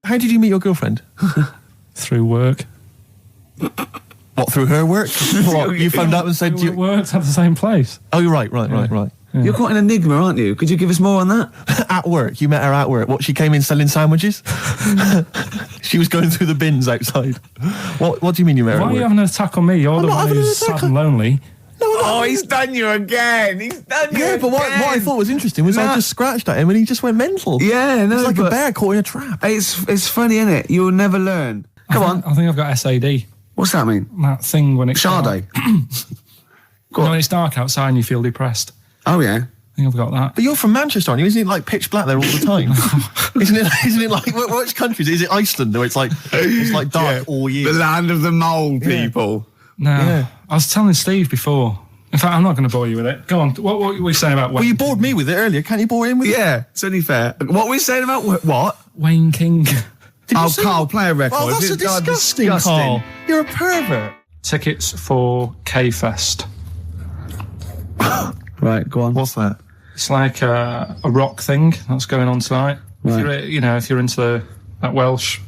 How did you meet your girlfriend? Through work. What, through her work? What, you phoned up and said... We worked at the same place. Oh, you're right. Yeah. You're quite an enigma, aren't you? Could you give us more on that? At work. You met her at work. What, she came in selling sandwiches? She was going through the bins outside. What do you mean you met her Why at are work? you having an attack on me? You're the one who's sad and lonely. Oh, he's done you again. He's done you again. But what I thought was interesting was I just scratched at him and he just went mental. Yeah, no, it's like a bear caught in a trap. It's funny, isn't it? You'll never learn. Come on. I think I've got SAD. What's that mean? That thing when it's Sade. when it's dark outside and you feel depressed. Oh, yeah. I think I've got that. But you're from Manchester, aren't you? Isn't it like pitch black there all the time? Isn't it like which countries? Is it Iceland where it's like dark all year? The land of the mole people. No. Yeah. I was telling Steve before. In fact, I'm not going to bore you with it. Go on. What were you saying about Wayne? Well, you bored me with it earlier. Can't you bore him with it? Yeah, it's only fair. What were we saying about what? Wayne King. Carl, play a record. Oh, that's disgusting, Carl. You're a pervert. Tickets for K-Fest. Right, go on. What's that? It's like a rock thing that's going on tonight. Right. If you're into that Welsh.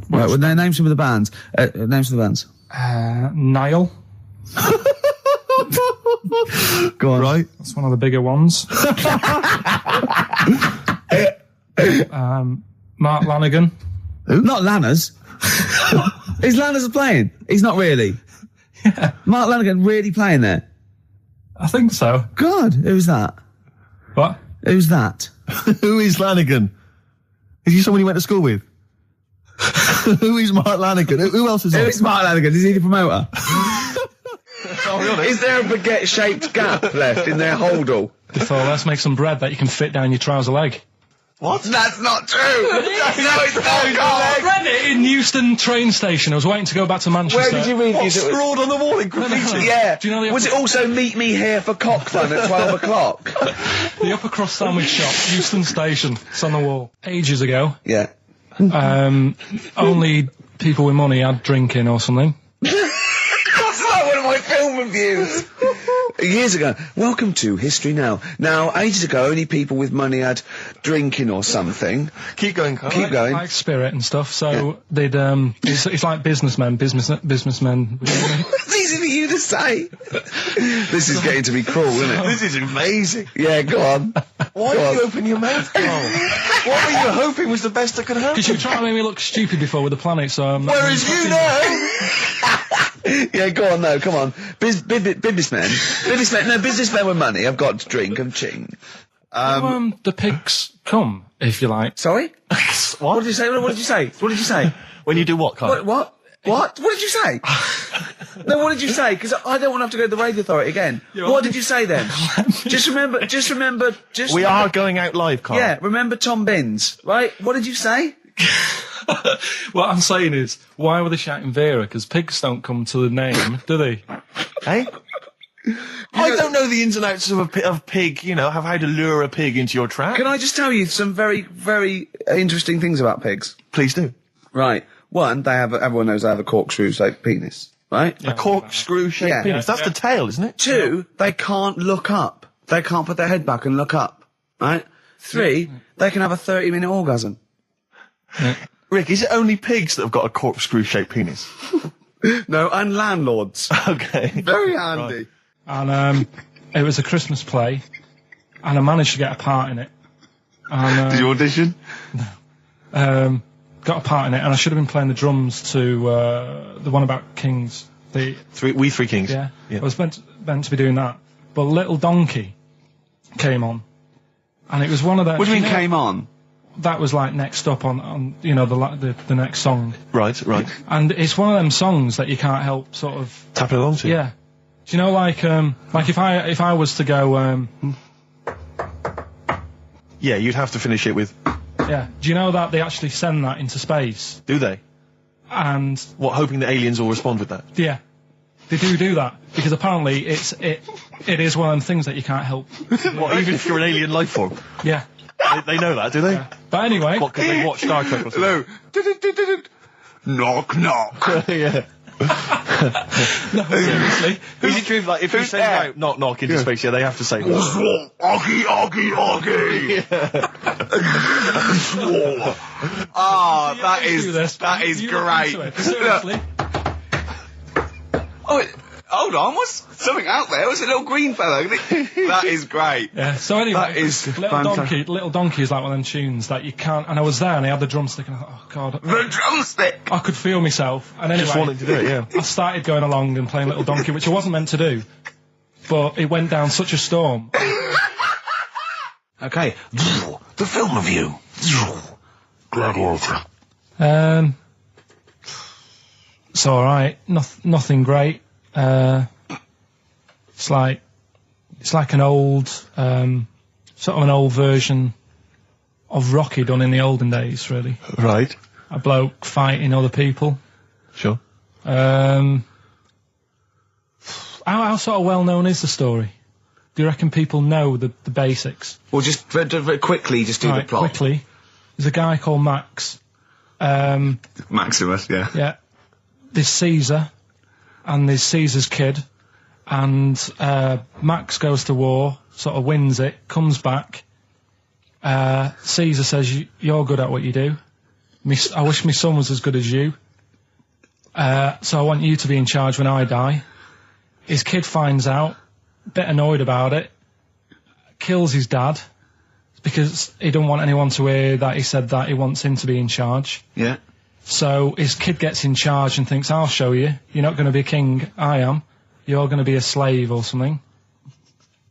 Right, well, name some of the bands. Names of the bands. Nile. Go on. Right. That's one of the bigger ones. Mark Lanigan. Who? Not Lanners. Is Lanners playing? He's not really. Yeah. Mark Lanigan really playing there? I think so. God, who's that? What? Who's that? Who is Lanigan? Is he someone you went to school with? Who is Mark Lanigan? Who else is Who on? is Mark Lanigan? Is he the promoter? Is there a baguette-shaped gap left in their holdall? Before, let's make some bread that you can fit down your trouser leg. What? That's not true! No, it's not, I read it in Euston train station. I was waiting to go back to Manchester. Where did you read What, it? scrawled on the wall in graffiti? Yeah. Do you know the Was it also meet me here for cock fun at 12 o'clock? The upper crust sandwich shop, Euston station. It's on the wall. Ages ago. Yeah. Only people with money had drinking or something. That's like one of my film reviews. Years ago. Welcome to History Now. Now, ages ago, only people with money had drinking or something. Keep going, Carl. Keep going. Like spirit and stuff. So they'd it's like businessmen. It's easy for you to say. This is getting to be cruel, isn't it? This is amazing. Yeah, go on. Why did you open your mouth, Carl? What were you hoping was the best that could happen? Because you were trying to make me look stupid before with the planet, so... Whereas you know... Yeah, go on, no, come on. Businessmen with money. I've got to drink and ching. the pigs come, if you like. Sorry? What did you say? What did you say? What did you say? When you do what, Carl? What? What did you say? No, what did you say? Because I don't want to have to go to the radio authority again. What did you say then? Just remember. We are going out live, Carl. Yeah, remember Tom Binns, right? What did you say? What I'm saying is, why were they shouting Vera? Because pigs don't come to the name, do they? Hey? I don't know the ins and outs of pig, have how to lure a pig into your trap. Can I just tell you some very, very interesting things about pigs? Please do. Right. One, everyone knows they have a corkscrew-shaped penis, right? A corkscrew-shaped penis. That's the tail, isn't it? Two, they can't look up. They can't put their head back and look up, right? Three, they can have a 30-minute orgasm. Rick, is it only pigs that have got a corkscrew-shaped penis? No, and landlords. Okay. Very handy. Right. And it was a Christmas play, and I managed to get a part in it. And, Did you audition? got a part in it, and I should have been playing the drums to the one about Kings. We Three Kings. Yeah. I was meant to be doing that, but Little Donkey came on, and it was one of the... What do you mean came on? That was like next up on the next song. Right. And it's one of them songs that you can't help sort of tapping along to. Yeah. Do you know, like if I was to go yeah, you'd have to finish it with. Yeah. Do you know that they actually send that into space? Do they? And what, hoping that aliens will respond with that? Yeah. They do that because apparently it is one of them things that you can't help. What, even if you're an alien life form? Yeah. They know that, do they? Yeah. But anyway... What, because they watch Star Trek or something? Hello. Knock, knock. Yeah. No, seriously. Is it true, like, if you send out knock knock into space, they have to say, Oggy, oggy, oggy. Oh, that is great. Seriously. Oh, hold on, what's something out there? What's a little green fella? That is great. Yeah, so anyway, That is Little Donkey is like one of them tunes that you can't, and I was there and I had the drumstick and I thought, oh God. The drumstick! I could feel myself. And anyway, just wanting to do it, yeah. I started going along and playing Little Donkey, which I wasn't meant to do, but it went down such a storm. Okay, the film review. Gladiator. It's alright, nothing great. It's like an old, sort of an old version of Rocky done in the olden days, really. right. A bloke fighting other people. Sure. How sort of well known is the story? Do you reckon people know the basics? Well, just very quickly, just do the plot. Quickly. There's a guy called Max. Maximus, yeah. Yeah. There's Caesar, and there's Caesar's kid, and Max goes to war, sort of wins it, comes back. Caesar says, you're good at what you do. I wish my son was as good as you. So I want you to be in charge when I die. His kid finds out, a bit annoyed about it, kills his dad, because he don't want anyone to hear that he said that he wants him to be in charge. Yeah. So his kid gets in charge and thinks, I'll show you. You're not going to be king, I am. You're going to be a slave or something.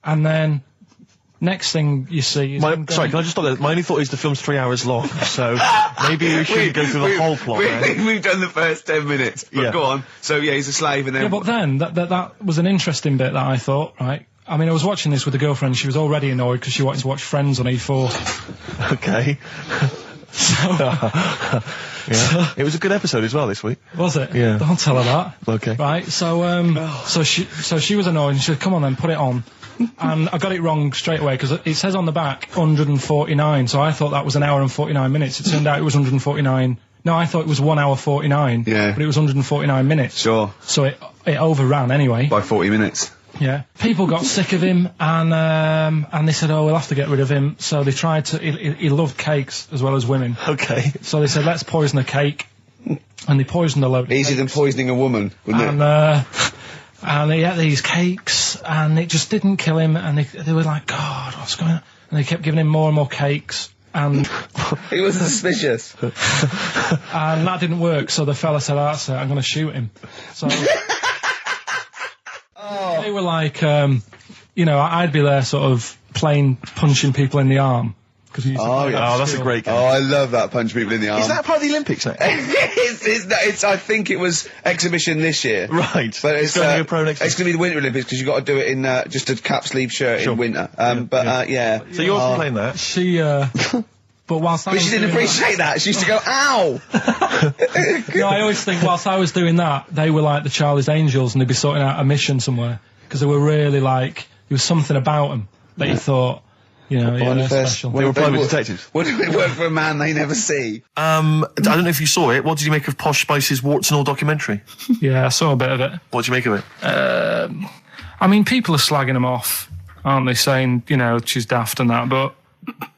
And then, next thing you see is... Sorry, can I just stop there? My only thought is the film's 3 hours long, so maybe we shouldn't go through the whole plot. We've done the first 10 minutes, but go on. So, yeah, he's a slave and then... Yeah, but then, that was an interesting bit that I thought, right? I mean, I was watching this with a girlfriend, she was already annoyed because she wanted to watch Friends on E4. Okay. Yeah. It was a good episode as well this week. Was it? Yeah. Don't tell her that. Okay. Right, so she was annoyed and she said, come on then, put it on. And I got it wrong straight away because it says on the back 149, so I thought that was an hour and 49 minutes. It turned out it was 149. No, I thought it was 1 hour 49. Yeah. But it was 149 minutes. Sure. So it overran anyway. By 40 minutes. Yeah. People got sick of him and they said, oh, we'll have to get rid of him. So they tried to, he loved cakes as well as women. Okay. So they said, let's poison a cake. And they poisoned a load of Easier than cakes. poisoning a woman, wouldn't it? And he ate these cakes and it just didn't kill him. And they were like, God, what's going on? And they kept giving him more and more cakes. And he was suspicious. and that didn't work. So the fella said, that's it, I'm going to shoot him. So... They were like, I'd be there sort of punching people in the arm. That's a great game. Oh, I love that, punch people in the arm. Is that part of the Olympics now? it's, I think it was exhibition this year. Right. But it's going to be a pro next year. It's going to be the Winter Olympics because you've got to do it in just a cap sleeve shirt in winter. Yeah. So you're playing that? She, but whilst But she didn't appreciate that. She used to go, ow! No, I always think whilst I was doing that, they were like the Charlie's Angels and they'd be sorting out a mission somewhere. Because they were really like, there was something about them that you thought, they're special. They were private detectives. What do it work for a man they never see? I don't know if you saw it. What did you make of Posh Spice's Warts and All documentary? Yeah, I saw a bit of it. What did you make of it? I mean, people are slagging them off, aren't they? Saying, she's daft and that, but...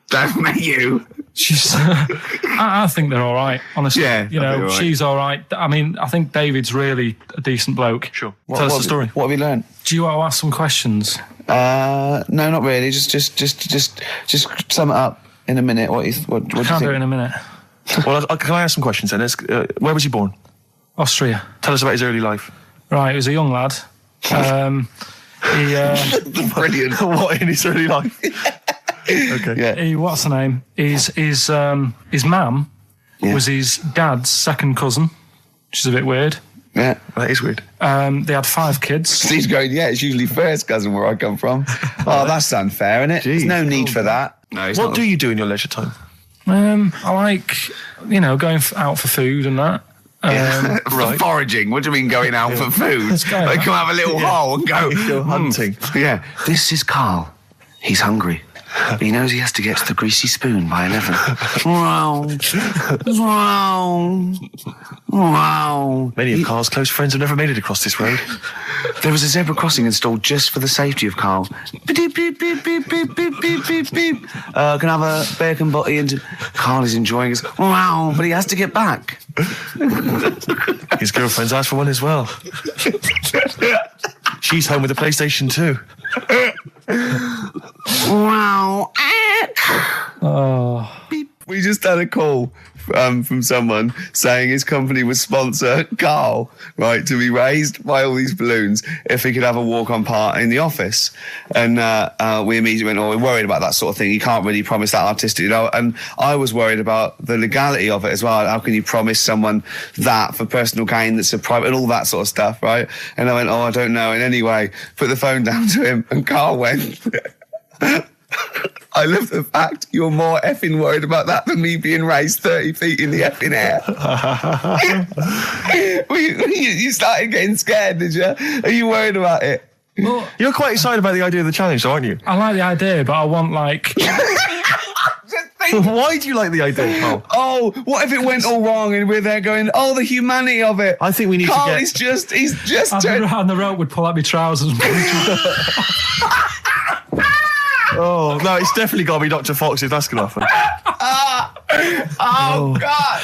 Don't make you. She's... I think they're all right, honestly. Yeah, she's all right. I mean, I think David's really a decent bloke. Sure. Tell us the story. What have you learned? Do you want to ask some questions? No, not really. Just sum it up in a minute. What do you think? Can't do it in a minute. Well, can I ask some questions then? Where was he born? Austria. Tell us about his early life. Right, he was a young lad. Brilliant. What in his early life? Okay. Yeah. What's her name? His mum was his dad's second cousin, which is a bit weird. Yeah, that is weird. They had 5 kids. Steve's going, it's usually first cousin where I come from. Oh, that's unfair, isn't it? There's no need for that. No. What do you do in your leisure time? I like, going out for food and that. Right. Foraging. What do you mean going out for food? They come have a little hole and go hunting. Yeah. This is Karl. He's hungry. He knows he has to get to the greasy spoon by 11. Wow. Wow. Wow. Many of Carl's close friends have never made it across this road. There was a zebra crossing installed just for the safety of Karl. Beep, beep, beep, beep, beep, beep, beep, beep, beep. Can I have a bacon butty? And Karl is enjoying his... Wow, but he has to get back. His girlfriend's asked for one as well. She's home with a PlayStation 2. Wow. Oh. We just had a call from someone saying his company would sponsor Karl, right, to be raised by all these balloons if he could have a walk-on part in the office. And we immediately went, we're worried about that sort of thing. You can't really promise that artistic, And I was worried about the legality of it as well. How can you promise someone that for personal gain that's a private and all that sort of stuff, right? And I went, I don't know. And anyway, put the phone down to him and Karl went... I love the fact you're more effing worried about that than me being raised 30 feet in the effing air. You started getting scared, did you? Are you worried about it? Well, You're quite excited about the idea of the challenge, though, aren't you? I like the idea, but I want, like... Why do you like the idea, Carl? Oh, what if it went all wrong and we're there going, the humanity of it. I think we need Karl to get... he's just I'd be around the rope would pull out my trousers and Oh, no, it's definitely got to be Dr. Fox if that's going to happen. God.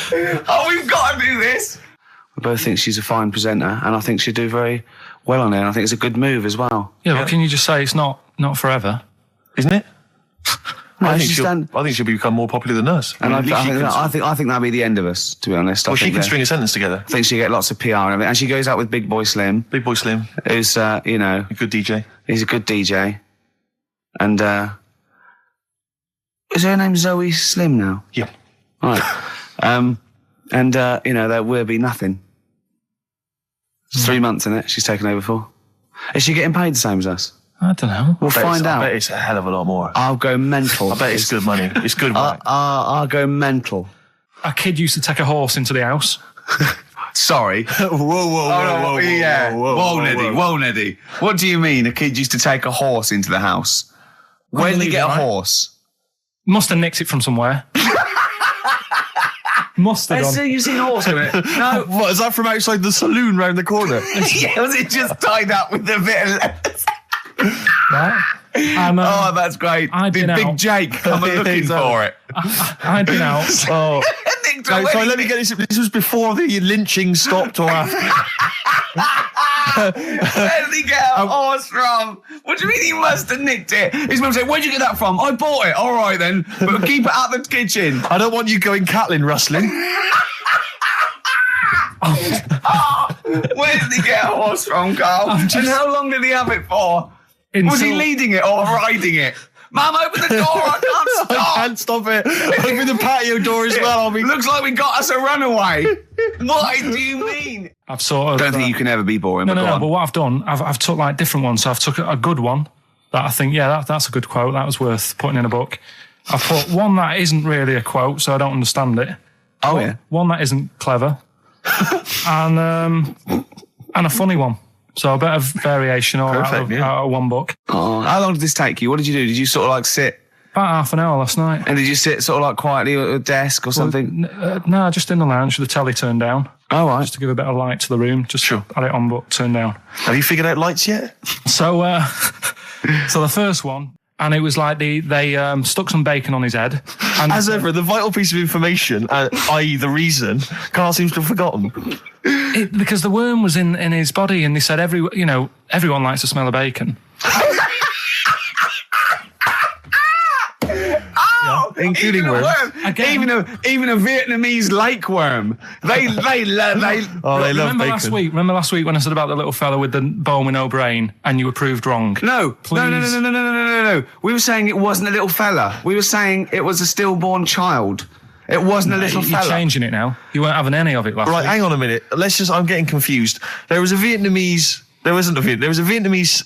We've got to do this. I both think she's a fine presenter and I think she'd do very well on it. And I think it's a good move as well. Yeah, but can you just say it's not forever? Isn't it? No, I think she'll become more popular than us. And I think that'll be the end of us, to be honest. Well, she can string a sentence together. I think she'll get lots of PR and everything. And she goes out with Big Boy Slim. Big Boy Slim. Who's, A good DJ. He's a good DJ. And, is her name Zoe Slim now? Yeah. Right. There will be nothing. It's 3 months, isn't it? She's taken over for. Is she getting paid the same as us? I don't know. We'll find out. I bet it's a hell of a lot more. I'll go mental. I bet it's good money. It's good work. I'll go mental. A kid used to take a horse into the house. Sorry. Whoa, Neddy. What do you mean a kid used to take a horse into the house? Where did he get a horse? Must have nicked it from somewhere. Must have done. You've seen a horse in it? No. What, is that from outside the saloon round the corner? Yeah, was it just tied up with a bit of leather? Right. That's great. Did Big out. Jake come looking for it? I'd been out. Oh. Sorry, let me get this. This was before the lynching stopped or after. Where did he get a horse from? What do you mean he must have nicked it? His mum said, where'd you get that from? I bought it. All right then, but keep it out the kitchen. I don't want you going cattling rustling. Where did he get a horse from, Karl? And how long did he have it for? Was he leading it or riding it? Mum, open the door, I can't stop. I can't stop it. Open the patio door as well. Looks like we got us a runaway. What do you mean? I've sort of... Don't think you can ever be boring. No, but what I've done, I've took like different ones. So I've took a good one that I think, that's a good quote. That was worth putting in a book. I've put one that isn't really a quote, so I don't understand it. Oh, yeah. One that isn't clever. and a funny one. So a bit of variation out of one book. Oh, how long did this take you? What did you do? Did you sort of like sit? About half an hour last night. And did you sit sort of like quietly at a desk or something? No, just in the lounge with the telly turned down. Oh, right. Just to give a bit of light to the room. Just had it on, but turned down. Have you figured out lights yet? So the first one, and it was like they stuck some bacon on his head. And as ever, the vital piece of information, i.e. the reason, Karl seems to have forgotten. Because the worm was in his body, and they said everyone likes the smell of bacon. Including worms. Even a Vietnamese lake worm. They love bacon. Remember last week when I said about the little fella with the bone with no brain, and you were proved wrong? No. We were saying it wasn't a little fella. We were saying it was a stillborn child. It wasn't a little fella. You're changing it now. You weren't having any of it last week. Right, hang on a minute. I'm getting confused. There was a Vietnamese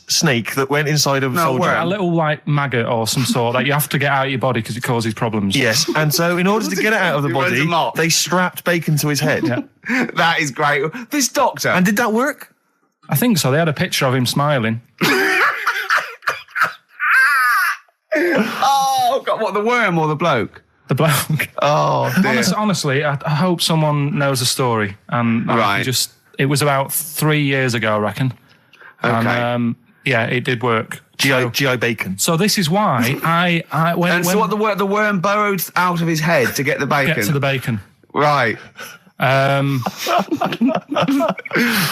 snake that went inside of a soldier. A little like maggot or some sort that you have to get out of your body because it causes problems. Yes, and so in order to get it out of the body, they strapped bacon to his head. Yeah. That is great. This doctor. And did that work? I think so. They had a picture of him smiling. What, the worm or the bloke? The bloke. Oh, dear. Honestly, I hope someone knows the story. And it was about 3 years ago, I reckon. Okay. And, it did work. GI bacon. So this is why so what, the worm burrowed out of his head to get the bacon? Get to the bacon. Right.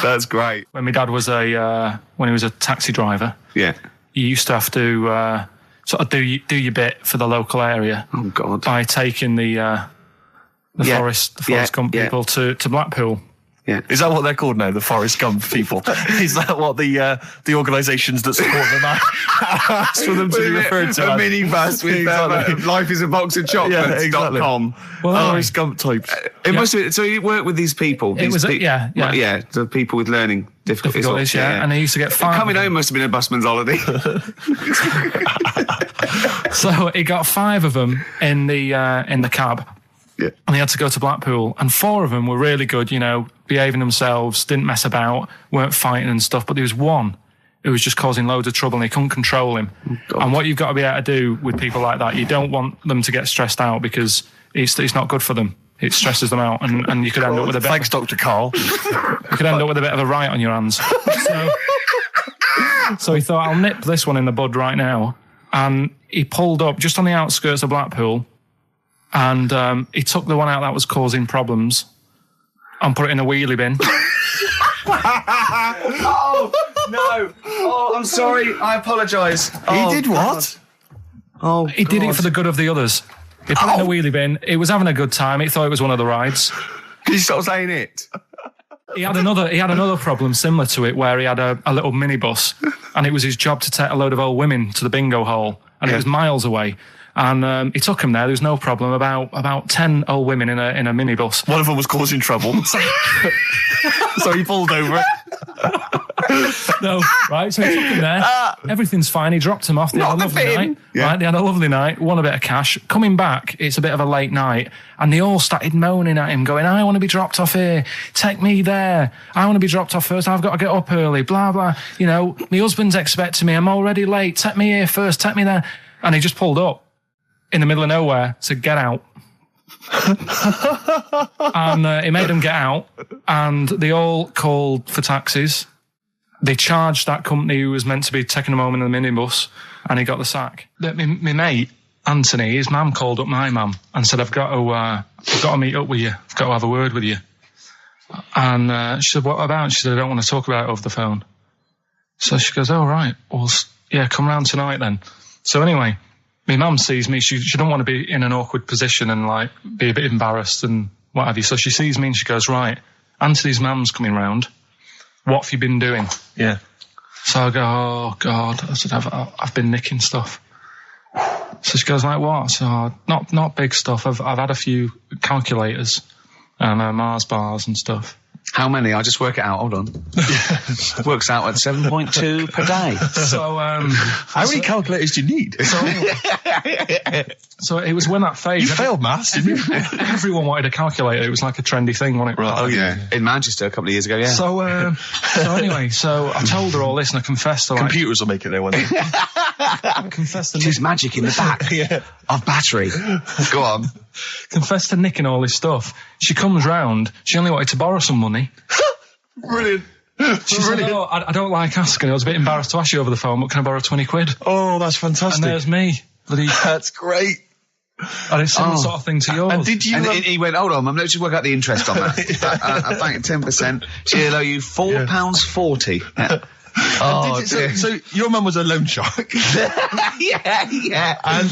That's great. When my dad was when he was a taxi driver, Yeah. you used to have to sort of do your bit for the local area. Oh, God. By taking the Forrest Gump people to Blackpool. Yeah. Is that what they're called now? The Forrest Gump people? Is that what the organisations that support them ask for them to be referred to? A minibus with life is a box of chocolates.com. Well, Forrest Gump types. It must be. So you work with these people. It was the people with learning difficulties. And they used to get 5. Coming home must have been a busman's holiday. So he got 5 of them in the cab. Yeah. And he had to go to Blackpool, and 4 of them were really good, behaving themselves, didn't mess about, weren't fighting and stuff. But there was one who was just causing loads of trouble, and he couldn't control him. Oh, and what you've got to be able to do with people like that, you don't want them to get stressed out, because it's not good for them. It stresses them out, and you could end up with a bit. Thanks, Dr. Karl. You could end up with a bit of a riot on your hands. So he thought, I'll nip this one in the bud right now, and he pulled up just on the outskirts of Blackpool. And he took the one out that was causing problems and put it in a wheelie bin. Oh, no. Oh, I'm sorry. I apologise. He did what? Oh, he did it for the good of the others. He put it in a wheelie bin. He was having a good time. He thought it was one of the rides. Can you stop saying it? He had another problem similar to it, where he had a little minibus, and it was his job to take a load of old women to the bingo hall, and it was miles away. And he took him there. There was no problem. About 10 old women in a minibus. One of them was causing trouble, so he pulled over it. No, right. So he took him there. Everything's fine. He dropped him off. They had a lovely night. Yeah. Right. They had a lovely night. Won a bit of cash. Coming back, it's a bit of a late night, and they all started moaning at him, going, "I want to be dropped off here. Take me there. I want to be dropped off first. I've got to get up early. Blah blah. My husband's expecting me. I'm already late. Take me here first. Take me there." And he just pulled up in the middle of nowhere, said, "Get out." And he made them get out, and they all called for taxis. They charged that company who was meant to be taking them home in the minibus, and he got the sack. My mate, Anthony, his mum called up my mum and said, I've got to meet up with you. I've got to have a word with you. And she said, what about? She said, I don't want to talk about it over the phone. So she goes, oh, right. Well, yeah, come round tonight then. So anyway, my mum sees me. She don't want to be in an awkward position and be a bit embarrassed and what have you. So she sees me and she goes, right, Anthony's mum's coming round. What have you been doing? Yeah. So I go, oh God. I said, I've been nicking stuff. So she goes, like what? So not big stuff. I've had a few calculators and Mars bars and stuff. How many? I'll just work it out. Hold on. Works out at 7.2 per day. So, how many calculators do you need? So it was when that phase. You failed maths, didn't you? Everyone wanted a calculator. It was like a trendy thing, wasn't it? Right. Oh yeah. In Manchester a couple of years ago. Yeah. So anyway, so I told her all this and I confessed to computers will make it there one day. I confessed to There's magic in the back of battery. Go on. Confessed to nicking all this stuff. She comes round. She only wanted to borrow some money. Brilliant. She said, oh, I don't like asking. I was a bit embarrassed to ask you over the phone, but can I borrow 20 quid? Oh, that's fantastic. And there's me. That's great. And it's similar sort of thing to yours. And did you? And he went, hold on, let's just work out the interest on that. I bank 10%. She'll owe you £4.40. Yeah. Oh, so your mum was a loan shark. yeah. And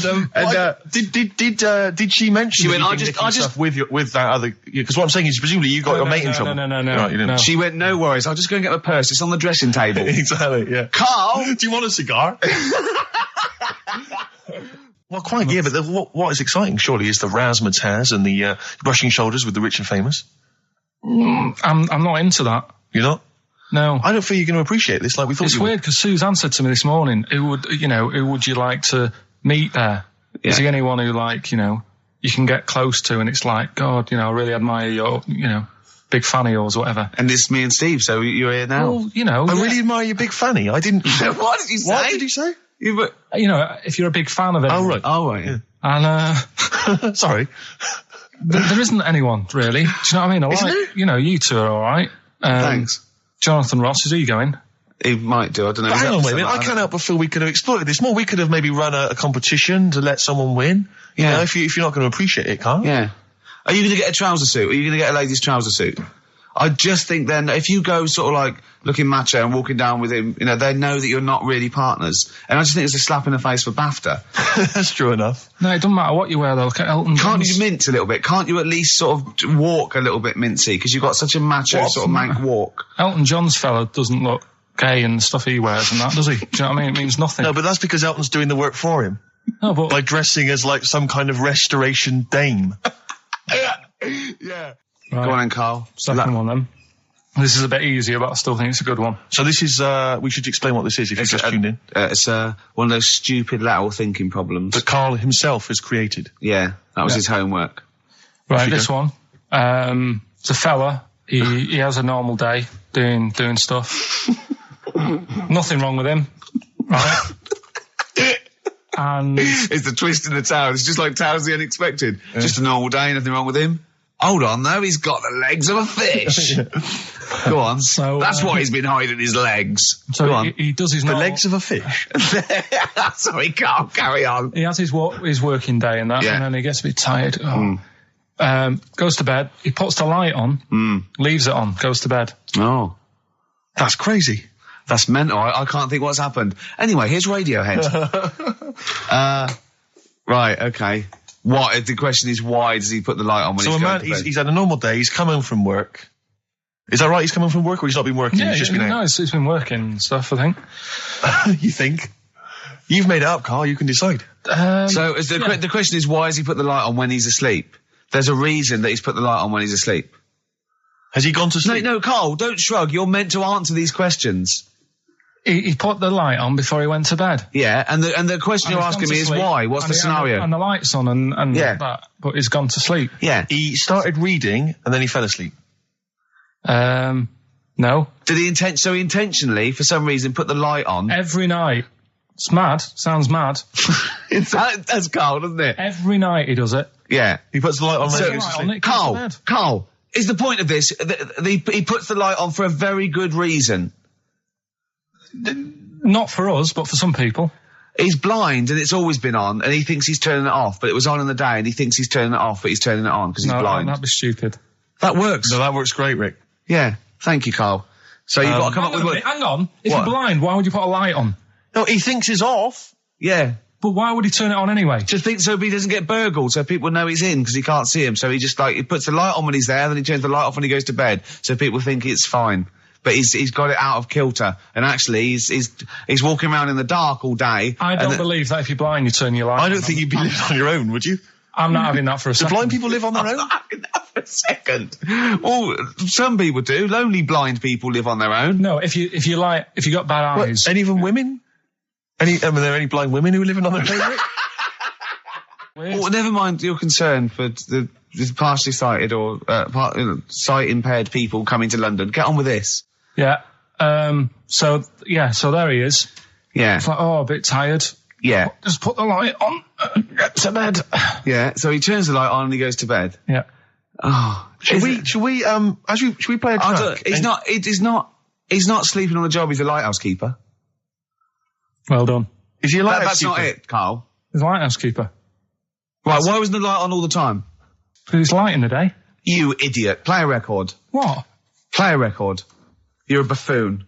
did she mention? She went, I just with that other, because what I'm saying is presumably you got your mate in trouble. No. Right, you didn't. No. She went, no worries, I'll just go and get my purse. It's on the dressing table. Exactly. Yeah. Karl, do you want a cigar? Well, quite, yeah, but what is exciting, surely, is the razzmatazz and the brushing shoulders with the rich and famous. I'm not into that. You're not? No. I don't feel you're going to appreciate this like we thought you would. It's weird, because Suzanne said to me this morning, who would you like to meet there? Yeah. Is there anyone who, you can get close to, and it's like, God, I really admire your, big fan of yours, or whatever. And this is me and Steve, so you're here now. Well, I really admire your big fanny. I didn't... What did you say? What did you say? You know, if you're a big fan of it. Oh, right. Oh, right. Yeah. And, Sorry. there isn't anyone, really. Do you know what I mean? Isn't there? You know, you two are all right. Thanks. Jonathan Ross, is he going? He might do. I don't know. But He's hang up on, for wait a minute. something I can't help but feel we could have exploited this more. We could have maybe run a competition to let someone win. Yeah. You know, if you're not going to appreciate it, Carl. Yeah. Are you going to get a trouser suit? Are you going to get a ladies' trouser suit? I just think then, if you go sort of like looking macho and walking down with him, you know, they know that you're not really partners. And I just think it's a slap in the face for BAFTA. That's true enough. No, it doesn't matter what you wear, though. Look at Elton Can't John's. you mince a little bit? Can't you at least sort of walk a little bit mincy? Because you've got such a macho sort of mank walk. Elton John's fella doesn't look gay and the stuff he wears and that, does he? Do you know what I mean? It means nothing. No, but that's because Elton's doing the work for him. No, but By dressing as like some kind of restoration dame. Yeah. Right. Go on then, Carl. Second one, then. This is a bit easier, but I still think it's a good one. So this is, we should explain what this is if you just tuned in. It's one of those stupid lateral thinking problems. That Carl himself has created. Yeah, that was his homework. Right, this one. It's a fella. He has a normal day doing stuff. Nothing wrong with him. Right? And It's the twist in the tale. It's just like Tales the Unexpected. Yeah. Just a normal day, nothing wrong with him. Hold on, though, he's got the legs of a fish. Go on. So, that's why he's been hiding his legs. So Go on. He does his The normal, legs of a fish. Sorry, Carl, carry on. He has his working day and that, Yeah. and then he gets a bit tired. Goes to bed. He puts the light on, leaves it on, goes to bed. Oh. That's crazy. That's mental. I can't think what's happened. Anyway, here's Radiohead. Right, okay. What? The question is, why does he put the light on when So he's a going man, to bed? he's had a normal day, he's come home from work. Is that right? He's come home from work or he's not been working? Yeah, he's just been out? no, it's been working and stuff, I think. You think? You've made it up, Carl. You can decide. So is the question is, why has he put the light on when he's asleep? There's a reason that he's put the light on when he's asleep. Has he gone to sleep? No, Carl, don't shrug. You're meant to answer these questions. He put the light on before he went to bed. Yeah, and the question And you're he's asking gone me to is sleep, why? What's the scenario? And the light's on and Yeah. that, but he's gone to sleep. Yeah. He started reading and then he fell asleep. No. Did he he intentionally, for some reason, put the light on? Every night. It's mad. Sounds mad. That's Carl, doesn't it? Every night he does it. Yeah. He puts the light on when So- he goes to Light sleep. on, it goes to bed. Carl, is the point of this, he puts the light on for a very good reason. Not for us, but for some people. He's blind and it's always been on and he thinks he's turning it off, but it was on in the day and he thinks he's turning it off, but he's turning it on because he's No, blind. that'd be stupid. That works. No, that works great, Rick. Yeah. Thank you, Carl. So you've got to come up with Hang on. If What? you're blind, why would you put a light on? No, he thinks it's off. Yeah. But why would he turn it on anyway? Just think so he doesn't get burgled, so people know he's in because he can't see him. So he just he puts the light on when he's there, then he turns the light off when he goes to bed, so people think it's fine. But he's got it out of kilter, and actually he's walking around in the dark all day. I don't believe that if you're blind, you turn your light on. I don't think you'd be living on your own, would you? I'm not having that for a Do second. blind people live on their own? For a second. Well, some people do. Lonely blind people live on their own. No, if you got bad What, eyes. any of them women? Are there any blind women who live on their own, Rick? Well, never mind your concern for the partially sighted or sight impaired people coming to London. Get on with this. Yeah. So there he is. Yeah. It's like, a bit tired. Yeah. Just put the light on. Get to bed. Yeah. So he turns the light on and he goes to bed. Yeah. Oh. Should we play a track? He's not sleeping on the job. He's a lighthouse keeper. Well done. Is he a lighthouse That's not keeper? it, Carl. He's a lighthouse keeper. Right. Why wasn't the light on all the time? Because it's light in the day. You idiot. Play a record. What? Play a record. You're a buffoon.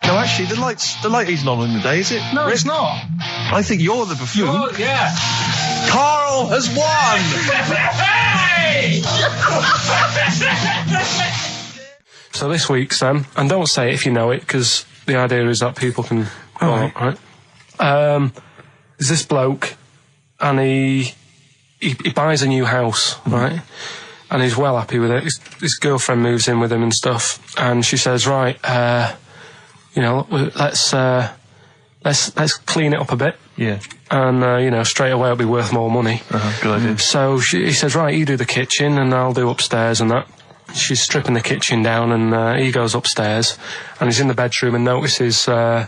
No, actually, the light isn't on in the day, is it? No, Rick? it's not. I think you're the buffoon. Yeah. Carl has won! So this week's and don't say it if you know it, because the idea is that people can. Right. There's this bloke, and he buys a new house, right? And he's well happy with it. His girlfriend moves in with him and stuff, and she says, "Right, let's clean it up a bit." Yeah. And straight away it'll be worth more money. Good idea. So he says, "Right, you do the kitchen, and I'll do upstairs and that." She's stripping the kitchen down, and he goes upstairs, and he's in the bedroom and notices the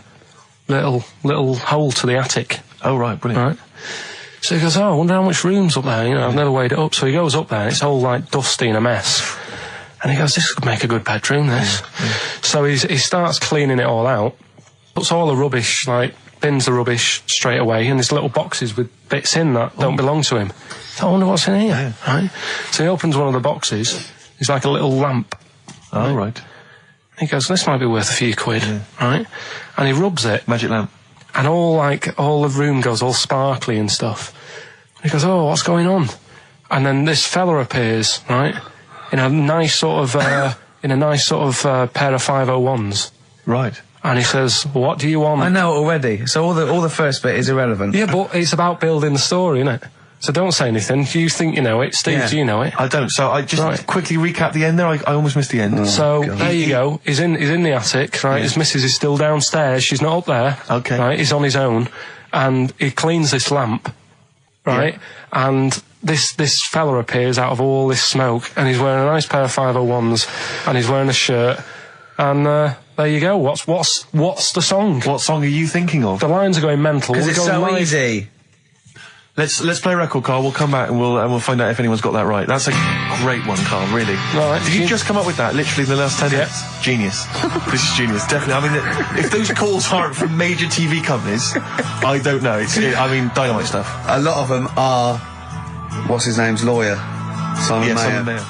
little hole to the attic. Oh, right, brilliant. Right. So he goes, I wonder how much room's up there. I've never weighed it up. So he goes up there, and it's all like dusty and a mess. And he goes, this could make a good bedroom, this. So he starts cleaning it all out, puts all the rubbish, like, bins the rubbish straight away, and there's little boxes with bits in that don't belong to him. So I wonder what's in here, right? So he opens one of the boxes. It's like a little lamp. Oh, right. He goes, this might be worth a few quid, right? And he rubs it. Magic lamp. And all the room goes all sparkly and stuff. And he goes, oh, what's going on? And then this fella appears, right? In a nice sort of pair of 501s. Right. And he says, what do you want? I know already. So all the first bit is irrelevant. Yeah, but it's about building the story, isn't it? So don't say anything. If you think you know it, Steve, do you know it? I don't. So I just quickly recap the end there. I almost missed the end. There you go. He's in the attic, right? His missus is still downstairs. She's not up there. Okay. Right? He's on his own. And he cleans this lamp, right? Yeah. And this fella appears out of all this smoke, and he's wearing a nice pair of 501s, and he's wearing a shirt. And there you go. What's the song? What song are you thinking of? The lines are going mental. Because it's so easy. Let's play a record, Carl. We'll come back and we'll find out if anyone's got that right. That's a great one, Carl. Really. Right. Did you just come up with that? Literally in the last 10 minutes. Genius. This is genius. Definitely. I mean, if those calls aren't from major TV companies, I don't know. Dynamite stuff. A lot of them are. What's his name's lawyer? Simon Mayer. Simon Mayer.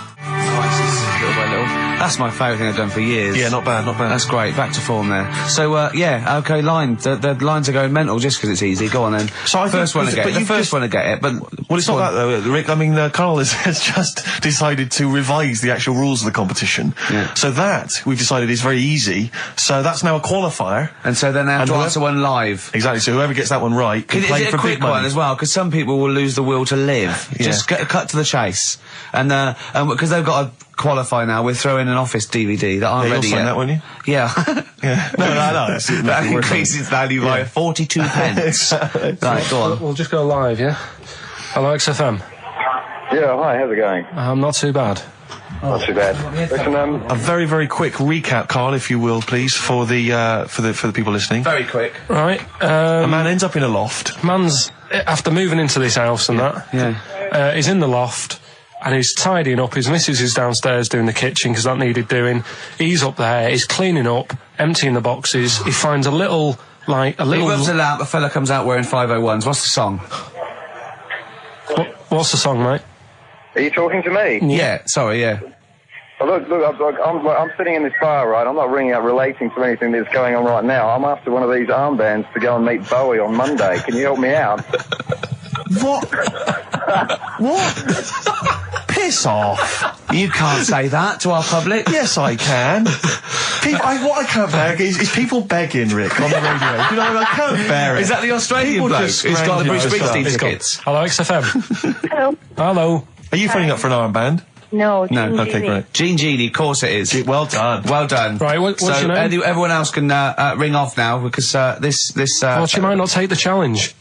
That's my favourite thing I've done for years. Yeah, not bad, not bad. That's great. Back to form there. So, okay, line. The lines are going mental just because it's easy. Go on then. So first one to get it. But well, it's not that though, Rick. I mean, Carl has just decided to revise the actual rules of the competition. Yeah. So that we've decided is very easy. So that's now a qualifier. And so then they have to answer one live. Exactly. So whoever gets that one right can play for big money. Is it a quick one as well? Because some people will lose the will to live. Just cut to the chase. And because they've got to qualify now, we're throwing an Office DVD that aren't ready you'll sign yet. that, won't you? Yeah. Yeah. No. That increases value by 42 pence. Right, go on. We'll just go live, yeah? Hello, XFM. Yeah, hi, how's it going? Not too bad. Not too bad. Listen, a very, very quick recap, Carl, if you will, please, for the people listening. Very quick. Right. A man ends up in a loft. Man's after moving into this house and that. He's in the loft. And he's tidying up. His missus is downstairs doing the kitchen because that needed doing. He's up there. He's cleaning up, emptying the boxes. He finds a little. He rubs a lamp. A fella comes out wearing 501s. What's the song? What's the song, mate? are you talking to me? Yeah. Sorry. Yeah. Well, look, I'm sitting in this bar, right? I'm not ringing up relating to anything that's going on right now. I'm after one of these armbands to go and meet Bowie on Monday. Can you help me out? What? What? Piss off. You can't say that to our public. Yes, I can. What I can't bear is people begging, Rick, on the radio. You know, I can't bear it. Is that the Australian People bloke just who's got the Bruce scrounge Springsteen stuff. tickets? Hello, XFM. Hello. Hello. Are you phoning up for an armband? No. Okay, great. Jean Genie, of course it is. Well done. Well done. Right, what's your name? Everyone else can ring off now because this. Well, she might not take the challenge.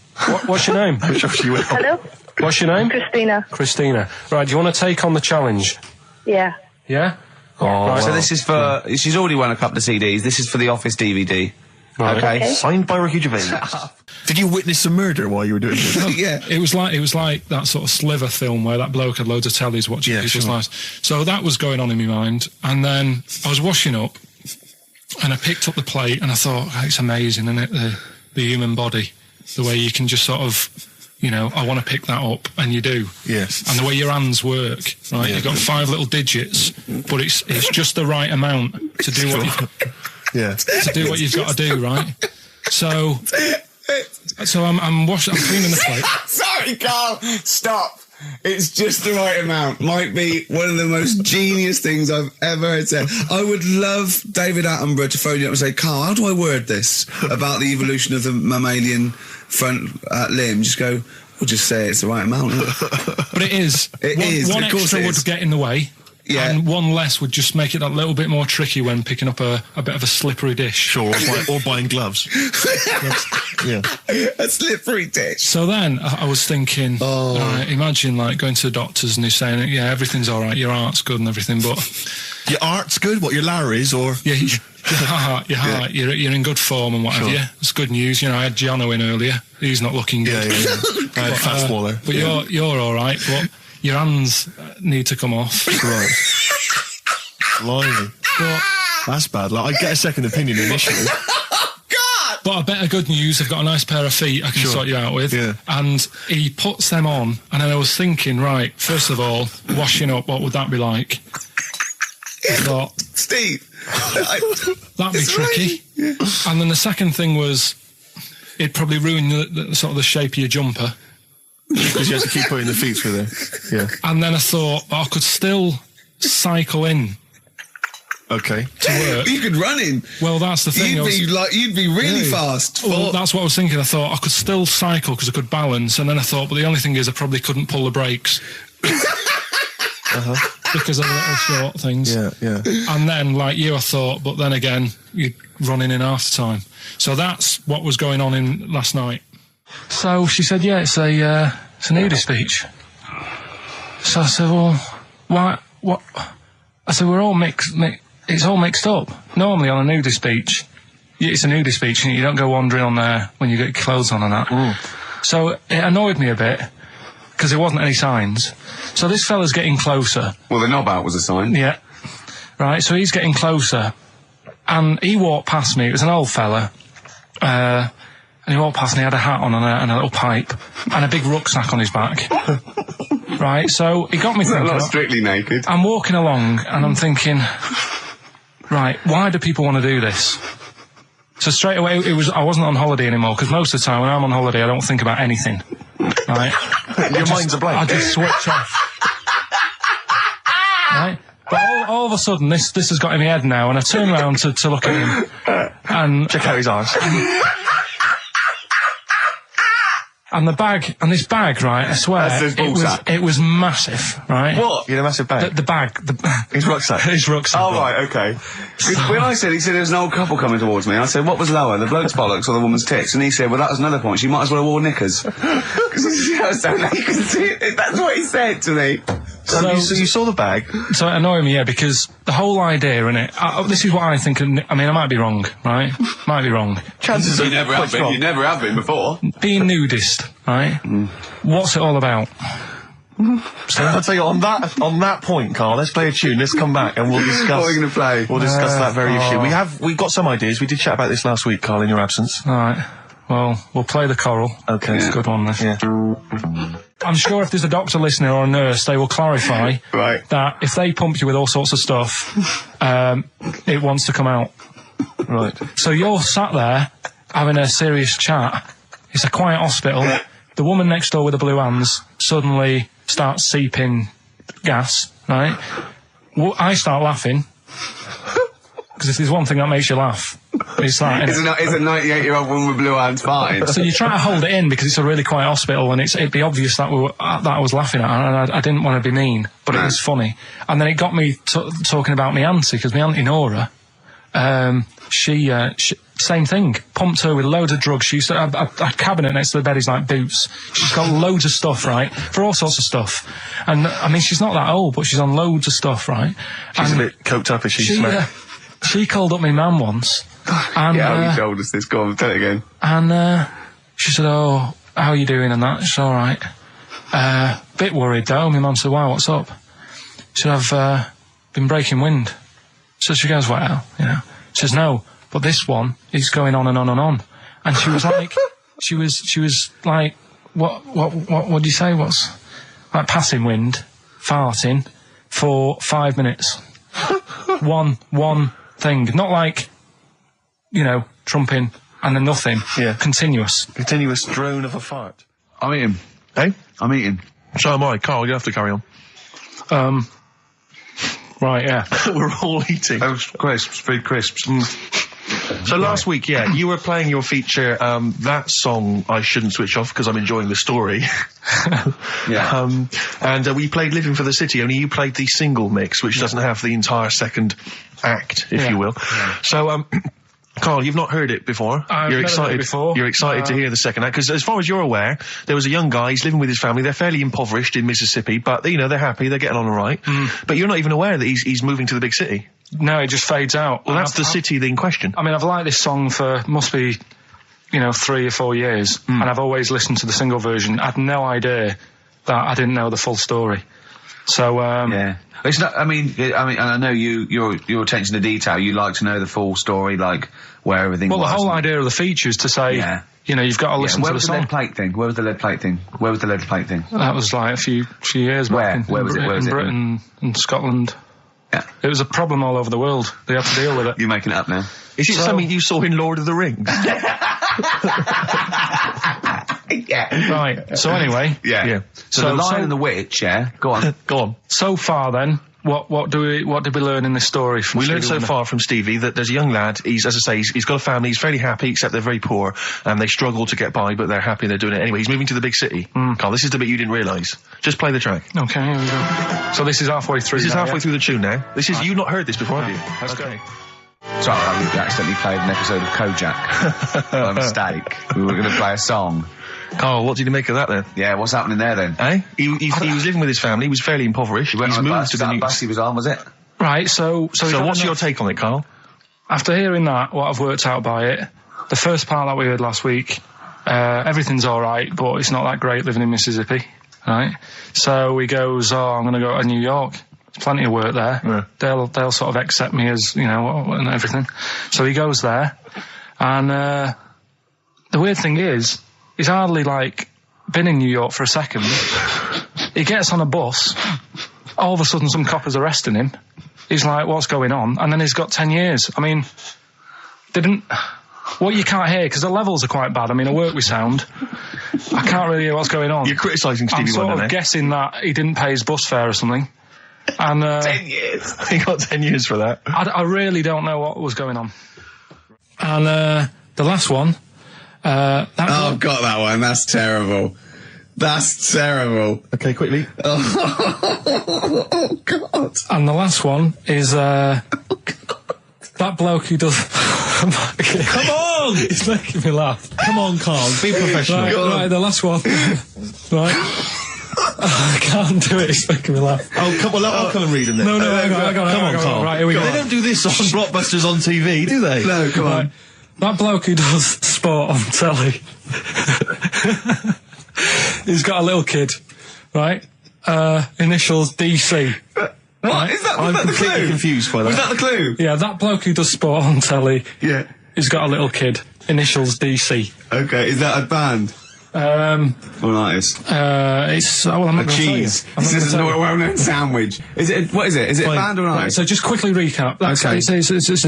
What's your name? I'm sure she will. Hello. What's your name? Christina. Christina. Right, do you want to take on the challenge? Yeah. Yeah? Oh, right. So this is for. She's already won a couple of CDs. This is for the Office DVD. Right. Okay. Signed by Ricky Gervais. Did you witness some murder while you were doing this? Yeah. It was like that sort of Sliver film where that bloke had loads of tellies watching people's lives. So that was going on in my mind. And then I was washing up and I picked up the plate and I thought, oh, it's amazing, isn't it? The human body. The way you can just sort of, you know, I want to pick that up, and you do. Yes. And the way your hands work, right? Yeah. You've got 5 little digits, but it's just the right amount to do what you've got to do, right? So I'm cleaning the plate. Sorry, Carl. Stop. It's just the right amount. Might be one of the most genius things I've ever heard said. I would love David Attenborough to phone you up and say, Carl, how do I word this about the evolution of the mammalian front limb? Just go, we'll just say it's the right amount. But it is. One of course extra it would is. get in the way. Yeah. And one less would just make it that little bit more tricky when picking up a bit of a slippery dish. Sure, or buying gloves. Yeah. A slippery dish. So then I was thinking, imagine like going to the doctors and he's saying, yeah, everything's all right, your art's good and everything, but Your art's good? What, your Larry's, or...? yeah, Your heart, you're in good form and what have you. It's good news. You know, I had Giano in earlier. He's not looking good. Yeah. I had Fat Swallow. But you're all right. But your hands need to come off. Right. Blimey. But, That's bad. Like, I get a second opinion initially. but I better good news. I've got a nice pair of feet I can sort you out with. Yeah. And he puts them on, and then I was thinking, right, first of all, washing up, what would that be like? I thought, Steve, that'd be tricky. Yeah. And then the second thing was, it'd probably ruin the sort of the shape of your jumper. Because you have to keep putting the feet through there. Yeah. And then I thought, I could still cycle in Okay. to work. You could run in. Well, that's the thing. You'd be really fast. Well, that's what I was thinking. I thought I could still cycle because I could balance, and then I thought, but the only thing is I probably couldn't pull the brakes. Because of the little short things. Yeah. And then, like you, I thought, but then again, you're running in half the time. So that's what was going on in last night. So she said, yeah, it's a nudist beach. So I said, well, why, what? I said, we're all it's all mixed up. Normally on a nudist beach, it's a nudist beach and you don't go wandering on there when you get your clothes on and that. So it annoyed me a bit because there wasn't any signs. So this fella's getting closer. Well, the knob out was a sign. Yeah. Right, so he's getting closer. And he walked past me. It was an old fella. And he walked past and he had a hat on and a little pipe and a big rucksack on his back. Right, so he got me thinking. Not strictly naked. I'm walking along and I'm thinking, right, why do people want to do this? So straight away, I wasn't on holiday anymore, because most of the time when I'm on holiday, I don't think about anything. Right? Your mind's a blank. I just switch off. Right? But all of a sudden, this has got in my head now, and I turn around to look at him, and Check out his arse. and this bag, right? I swear, That's his ballsack. it was massive, right? What? You had a massive bag. The bag, His rucksack. his rucksack. Oh, right, okay. 'Cause when he said there was an old couple coming towards me, I said, what was lower, the bloke's bollocks or the woman's tits? And he said, well, that was another point. She might as well have worn knickers. Because so you can see it. That's what he said to me. So you saw the bag. So it annoyed me, yeah, because the whole idea in it. This is what I think. I mean, I might be wrong, right? Might be wrong. Chances You are never have quite been. strong. You never have been before. Being nudist, right? What's it all about? I'll tell you, on that point, Carl, let's play a tune. Let's come back and we'll discuss. What are we going to play? We'll discuss that very issue. We've got some ideas. We did chat about this last week, Carl, in your absence. All right. Well, we'll play the choral. Okay. It's a good one, this. Yeah. I'm sure if there's a doctor listening or a nurse, they will clarify Right. that if they pump you with all sorts of stuff, it wants to come out. Right. So you're sat there having a serious chat. It's a quiet hospital. The woman next door with the blue hands suddenly starts seeping gas, right? I start laughing. Because if there's one thing that makes you laugh, it's that. Is a 98-year-old woman with blue hands fine? So you try to hold it in because it's a really quiet hospital, and it'd be obvious that I was laughing at her, and I didn't want to be mean, but it was funny. And then it got me talking about my auntie, because my auntie Nora, she same thing, pumped her with loads of drugs. She used to have a cabinet next to the bed is like boots. She's got loads of stuff, right, for all sorts of stuff. And I mean, she's not that old, but she's on loads of stuff, right? She's a bit coked up, as she smelled. She called up my mum once. And, Yeah, you told us this. Go on, tell it again. And she said, oh, how are you doing and that? She said, all right. Bit worried though. My mum said, wow, what's up? She said, I've been breaking wind. So she goes, well, you know. She says, no, but this one is going on and on and on. And she was like, she was like, what do you say? What's like passing wind, farting for 5 minutes. One thing, not like, you know, trumping and then nothing. Yeah. Continuous drone of a fart. I'm eating. Hey? I'm eating. So am I. Carl, you have to carry on. Right, yeah. We're all eating. Crisps, food crisps. So last week, yeah, you were playing your feature, that song, I Shouldn't Switch Off Because I'm Enjoying the Story. Yeah. And we played Living for the City, only you played the single mix, which doesn't have the entire second act, if you will. Yeah. So, Carl, you've not heard it before. You're excited. Before. You're excited to hear the second act, because as far as you're aware, there was a young guy, he's living with his family, they're fairly impoverished in Mississippi, but, you know, they're happy, they're getting on all right. But you're not even aware that he's moving to the big city. No, it just fades out. Well, that's the city in question. I mean, I've liked this song for, must be, 3 or 4 years, and I've always listened to the single version. I had no idea that I didn't know the full story. So, yeah. It's not, I mean, I know your attention to detail, you like to know the full story, like, where everything was. Well, the whole idea of the feature is to say, you've got to listen to the song. Where was the lead plate thing? Where was the lead plate thing? That was like a few years back. Where was it? In Britain and Scotland. Yeah. It was a problem all over the world. They had to deal with it. You're making it up now. Is it something you saw in Lord of the Rings? Yeah. Right. So anyway. Yeah. So the Lion and the Witch, go on. Go on. So far then, what did we learn in this story from We Stevie learned so Wonder? far from Stevie that there's a young lad, he's got a family, he's fairly happy, except they're very poor, and they struggle to get by, but they're happy and they're doing it anyway. He's moving to the big city. Carl, this is the bit you didn't realise. Just play the track. Okay, here we go. So this is halfway through. This is now, halfway through the tune now. This is, you've not heard this before, have you? Let's go. Sorry, I accidentally played an episode of Kojak. By mistake. We were going to play a song. Carl, what did you make of that then? Yeah, what's happening there then? Eh? He was living with his family, he was fairly impoverished. He went He's on a moved bus, to the that new... bus he was on, was it? Right, so what's your take on it, Carl? After hearing that, what I've worked out by it, the first part that we heard last week, everything's alright, but it's not that great living in Mississippi, right? So he goes, I'm going to go to New York. There's plenty of work there. Yeah. They'll sort of accept me as, and everything. So he goes there, and the weird thing is, he's hardly, been in New York for a second. He gets on a bus, all of a sudden some copper's arresting him. He's like, what's going on? And then he's got 10 years. I mean, what you can't hear, because the levels are quite bad. I mean, I work with sound. I can't really hear what's going on. You're criticising Stevie Wonder, I'm sort of guessing that he didn't pay his bus fare or something. And 10 years. He got 10 years for that. I really don't know what was going on. And the last one... I've got that one. That's terrible. That's terrible. Okay, quickly. Oh, God. And the last one is that bloke who does... Come on! It's making me laugh. Come on, Carl, be professional. Right, the last one. Right. I can't do it, it's making me laugh. Oh, come on, I'll come and read them then. No, hang on, Come on, Carl. Right, here we go. They don't do this on Blockbusters on TV, do they? No, come on. That bloke who does sport on telly. He's got a little kid, right? Initials DC. What? Is that, I'm was that the completely clue? confused by that. Was that the clue? Yeah, that bloke who does sport on telly. Yeah. He's got a little kid. Initials DC. Okay, is that a band? Or an artist? It's I'm not A going to tell you. cheese. I'm not This is a gonna tell you. well-known sandwich. Is it? What is it? Is it a band or an Right, artist? so just quickly recap. That's, Okay. it's a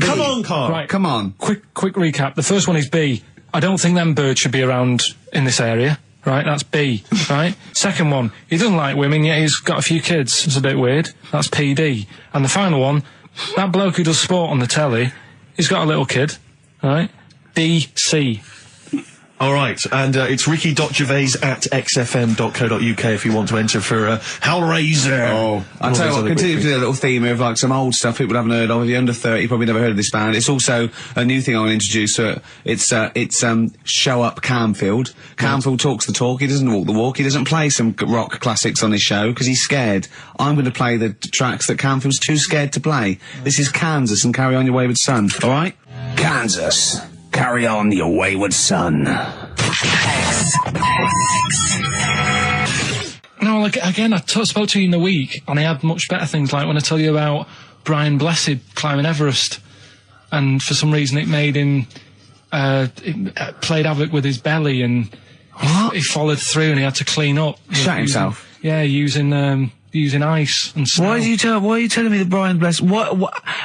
Come B. on, Carl. Right, Come on. quick recap. The first one is B. I don't think them birds should be around in this area. Right, that's B. Right. Second one, he doesn't like women, yet he's got a few kids. It's a bit weird. That's PD. And the final one, that bloke who does sport on the telly, he's got a little kid. Right. DC. All right, and it's ricky.gervais@xfm.co.uk if you want to enter for Hellraiser. Oh, I'll tell you what, continue to do a little theme of some old stuff people haven't heard of. If you're under 30, you probably never heard of this band. It's also a new thing I want to introduce. It's Show Up Camfield. Camfield talks the talk, he doesn't walk the walk. He doesn't play some rock classics on his show because he's scared. I'm going to play the tracks that Camfield's too scared to play. This is Kansas and Carry On Your Wayward Son, alright? Kansas. Carry on your wayward son. No, again, I spoke to you in the week, and I had much better things, like when I tell you about Brian Blessed climbing Everest, and for some reason it made him, it played havoc with his belly, and he followed through, and he had to clean up. Shut himself? Yeah, using ice and snow. Why are you telling me that Brian Blessed,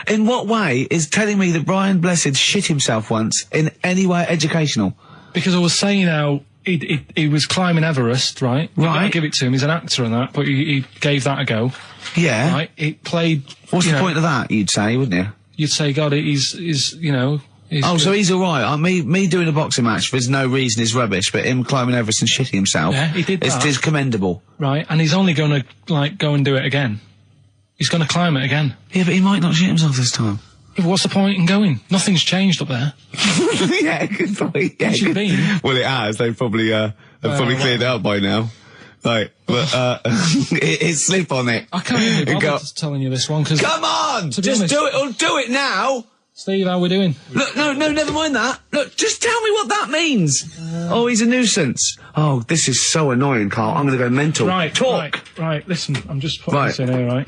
in what way is telling me that Brian Blessed shit himself once in any way educational? Because I was saying how he was climbing Everest, right? Right. I give it to him, he's an actor and that, but he gave that a go. Yeah. Right? It played... What's the point of that, you'd say, wouldn't you? You'd say, God, he's he's Oh, so he's alright. Me doing a boxing match for no reason is rubbish, but him climbing Everest and shitting himself, Yeah, he did that. It's commendable. Right, and he's only going to, go and do it again. He's going to climb it again. Yeah, but he might not shit himself this time. Yeah, but what's the point in going? Nothing's changed up there. Yeah, good point. Yeah, It should be. Well, it has. They've probably cleared it up by now. Right, but it's slip on it. I can't even be Go- bothered telling you this one because. Come on, To be just honest- do it. Or do it now. Steve, how we doing? Look, no, never mind that. Look, just tell me what that means. Oh, he's a nuisance. Oh, this is so annoying, Carl. I'm going to go mental. Right, Talk. Right. Listen, I'm just putting Right. this in here, right?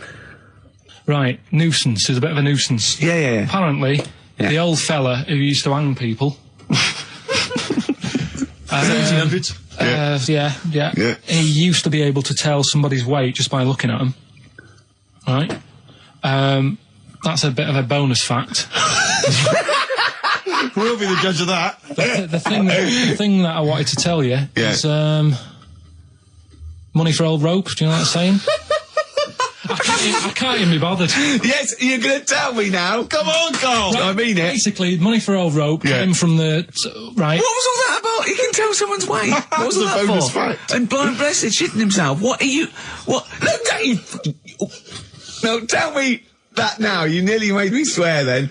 Right, nuisance is a bit of a nuisance. Yeah. Apparently, Yeah. the old fella who used to hang people. 1800s. Yeah. Yeah. He used to be able to tell somebody's weight just by looking at them. Right? That's a bit of a bonus fact. We'll be the judge of that. The thing that I wanted to tell you Yeah. is money for old rope. Do you know what I'm saying? I can't even be bothered. Yes, you're going to tell me now. Come on, Carl. I mean it. Basically, money for old rope came from the right. What was all that about? You can tell someone's weight. What was all The that bonus for? fact. And blind blessed shitting himself. What are you? What? Look, Dave. No, tell me that now. You nearly made me swear. Then,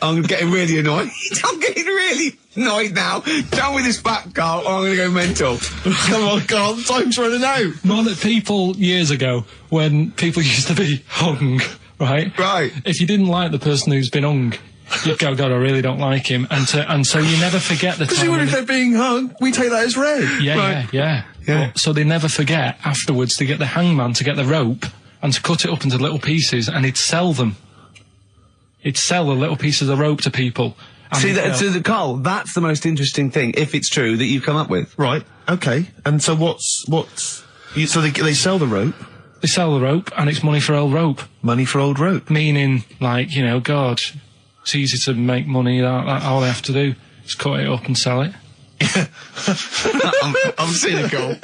I'm getting really annoyed. I'm getting really annoyed now. Tell me this back, Carl, or I'm going to go mental. Come on, Carl, time's running out. More that people years ago, when people used to be hung, right? Right. If you didn't like the person who's been hung, you'd go, God, I really don't like him, and so you never forget the time. If they're being hung, we take that as read. Yeah. So they never forget afterwards to get the hangman to get the rope and to cut it up into little pieces, and he'd sell them. He'd sell the little pieces of rope to people. And See, he'd go, Carl, that's the most interesting thing, if it's true, that you've come up with. Right, okay. And so so they sell the rope, they sell the rope, and it's money for old rope. money for old rope. Meaning, like, God, it's easy to make money. That all they have to do is cut it up and sell it. I'm cynical.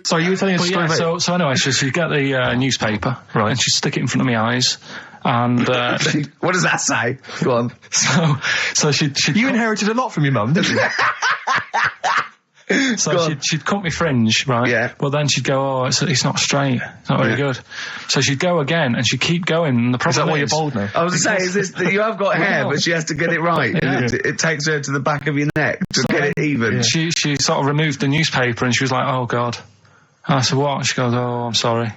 Sorry, you were telling us a story about... So anyway, she'd get the newspaper, right, and she'd stick it in front of my eyes, and What does that say? Go on. so she'd You inherited a lot from your mum, didn't you? So she'd cut me fringe, right? Yeah. Well, then she'd go, oh, it's not straight. It's not very good. So she'd go again, and she'd keep going. And the problem Is that why you're bald now? I was going to say, is this that you have got hair, Well, but she has to get it right. Yeah. It takes her to the back of your neck to get it even. She sort of removed the newspaper, and she was like, oh, God. And I said, what? She goes, oh, I'm sorry.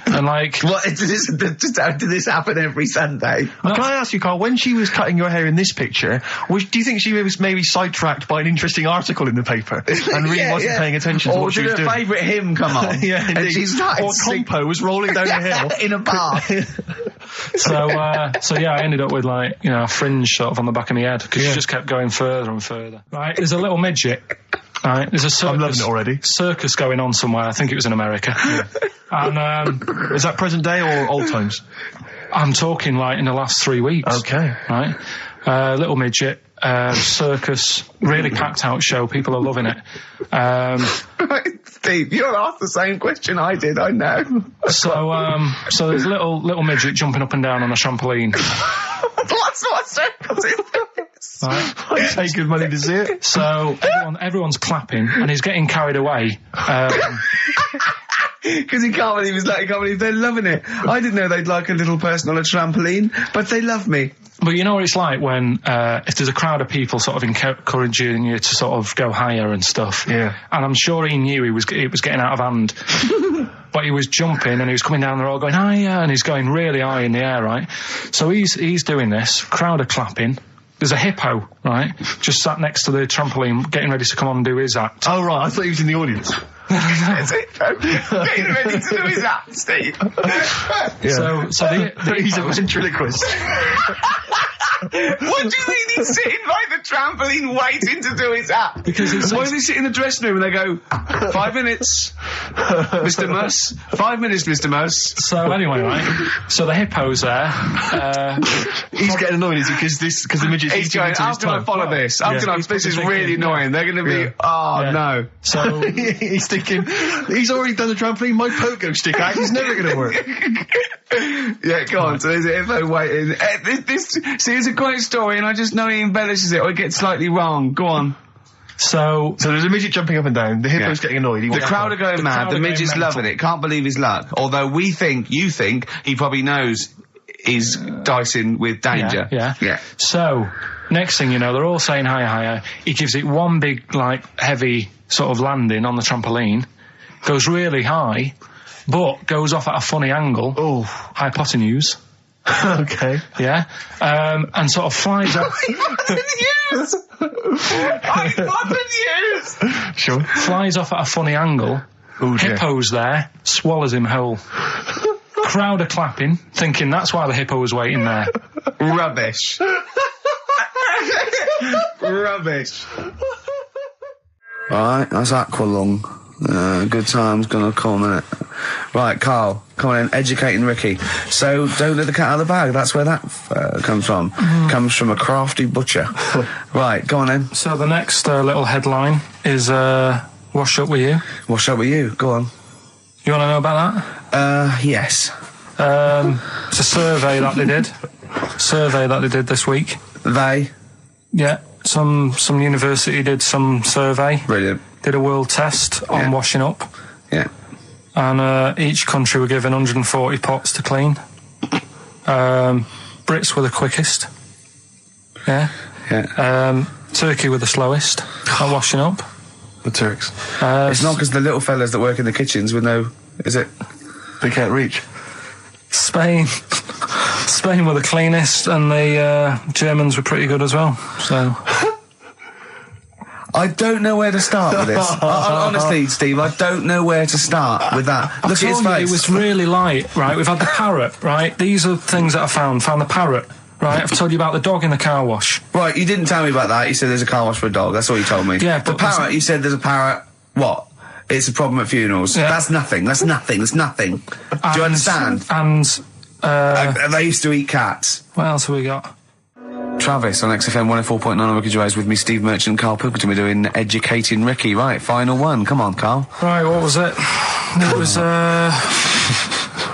And like... What, did this happen every Sunday? Can I ask you, Carl, when she was cutting your hair in this picture, do you think she was maybe sidetracked by an interesting article in the paper and really wasn't paying attention to or what she was did her doing? favourite hymn come on? Yeah, and indeed. she started Or singing Compo was rolling down the hill. in a bath. So yeah, I ended up with like, a fringe sort of on the back of my head, because she just kept going further and further. Right, there's a little midget. Right, there's a circus. I'm loving it already. Circus going on somewhere. I think it was in America. And Is that present day or old times? I'm talking like in the last 3 weeks. Okay. Right, little midget. Circus, really packed out show. People are loving it. Right, Steve, you're asked the same question I did, I know. So there's a little midget jumping up and down on a trampoline. What circus is this? Right. I'd pay good money to see it. So everyone's clapping, and he's getting carried away. Because he can't believe they're loving it. I didn't know they'd like a little person on a trampoline, but they love me. But you know what it's like when if there's a crowd of people sort of encouraging you to sort of go higher and stuff. Yeah. And I'm sure he knew it was getting out of hand. But he was jumping, and he was coming down the road going higher, and he's going really high in the air, right? So he's doing this. Crowd are clapping. There's a hippo, right, just sat next to the trampoline, getting ready to come on and do his act. Oh, right, I thought he was in the audience. That's it. Getting ready to do his act, Steve. So the He's a hippo- ventriloquist. What do you mean he's sitting by the trampoline waiting to do his act? Because it's- Why does he sit in the dressing room and they go, 5 minutes, Mr. Muss, 5 minutes, Mr. Muss. So anyway, right, so the hippo's there. He's getting annoyed, is he? Because the midget's He's going, how can I follow this? How can I, this is really annoying. They're going to be, no. So he's thinking, he's already done the trampoline, my pogo stick act is never going to work. Yeah, go on. So there's a info waiting. See, it's a great story, and I just know he embellishes it or it gets slightly wrong. Go on. So there's a midget jumping up and down. The hippo's getting annoyed. The crowd are going mad. crowd The are going midget's mental. loving it. Can't believe his luck. Although you think he probably knows he's dicing with danger. Yeah. So next thing you know, they're all saying higher, higher. He gives it one big, like, heavy sort of landing on the trampoline. goes really high, but goes off at a funny angle. Oh. Hypotenuse. Okay. Yeah. And sort of flies up. Sure. Flies off at a funny angle. Oh, dear. Hippo's there, swallows him whole. Crowd are clapping, thinking that's why the hippo was waiting there. Rubbish. Rubbish. Right, that's Aqualung. Good time's gonna come, innit? Right, Carl, come on in, educating Ricky. So, don't let the cat out of the bag, that's where that comes from. Comes from a crafty butcher. Right, go on then. So the next little headline is Wash Up With You. Wash up with you, go on. You want to know about that? Yes. It's a survey that they did. This week. They? Yeah, some university did some survey. Brilliant. Did a world test on washing up. Yeah. And each country were given 140 pots to clean. Brits were the quickest. Yeah. Yeah. Turkey were the slowest at washing up. The Turks. It's not because the little fellas that work in the kitchens with no... Is it? They can't reach. Spain were the cleanest, and the Germans were pretty good as well. So... I don't know where to start with this. Honestly, Steve, I don't know where to start with that. Look at his face. It was really light, right? We've had the parrot, right? These are things that I found. Found the parrot, right? I've told you about the dog in the car wash. Right, you didn't tell me about that. You said there's a car wash for a dog. That's all you told me. Yeah, the but parrot, you said there's a parrot. What? It's a problem at funerals. Yeah. That's nothing. That's nothing. Do you understand? And they used to eat cats. what else have we got? Travis on XFM 104.9 on Ricky Gervais with me, Steve Merchant and Karl Pilkington. We're doing Educating Ricky. Right, final one. Come on, Karl. Right, what was it? It was,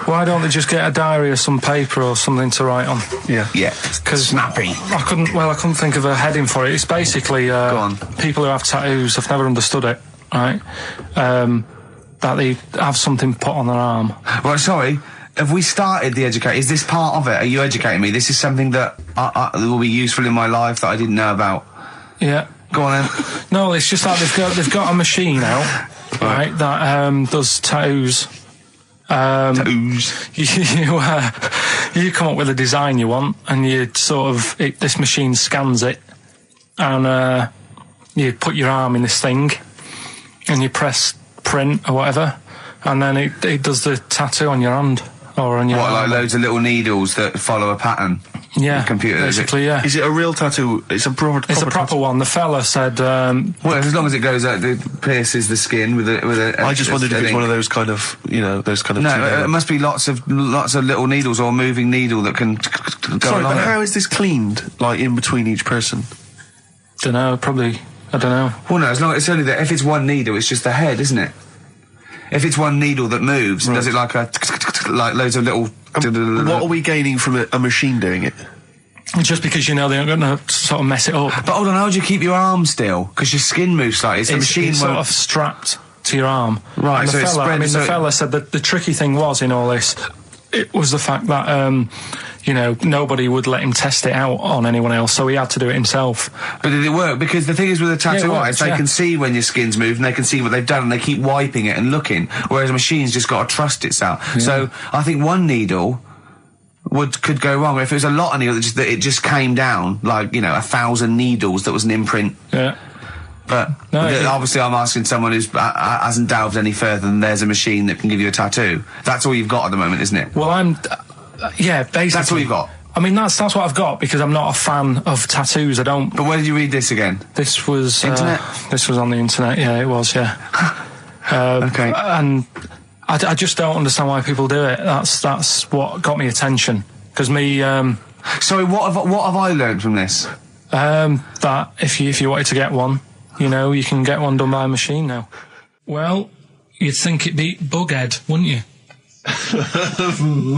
why don't they just get a diary or some paper or something to write on? Yeah. Yeah. Because snappy. I couldn't think of a heading for it. It's basically, Go on. people who have tattoos, I've never understood it, right? That they have something put on their arm. Right, sorry. Have we started the educate? Is this part of it? Are you educating me? This is something that will be useful in my life that I didn't know about. Yeah. Go on then. No, it's just like they've got a machine out, right, that does tattoos. Tattoos. You come up with a design you want, and you sort of this machine scans it, and you put your arm in this thing, and you press print or whatever, and then it does the tattoo on your hand or on your What, arm. like loads of little needles that follow a pattern? Yeah, The computer, is it? basically, yeah. Is it a real tattoo? It's a proper It's a proper tattoo. one. The fella said, Well, as long as it goes out, it pierces the skin with a I just wondered if it's one of those kind of, those kind of... No, it must be lots of little needles or a moving needle that can go Sorry, along but it. how is this cleaned, like, in between each person? I don't know. Well, no, as long it's only that. If it's one needle, it's just the head, isn't it? If it's one needle that moves, does it like like loads of little? What are we gaining from a machine doing it? Just because they're not going to sort of mess it up. But hold on, how do you keep your arm still? Because your skin moves slightly. So the machine it's won't. sort of strapped to your arm. Right, And so the it's fella, spread- the so- fella said that the tricky thing was in all this, it was the fact that nobody would let him test it out on anyone else, so he had to do it himself. But did it work? Because the thing is with a tattoo worked, artist, they can see when your skin's moved and they can see what they've done and they keep wiping it and looking. Whereas a machine's just got to trust itself. Yeah. So I think one needle could go wrong. If it was a lot of needles that it just came down, like, 1,000 needles that was an imprint. Yeah. But obviously I'm asking someone who hasn't delved any further than there's a machine that can give you a tattoo. That's all you've got at the moment, isn't it? Well, basically. That's all you've got? I mean, that's what I've got, because I'm not a fan of tattoos. I don't... But where did you read this again? This was... Internet? This was on the internet, yeah, it was, yeah. Okay. And I just don't understand why people do it. That's what got me attention. Because me... Sorry, what have I learned from this? That if you wanted to get one, you can get one done by a machine now. Well, you'd think it'd be Bughead, wouldn't you?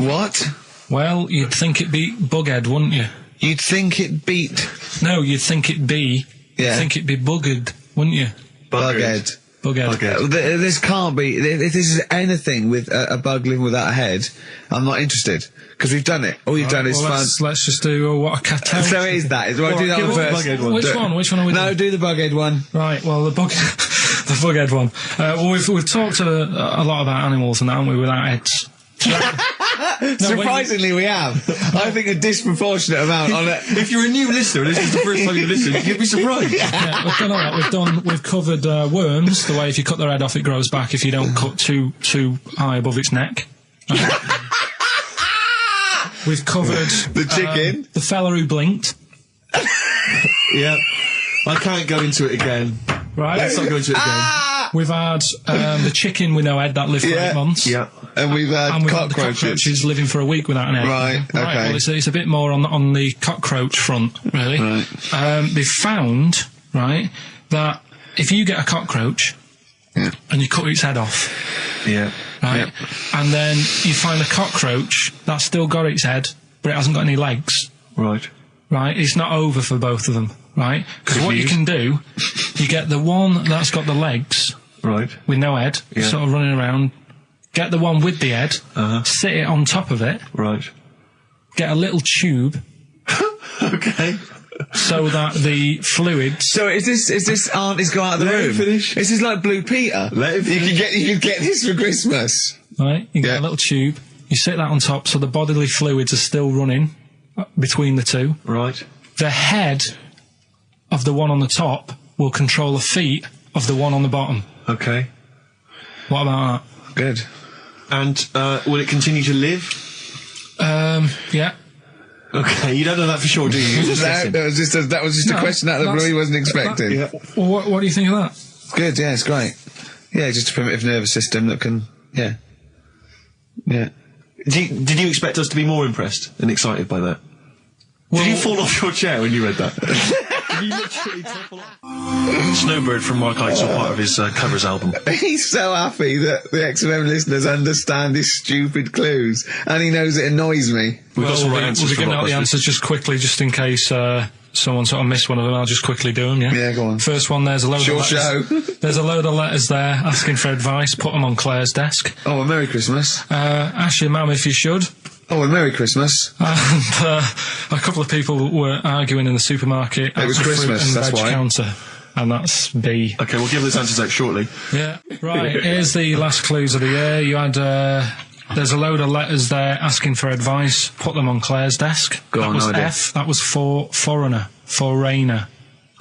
What? Well, you'd think it'd be Bughead, wouldn't you? You'd think it beat... No, you'd think it'd be... Yeah. You'd think it'd be Buggered, wouldn't you? Bughead. Bughead. This can't be. If this is anything with a bug living without a head, I'm not interested because we've done it. All you've done is fun. Let's just do what a cat. So it is that. Do I do that one first? Which one are we doing? No, do the bughead one. Right. Well, the bughead one. Well, we've talked a lot about animals and that, haven't we? Without heads. Surprisingly, we have. I think a disproportionate amount on it. If you're a new listener and this is the first time you listen, you'd be surprised. Yeah, we've done all that. We've covered worms. The way if you cut their head off, it grows back. If you don't cut too high above its neck. We've covered the chicken, the fella who blinked. Yeah, I can't go into it again. Right, let's not go into it again. We've had the chicken with no head that lived for 8 months. Yeah. And we've had the cockroaches living for a week without an egg. Right, okay. Well, it's a bit more on the cockroach front, really. Right. They found, right, that if you get a cockroach and you cut its head off, right, and then you find a cockroach that's still got its head, but it hasn't got any legs. Right. Right, it's not over for both of them, right? Because what you can do, you get the one that's got the legs, right, with no head, sort of running around. Get the one with the head, sit it on top of it, right. Get a little tube, okay, so that the fluids. So is this auntie's go out of the room? Finish. This is like Blue Peter. You can get this for Christmas. Right, you get a little tube. You sit that on top, so the bodily fluids are still running between the two. Right. The head of the one on the top will control the feet of the one on the bottom. Okay. What about that? Good. And will it continue to live? Yeah. Okay, you don't know that for sure, do you? That was just a question out of the blue he wasn't expecting. Well, what do you think of that? Good, yeah, it's great. Yeah, just a primitive nervous system that can, yeah. Did you expect us to be more impressed and excited by that? Did you fall off your chair when you read that? Did you literally topple off? Snowbird from Mark Eitzel, part of his covers album. He's so happy that the XFM listeners understand his stupid clues, and he knows it annoys me. We've got some right answers. We'll be giving out the answers just quickly, just in case someone sort of missed one of them. I'll just quickly do them, yeah? Yeah, go on. First one, there's a load of letters. There's a load of letters there asking for advice. Put them on Claire's desk. Oh, a Merry Christmas. Ask your mum if you should. Oh, a Merry Christmas. And a couple of people were arguing in the supermarket. It was Christmas, and that's veg why. Counter. And that's B. Okay, we'll give those answers out shortly. Yeah, right. Here's the last clues of the year. You had, there's a load of letters there asking for advice. Put them on Claire's desk. That was F. That was for foreigner.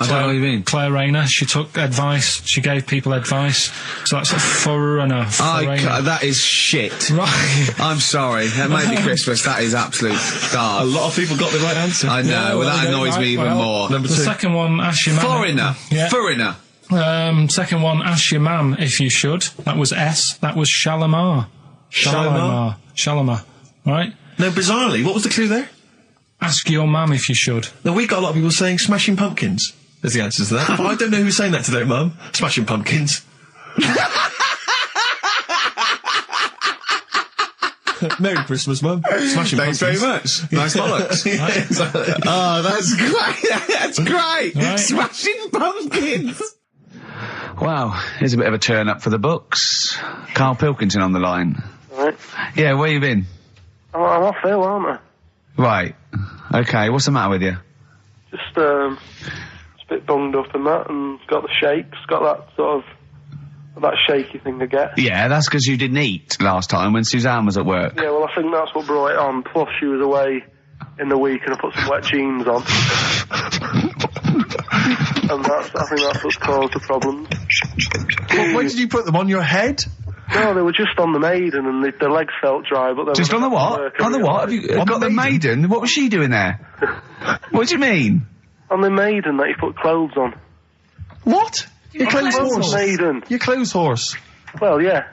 I don't know what you mean. Claire Rayner. She took advice. She gave people advice. So that's a foreigner. That is shit. Right. I'm sorry. That might be Christmas. That is absolute garbage. A lot of people got the right answer. I know. That annoys me even more. Number 2. The second one, ask your mum. Foreigner. Yeah. Foreigner. Second one, ask your mum if you should. That was S. That was Shalimar. Shalimar. Right? No, bizarrely, what was the clue there? Ask your mum if you should. Now, we got a lot of people saying Smashing Pumpkins as the answers to that. But I don't know who's saying that today, Mum. Smashing Pumpkins. Merry Christmas, Mum. Smashing Thanks Pumpkins. very much. Nice bollocks. Yeah, exactly. Oh, that's great. That's great. Right. Smashing Pumpkins. Wow, here's a bit of a turn up for the books. Karl Pilkington on the line. Right. Yeah, where you been? I'm off ill, aren't I? Right. Okay, what's the matter with you? Just a bit bunged up and that, and got the shakes, got that sort of, that shaky thing to get. Yeah, that's because you didn't eat last time when Suzanne was at work. Yeah, well, I think that's what brought it on. Plus, she was away in the week and I put some wet jeans on. And I think that's what's caused the problems. Well, when did you put them on your head? No, they were just on the Maiden and the legs felt dry, but they Just were on the what? On the what? Have you got the Maiden? What was she doing there? What do you mean? On the Maiden that you put clothes on. What? Your clothes horse. Maiden. Your clothes horse. Well, yeah.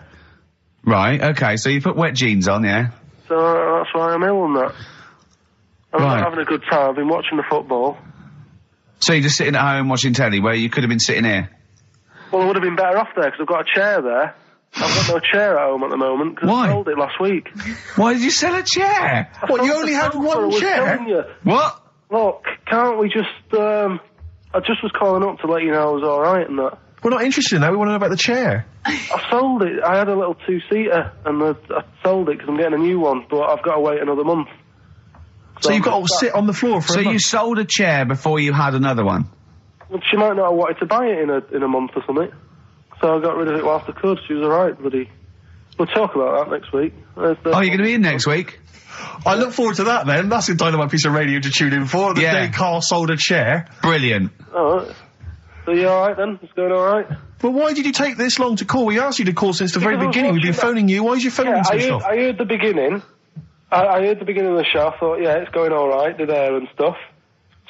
Right, okay, so you put wet jeans on, yeah? So that's why I'm ill and that. I'm not having a good time. I've been watching the football. So you're just sitting at home watching telly where you could have been sitting here? Well, I would have been better off there because I've got a chair there. I've got no chair at home at the moment because I sold it last week. Why did you sell a chair? What, you only had one chair? What? Look, can't we just, I just was calling up to let you know I was alright and that. We're not interested in that. We want to know about the chair. I sold it. I had a little two-seater, and I sold it because I'm getting a new one, but I've got to wait another month. So you've got to sit on the floor for a month. you sold a chair before you had another one? Well, she might not have wanted to buy it in a month or something, so I got rid of it whilst I could. She was alright, bloody. We'll talk about that next week. Oh, you're going to be in next week? I look forward to that then. That's a dynamite piece of radio to tune in for. The day Carl sold a chair. Brilliant. Alright. So you alright then? It's going alright? But why did you take this long to call? We asked you to call since the very beginning. We've been phoning you. Why is your phone switched off? I heard the beginning. I heard the beginning of the show. I thought, yeah, it's going alright, the there and stuff.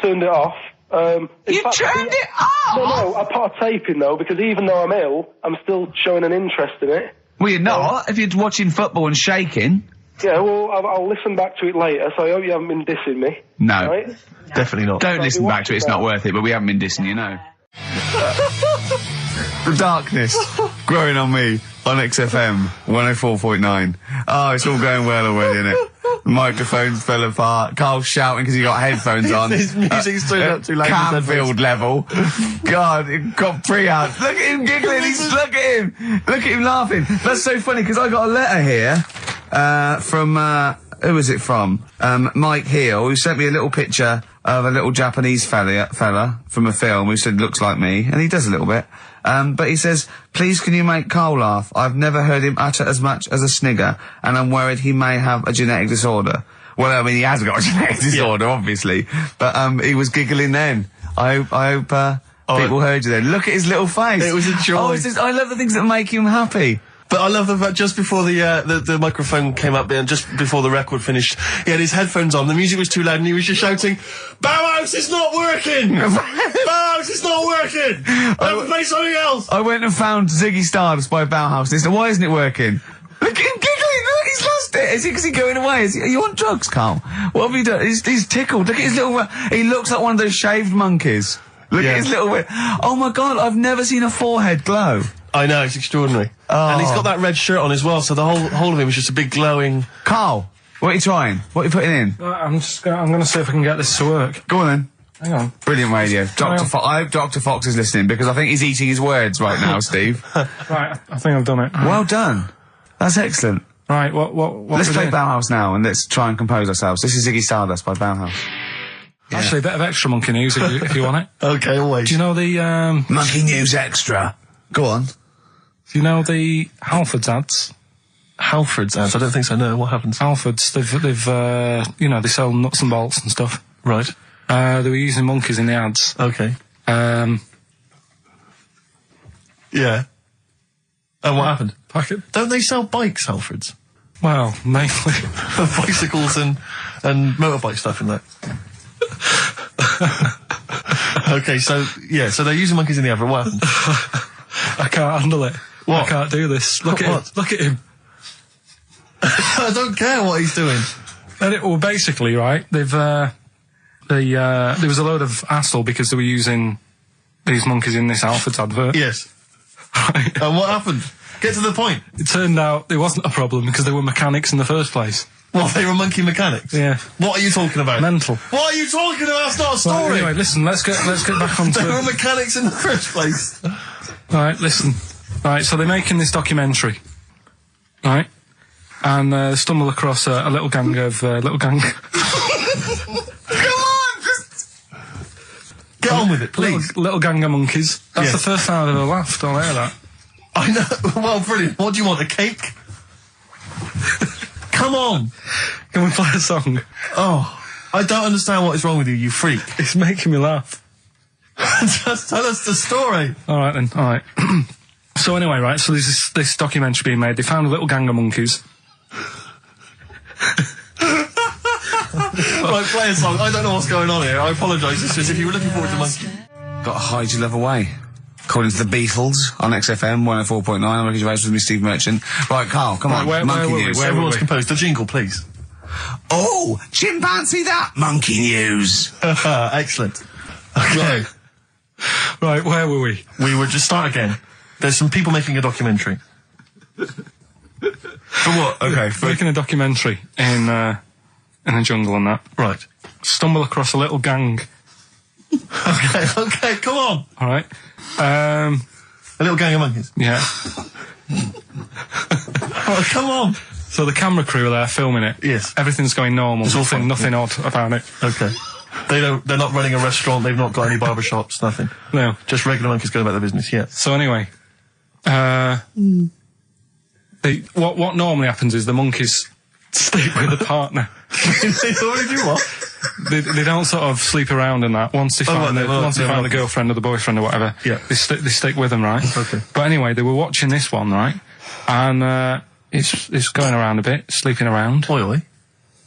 Turned it off. You turned it off? No, I put a tape in though, because even though I'm ill, I'm still showing an interest in it. Well, you're not, if you're watching football and shaking. Yeah, well, I'll listen back to it later, so I hope you haven't been dissing me. No. Right? Definitely not. Don't listen back to it, it's not worth it, but we haven't been dissing you, no. The darkness growing on me on XFM 104.9. Oh, it's all going well already, isn't it? The microphones fell apart. Carl's shouting because he got headphones on. His music's turned up too loud. Canfield level. God, it got pre-out. Look at him giggling. Look at him. Look at him laughing. That's so funny because I got a letter here from who was it from? Mike Heel, who sent me a little picture of a little Japanese fella from a film who said looks like me, and he does a little bit. But he says, please can you make Carl laugh? I've never heard him utter as much as a snigger, and I'm worried he may have a genetic disorder. Well, I mean, he has got a genetic disorder, obviously. But, he was giggling then. I hope, people heard you then. Look at his little face. It was a joy. Oh, I love the things that make him happy. But I love the fact just before the microphone came up and just before the record finished, he had his headphones on, the music was too loud and he was just shouting, Bauhaus is not working! Bauhaus is not working! Play something else! I went and found Ziggy Stardust by Bauhaus and he said, why isn't it working? Look at him giggling, look, he's lost it! Is he going away? Are you on drugs, Carl? What have you done? He's tickled, look at his little, he looks like one of those shaved monkeys. Look at his little, oh my god, I've never seen a forehead glow. I know, it's extraordinary. Oh. And he's got that red shirt on as well, so the whole of him is just a big glowing... Carl, what are you trying? What are you putting in? I'm going to see if I can get this to work. Go on then. Hang on. Brilliant radio. I hope Dr. Fox is listening, because I think he's eating his words right now, Steve. Right, I think I've done it. Well done. That's excellent. Right, what let's play Bauhaus now, and let's try and compose ourselves. This is Ziggy Stardust by Bauhaus. Yeah. Actually, a bit of extra monkey news if you want it. Okay, always. Do you know the, Monkey News Extra. Go on. Do you know the Halfords ads? Halfords ads? I don't think so, no. What happens? Halfords, they've you know, they sell nuts and bolts and stuff. Right. They were using monkeys in the ads. Okay. Yeah. And what happened? Don't they sell bikes, Halfords? Well, mainly. Bicycles and motorbike stuff in that. Okay, so they're using monkeys in the advert. What happened? I can't handle it. What? I can't do this. Look at him. I don't care what he's doing. Well, basically, right, there was a load of hassle because they were using these monkeys in this Halfords advert. Yes. Right. And what happened? Get to the point. It turned out it wasn't a problem because they were mechanics in the first place. What, they were monkey mechanics? Yeah. What are you talking about? Mental. What are you talking about? That's not a story. Right, anyway, listen, let's get back on to... They were mechanics in the first place. Right, listen. Right, so they're making this documentary. Right? And stumble across a little gang of... Come on! Get on with it, please. Little gang of monkeys. That's the first time I've ever laughed. I'll hear that. I know. Well, brilliant. What do you want, a cake? Come on. Can we play a song? Oh, I don't understand what is wrong with you, you freak. It's making me laugh. Just tell us the story. All right, then. All right. So anyway, right, so there's this documentary being made. They found a little gang of monkeys. Right, play a song. I don't know what's going on here. I apologise. It's just if you were looking forward to monkey. Got to hide your love away. According to the Beatles on XFM 104.9, I'm Ricky Gervais with me, Steve Merchant. Right, Carl, come on. Monkey News. Everyone's composed. The jingle, please. Oh, chimpanzee that! Monkey News. Excellent. Okay. Right, where were we? We were just start again. There's some people making a documentary. For what? Okay. Making a documentary in a jungle and that. Right. Stumble across a little gang. Okay, come on. All right. A little gang of monkeys. Yeah. Oh, come on. So the camera crew are there filming it. Yes. Everything's going normal. It's all fine. Nothing odd about it. Okay. They're not running a restaurant. They've not got any barber shops. Nothing. No. Just regular monkeys going about their business. Yeah. So anyway, what normally happens is the monkeys sleep with the partner. They already do what? They don't sort of sleep around and that. Once they find the girlfriend or the boyfriend or whatever, Yeah. they stick with them, right? Okay. But anyway, they were watching this one, right? And it's going around a bit, sleeping around, Oi.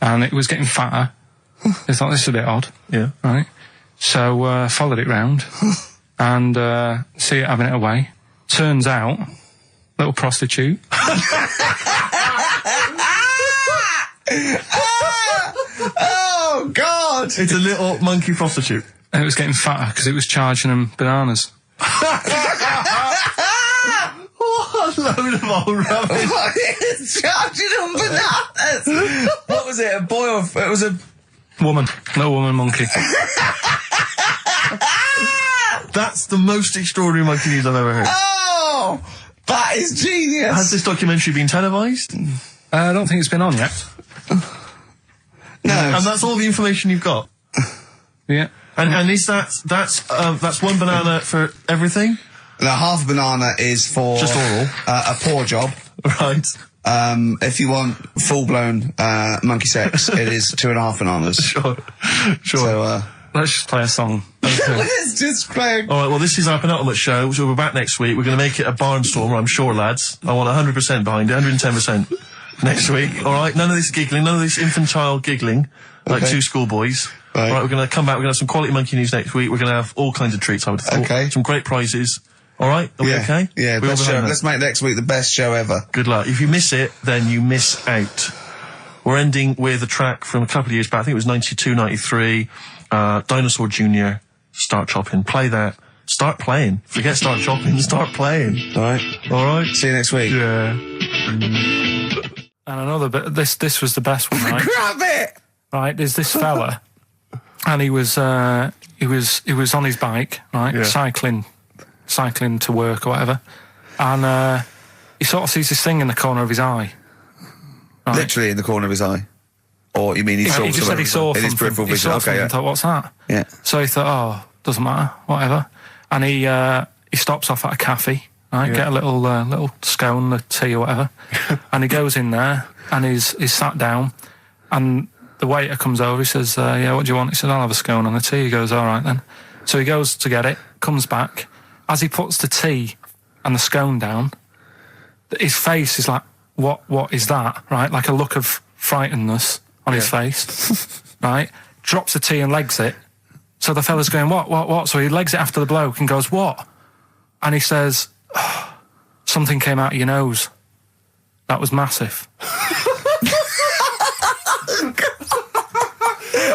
and it was getting fatter. They thought this is a bit odd, Yeah. right? So followed it round and see it having it away. Turns out, little prostitute. Oh, God! It's a little monkey prostitute. And it was getting fatter because it was charging them bananas. What a load of old rubbish. It's charging them bananas! What was it, a boy or... It was a... Little woman monkey. That's the most extraordinary monkey news I've ever heard. Oh! That is genius! Has this documentary been televised? I don't think it's been on yet. No. And that's all the information you've got? Yeah. And is that's one banana for everything? Now, half a banana is for... Just oral. A paw job. Right. If you want full-blown monkey sex, it is 2.5 bananas. Sure. So, Let's just play a song. let's just play... All right, well, this is our penultimate show, so we're back next week. We're going to make it a barnstormer, I'm sure, lads. I want 100% behind it, 110% next week. All right, none of this giggling, none of this infantile giggling like two schoolboys. Right. All right, we're going to come back. We're going to have some quality monkey news next week. We're going to have all kinds of treats, I would have thought. Okay. Some great prizes. All right, are we okay? Yeah, We're all best show. behind that. Let's make next week the best show ever. Good luck. If you miss it, then you miss out. We're ending with a track from a couple of years back. I think it was 92, 93. Dinosaur Jr. Start Chopping. Play that. Start playing. Forget start chopping. Start playing. All right. All right. See you next week. Yeah. And another bit. This was the best one, right? Grab it! Right. There's this fella, and he was on his bike, right, Yeah. cycling to work or whatever, and he sort of sees this thing in the corner of his eye. Right? Literally in the corner of his eye. Or you mean he saw He just said he saw in his something. peripheral He vision? saw Okay, something yeah. and thought, what's that? Yeah. So he thought, oh, doesn't matter, whatever. And he stops off at a cafe, right? Get a little scone, a tea or whatever. And he goes in there and he's sat down, and the waiter comes over. He says, yeah, what do you want? He said, I'll have a scone and a tea. He goes, all right then. So he goes to get it, comes back. As he puts the tea and the scone down, his face is like, what is that? Right? Like a look of frightenedness on his face, right? Drops the tea and legs it. So the fella's going, what? So he legs it after the bloke and goes, what? And he says, oh, something came out of your nose. That was massive.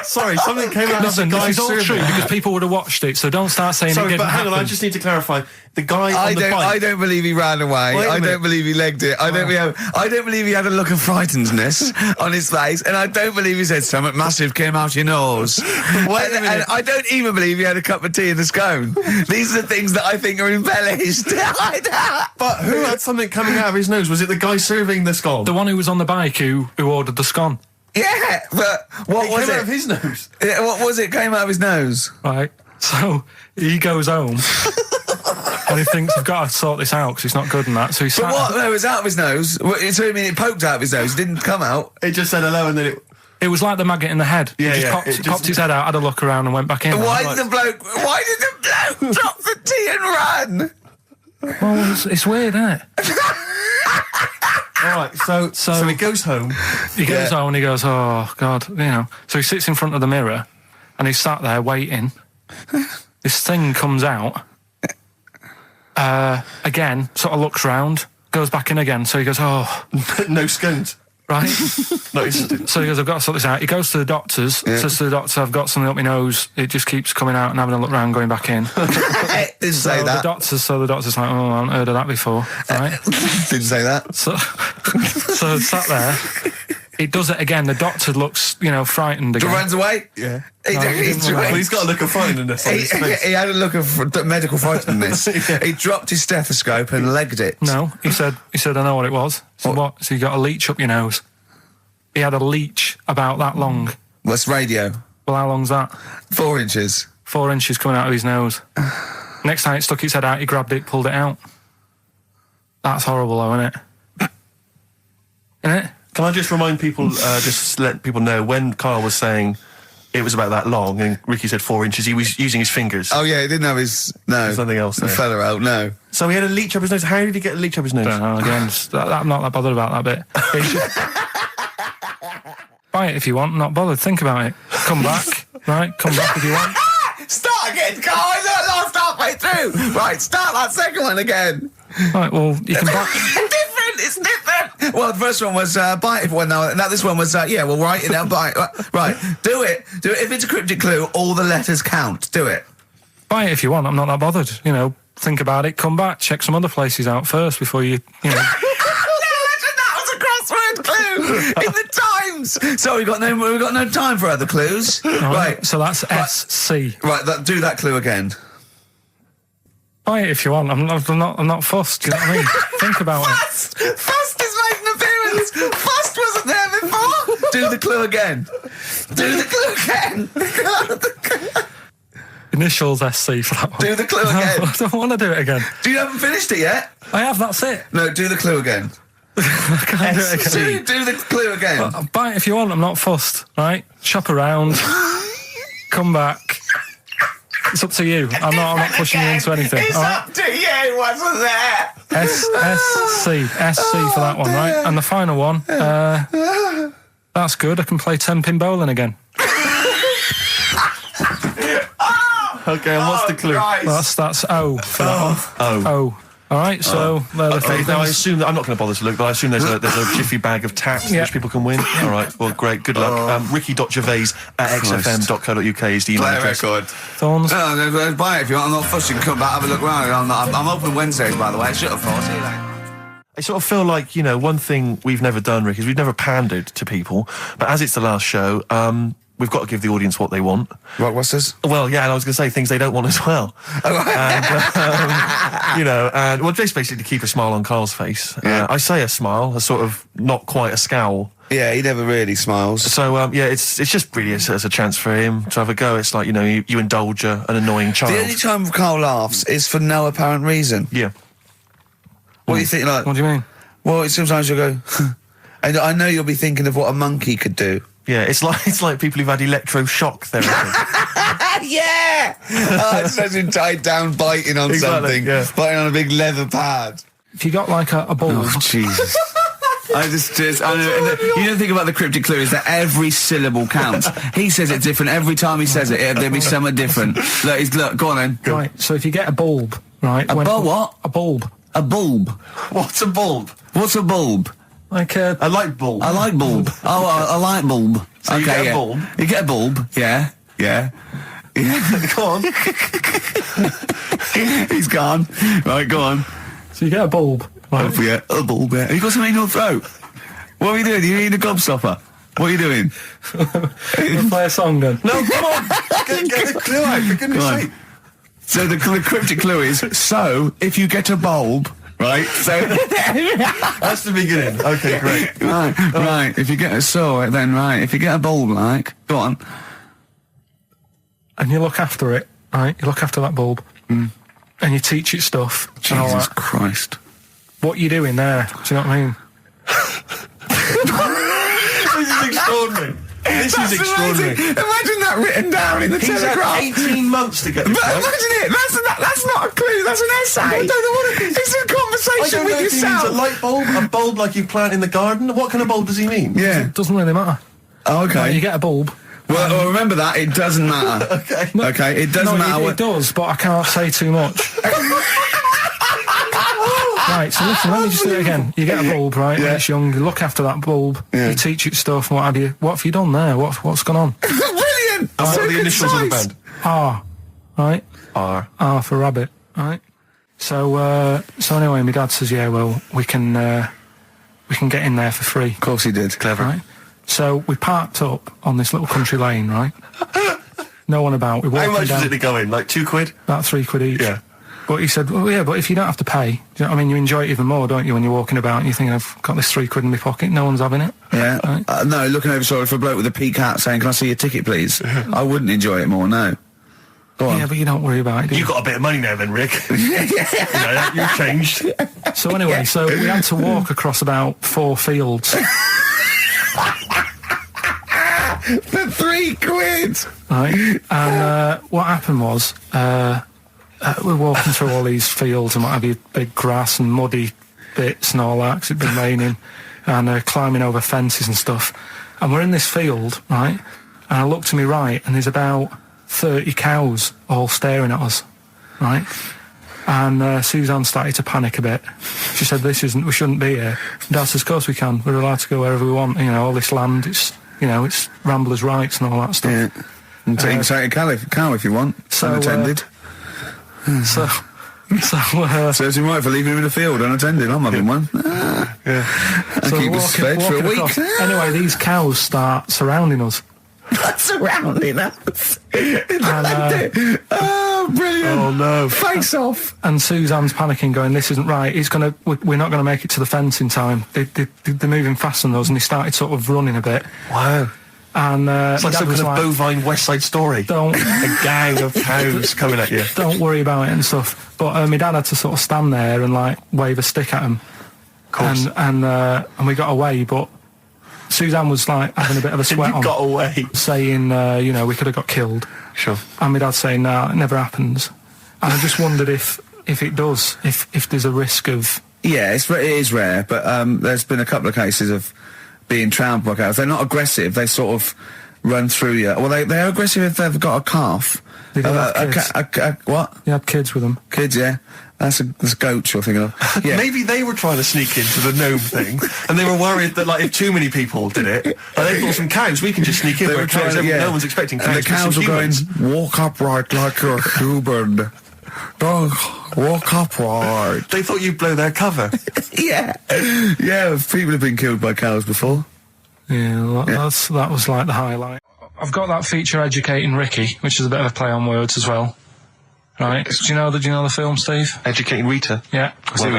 Sorry, something came out of the Listen, guy this is all serving. true because people would have watched it, so don't start saying it Sorry, didn't but hang on, I happen. just need to clarify. The guy on the bike... I don't believe he ran away. Wait a I minute. don't believe he legged it. I don't believe he had a look of frightenedness on his face, and I don't believe he said something massive came out your nose. and I don't even believe he had a cup of tea and a scone. These are the things that I think are embellished. But who had something coming out of his nose? Was it the guy serving the scone? The one who was on the bike who ordered the scone. Yeah, but what was came out it? of his nose. Yeah, what was it? Came out of his nose. Right. So he goes home and he thinks, I've got to sort this out because it's not good and that. So he But what? No, it was out of his nose. So I mean, it poked out of his nose. It didn't come out. It just said hello and then it... It was like the maggot in the head. Yeah, he just yeah, popped, it just- popped his head out, had a look around and went back in. Why Like, did the bloke drop the tea and run? well, it's weird, isn't it? All right, so he goes home. He goes home and he goes, oh, God, you know. So he sits in front of the mirror and he's sat there waiting. This thing comes out. Again, sort of looks round, goes back in again. So he goes, oh, No scones. right. No, he's... So he goes, I've got to sort this out. He goes to the doctor's, says to the doctor, I've got something up my nose. It just keeps coming out and having a look round, going back in. Didn't say So that. the doctor's like, oh, I haven't heard of that before, right? Didn't say that. So sat there, it does it again. The doctor looks, frightened again. Runs away? Yeah. He Well, he's got a look of frightenedness on his face. He had a look of medical frightenness. He dropped his stethoscope and legged it. No, he said, I know what it was. So what? So you got a leech up your nose. He had a leech about that long. What's radio? Well, how long's that? 4 inches. 4 inches coming out of his nose. Next time it stuck its head out, he grabbed it, pulled it out. That's horrible, though, isn't it? Isn't it? Can I just remind people, just let people know, when Karl was saying it was about that long and Ricky said 4 inches, he was using his fingers. Oh, yeah, he didn't have his... No. There's nothing else there. Fella out, no. So he had a leech up his nose. How did he get a leech up his nose? I don't know, again, I'm not that bothered about that bit. Buy it if you want, not bothered. Think about it. Come back, right? Come back if you want. Start again, Carl! I lost halfway through! Right, start that second one again. Right, well, you can buy... It's different! Well, the first one was bite it. Well, now this one was, write it down, bite. Right, do it. If it's a cryptic clue, all the letters count. Do it. Buy it if you want, I'm not that bothered. Think about it, come back, check some other places out first before you That was a crossword clue in the Times. So we've got no time for other clues. Right. So that's SC. Right, do that clue again. Buy it if you want. I'm not fussed. Do you know what I mean? Think about it. Fast has made an appearance. Fast wasn't there before. Do the clue again. Do the clue again. Initials SC for that one. Do the clue again. No, I don't want to do it again. You haven't finished it yet? I have. That's it. No, do the clue again. I can't do it again. Do the clue again. Buy it if you want. I'm not fussed. Right? Shop around. Come back. It's up to you. I'm not pushing you into anything. It's up to you, wasn't there? SC for that one, right? And the final one, that's good. I can play 10-pin bowling again. Okay, and what's the clue? Well, that's O for that one. O. All right, so they're the three Now I things. assume that I'm not going to bother to look, but I assume there's a jiffy bag of taps Yeah. which people can win. All right, well, great, good luck. Ricky.gervais@xfm.co.uk is the email Play a address. record. Thorns. No, buy it if you want. I'm not fussing. Come back, have a look round. I'm open Wednesdays, by the way. Shut up, for. See you later. I sort of feel like, one thing we've never done, Rick, is we've never pandered to people, but as it's the last show, we've got to give the audience what they want. Right, what's this? Well, yeah, and I was going to say things they don't want as well. And well, just basically to keep a smile on Karl's face. Yeah. I say a smile, a sort of not quite a scowl. Yeah, he never really smiles. So, it's just really as a chance for him to have a go. It's like, you indulge an annoying child. The only time Carl laughs is for no apparent reason. Yeah. What do you think? Like, What do you mean? well, sometimes you'll go, and I know you'll be thinking of what a monkey could do. Yeah, it's like people who've had electroshock therapy. Yeah! It's such a tied down biting on Exactly, something. yeah. Biting on a big leather pad. If you got like a bulb, Jesus. I know, you don't think about the cryptic clue is that every syllable counts. He says it different every time he says it. There'll be something different. Look, go on then. right? So if you get a bulb, right? A bulb what? A bulb. A bulb. What's a bulb? What's a bulb? Like a... A light bulb. I like bulb. Oh, a light bulb. So you get a bulb? You get a bulb. Yeah. Go on. He's gone. Right, go on. So you get a bulb, right? Oh, yeah, a bulb. Yeah. Have you got something in your throat? What are you doing? Are you eating a gobstopper? What are you doing? We'll play a song then. No, come on. Get the clue out, for goodness sake. So the cryptic clue is, so if you get a bulb, right? So That's the beginning. Okay, great. right. If you get if you get a bulb, like, go on. And you look after it, right? You look after that bulb. And you teach it stuff. and all Jesus that. Christ. What you doing there? Do you know what I mean? This is extraordinary. This is extraordinary. Amazing. Imagine that written down in the He's Telegraph. had 18 months to get this But right. imagine it. That's not a clue. That's an essay. I don't know what it is. It's a I conversation don't know with if he means yourself. a light bulb, a bulb like you plant in the garden. What kind of bulb does he mean? Yeah. It doesn't really matter. Oh, okay. Right, you get a bulb. Well, remember that. It doesn't matter. Okay. Okay. It doesn't matter. It does, but I can't say too much. Right, so listen, let me just do it again. You get a bulb, right, when it's young, you look after that bulb, you teach it stuff and what have you. What have you done there? What's gone on? Brilliant. And what are the initials of the band? R, right? R. R for rabbit, right? So anyway, my dad says, yeah, well, we can get in there for free. Of course he did. Clever. Right? So we parked up on this little country lane, right? No one about. We How walking much down was it to go in? Like £2? about £3 each. Yeah. But he said, well, yeah, but if you don't have to pay, do you know what I mean? You enjoy it even more, don't you, when you're walking about and you're thinking, I've got this £3 in my pocket, no one's having it. Yeah. Right. No, looking over shoulder for a bloke with a peak hat saying, can I see your ticket, please? I wouldn't enjoy it more, no. Go on. Yeah, but you don't worry about it, do You got a bit of money now then, Rick. You're changed. So anyway, so we had to walk across about 4 fields. For £3! Right, and what happened was we're walking through all these fields and what have you, big grass and muddy bits and all that, 'cause it'd been raining, and climbing over fences and stuff. And we're in this field, right, and I look to my right and there's about 30 cows all staring at us, right? And Suzanne started to panic a bit. She said, we shouldn't be here. Dad says, of course we can, we're allowed to go wherever we want, you know, all this land, it's ramblers' rights and all that stuff. Yeah. And take a cow if you want. So, unattended. Serves him right for leaving him in the field unattended. I'm having one. And so keep us fed for a week. across. Anyway, these cows start surrounding us. Surrounding us. And, oh, brilliant. Oh, no. Face off. and Suzanne's panicking, going, this isn't right. We're not going to make it to the fence in time. They're moving faster than us, and he started sort of running a bit. Wow. And It's like my dad some was kind of bovine West Side Story. Don't A gang of cows coming at you. don't worry about it and stuff. But my dad had to sort of stand there and like wave a stick at him. Of course. And we got away, but Suzanne was like having a bit of a sweat You on, got away. saying, we could have got killed. Sure. And my dad saying, nah, it never happens. And I just wondered if it does, if there's a risk of... Yeah, it is rare, but there's been a couple of cases of being trampled by cows. They're not aggressive. They sort of run through you. Well, they're aggressive if they've got a calf. They do have kids. What? You had kids with them. Kids, yeah. That's goats you're thinking of. Yeah. Maybe they were trying to sneak into the gnome thing, and they were worried that, like, if too many people did it, like, they thought some cows, we can just sneak in. They Where were trying cows, to, yeah. no one's expecting cows. And the cows but were some going, humans. walk upright like you're human. Don't walk upright. They thought you'd blow their cover. Yeah. Yeah, people have been killed by cows before. Yeah, that was like the highlight. I've got that feature Educating Ricky, which is a bit of a play on words as well. Right? Do you know the film, Steve? Educating Rita. Yeah. I see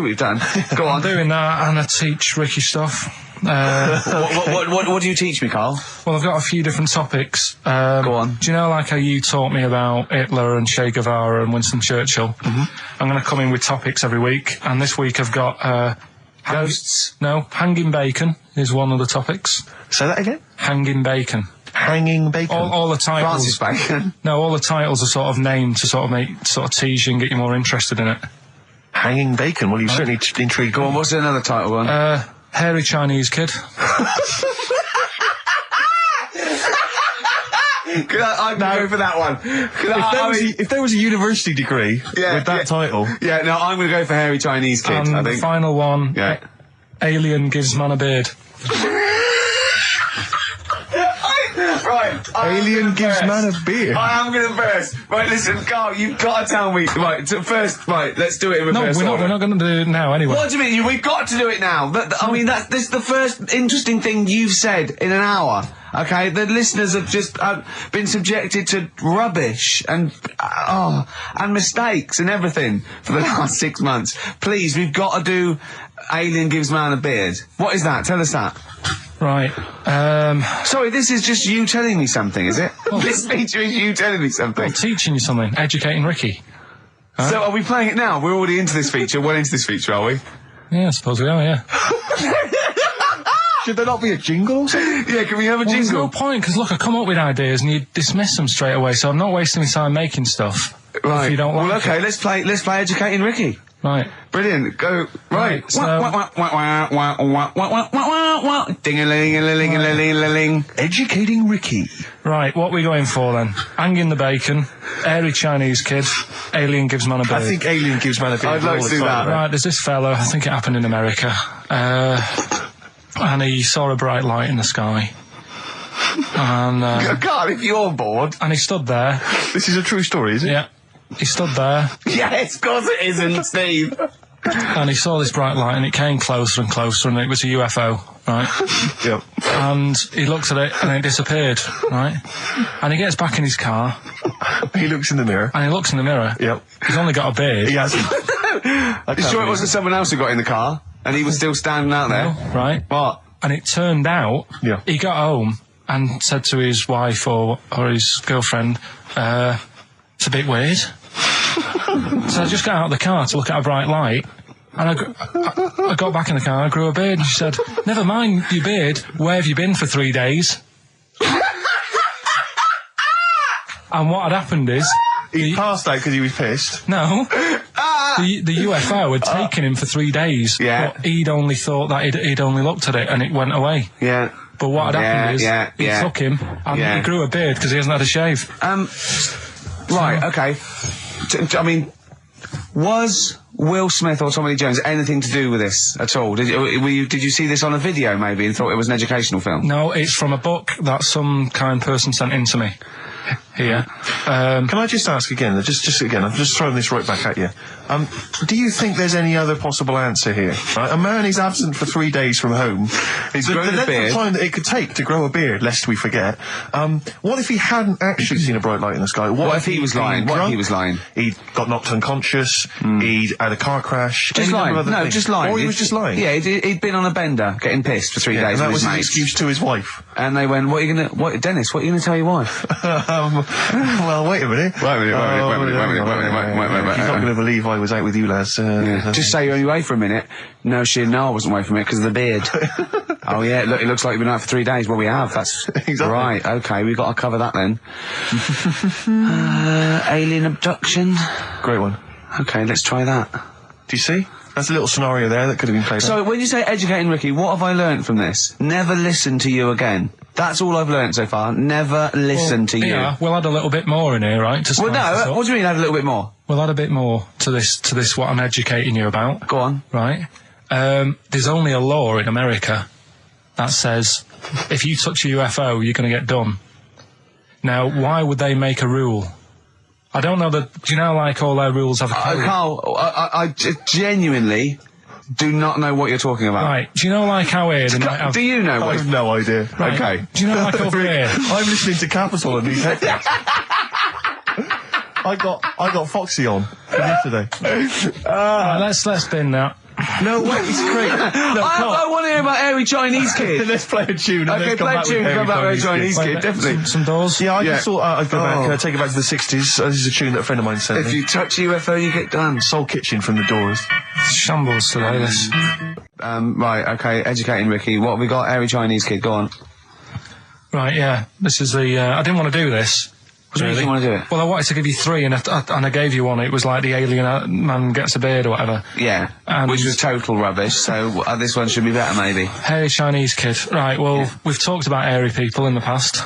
what you've done. Go I'm on. doing that, and I teach Ricky stuff. What do you teach me, Carl? Well, I've got a few different topics. Go on. Do you know, like how you taught me about Hitler and Che Guevara and Winston Churchill? Mm-hmm. I'm going to come in with topics every week, and this week I've got Ghosts? No, hanging bacon is one of the topics. Say that again? Hanging bacon. Hanging bacon. All the titles. Francis Bacon. No, all the titles are sort of named to sort of tease you and get you more interested in it. Hanging bacon. Well, you've certainly intrigued. Go on, what's another title one? Hairy Chinese kid. I'm going to go for that one. If there was a university degree with that title. Yeah, no, I'm going to go for Hairy Chinese Kid, And I the think. final one, Yeah. Alien gives man a beard. Right. Alien gives man a beard. I am going to burst. Right, listen, Carl, you've got to tell me. Right, first, let's do it in No, reverse we're order. not going to do it now anyway. What do you mean? We've got to do it now. I mean, this is the first interesting thing you've said in an hour. Okay, the listeners have just been subjected to rubbish and mistakes and everything for the last 6 months. Please, we've got to do Alien Gives Man a Beard. What is that? Tell us that. Right. Sorry, this is just you telling me something, is it? This feature is you telling me something. I'm teaching you something. Educating Ricky. So are we playing it now? We're already into this feature. Well into this feature, are we? Yeah, I suppose we are, yeah. Should there not be a jingle or something? Yeah, can we have a There's no jingle? point, because look, I come up with ideas and you dismiss them straight away, so I'm not wasting my time making stuff. Right. If you don't like well, okay, it. let's play Educating Ricky. Right. Brilliant. Go. Right. So- Ding-a-ling-a-ling-a-ling-a-ling. Educating Ricky. Right, what are we going for then? Hanging the bacon, Hairy Chinese kid, Alien gives man a beard. I think Alien gives man a beard. I'd like all to the do time. that. Right, there's this fella, I think it happened in America, and he saw a bright light in the sky. And God, if you're bored. he stood there. This is a true story, is it? Yeah. He stood there, Yes, of course it isn't, Steve. and he saw this bright light, and it came closer and closer, and it was a UFO, right? Yep. and he looks at it and it disappeared, right? And he gets back in his car. He looks in the mirror. And he looks in the mirror. Yep. He's only got a beard. He has. You sure it wasn't someone else who got in the car and he was still standing out there? Right. What? And it turned out he got home and said to his wife or his girlfriend, it's a bit weird. So I just got out of the car to look at a bright light, and I got back in the car, I grew a beard, and she said, never mind your beard, where have you been for 3 days? And what had happened is... He passed out because he was pissed. No. The UFO had taken him for 3 days. Yeah. But he'd only thought that he'd only looked at it and it went away. Yeah. But what had happened is he took him and he grew a beard because he hasn't had a shave. Right, okay. I mean, was Will Smith or Tommy Lee Jones anything to do with this at all? Did you see this on a video maybe and thought it was an educational film? No, it's from a book that some kind person sent in to me. Here. Can I just ask again, just again, I'm just throwing this right back at you. Do you think there's any other possible answer here? Right? A man is absent for 3 days from home. He's grown a length beard. of time that it could take to grow a beard, lest we forget. What if he hadn't actually seen a bright light in the sky? What if he was lying? What if he was lying? He got knocked unconscious. He'd had a car crash. Just lying. No, just lying. Or he was just lying. Yeah, he'd been on a bender, getting pissed for 3 days. And that with was his his mates. excuse to his wife. And they went, Dennis, what are you going to tell your wife? Well, wait a minute. Wait a minute. He's not going to believe I was out with you, lads. Just say you're only away for a minute. No, I wasn't away from it because of the beard. Oh, yeah, look, it looks like you've been out for 3 days. Well, we have. That's exactly right. Okay, we've got to cover that then. Alien abduction. Great one. Okay, let's try that. Do you see? That's a little scenario there that could have been played. So, when you say educating Ricky, what have I learnt from this? Never listen to you again. That's all I've learnt so far. Never listen to you. Yeah, we'll add a little bit more in here, right? Well, no, what do you mean add a little bit more? We'll add a bit more to this, what I'm educating you about. Go on. Right? There's only a law in America that says if you touch a UFO, you're going to get done. Now, why would they make a rule? I don't know that... Do you know, like, all their rules have a code? Carl, I genuinely do not know what you're talking about. Right. Do you know, like, how here... Do you know what... I have no idea. Right. Okay. Do you know, like, over here... I'm listening to Capital and these headphones. I got Foxy on for yesterday. Right, let's bin that. No, wait, it's great. No, I want to hear about Airy Chinese Kid. Let's play a tune. And Okay, play a tune, come back with Chinese Kid, definitely. Some doors. Yeah, I just thought I'd go back, take it back to the 60s. This is a tune that a friend of mine sent If me. you touch a UFO, you get done. Soul Kitchen from the Doors. Shambles today, this. Right, okay, educating Ricky. What have we got? Airy Chinese Kid, go on. Right, yeah. This is the... I didn't want to do this. What do you mean you want to do it? Well, I wanted to give you 3, and I gave you one. It was like the alien man gets a beard or whatever. Yeah, which was total rubbish, so this one should be better, maybe. Hairy Chinese Kid. Right, well, we've talked about hairy people in the past.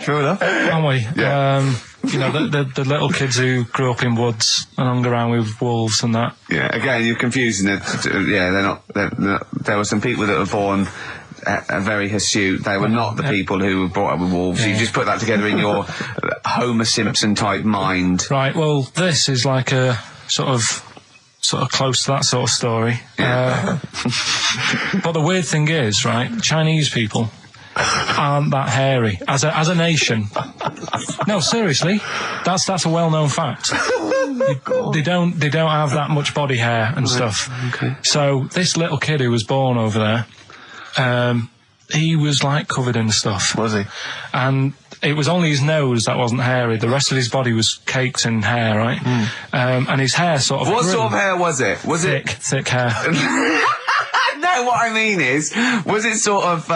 True enough. Haven't we? Yeah. You know, the little kids who grew up in woods and hung around with wolves and that. Yeah, again, you're confusing it. Yeah, they're not... There were some people that were born... very hirsute. They were not the people who were brought up with wolves. You just put that together in your Homer Simpson type mind. Right, well, this is like a sort of close to that sort of story. Yeah. But the weird thing is, right, Chinese people aren't that hairy as a nation. No, seriously, that's a well-known fact. They don't have that much body hair and stuff. Okay. So this little kid who was born over there, he was like covered in stuff. Was he? And it was only his nose that wasn't hairy. The rest of his body was caked in hair, right? And his hair sort of What grew. sort of hair was it? Was thick hair. No, what I mean is, was it sort of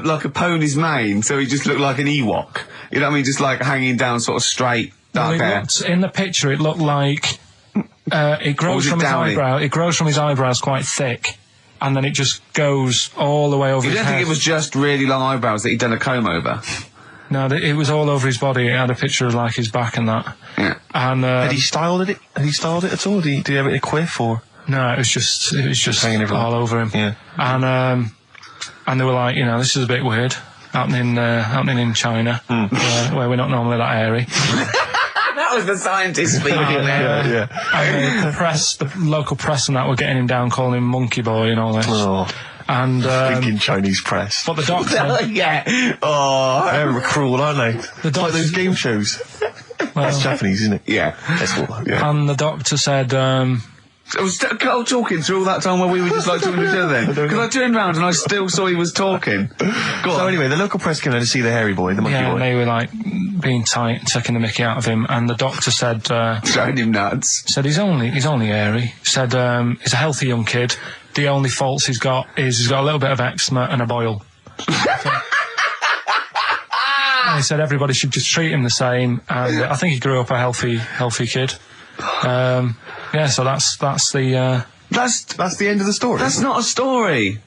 like a pony's mane, so he just looked like an Ewok? You know what I mean? Just like hanging down sort of straight, dark hair. In the picture, it looked like it grows from his eyebrow. It grows from his eyebrows quite thick. And then it just goes all the way over his head. You don't think it was just really long eyebrows that he'd done a comb over? No, it was all over his body. It had a picture of like his back and that. Yeah. And Had he styled it? Had he styled it at all? Did he have it in a quiff or? no, it was just Hanging everywhere. all over him. Yeah. And they were like, you know, this is a bit weird happening in China, where we're not normally that hairy. That was the scientist speaking there. Yeah. And the local press and that were getting him down, calling him Monkey Boy and all this. Oh, And thinking Chinese press. but the doctor, Yeah. Oh. They're cruel, aren't they? The It's like doctor- those game shows. That's well, Japanese, isn't it? Yeah. That's what, yeah. and the doctor said, I was Carl talking through all that time while we were just like talking to each other then. Because I turned round and I still saw he was talking. Go on. So anyway, the local press came in to see the hairy boy, the monkey yeah, boy. and they were like being tight, taking the mickey out of him, and the doctor said, Showing him nuts. he's only hairy. Said he's a healthy young kid. The only faults he's got is he's got a little bit of eczema and a boil. And he said everybody should just treat him the same, and I think he grew up a healthy kid. Yeah, so that's the That's the end of the story. That's not a story.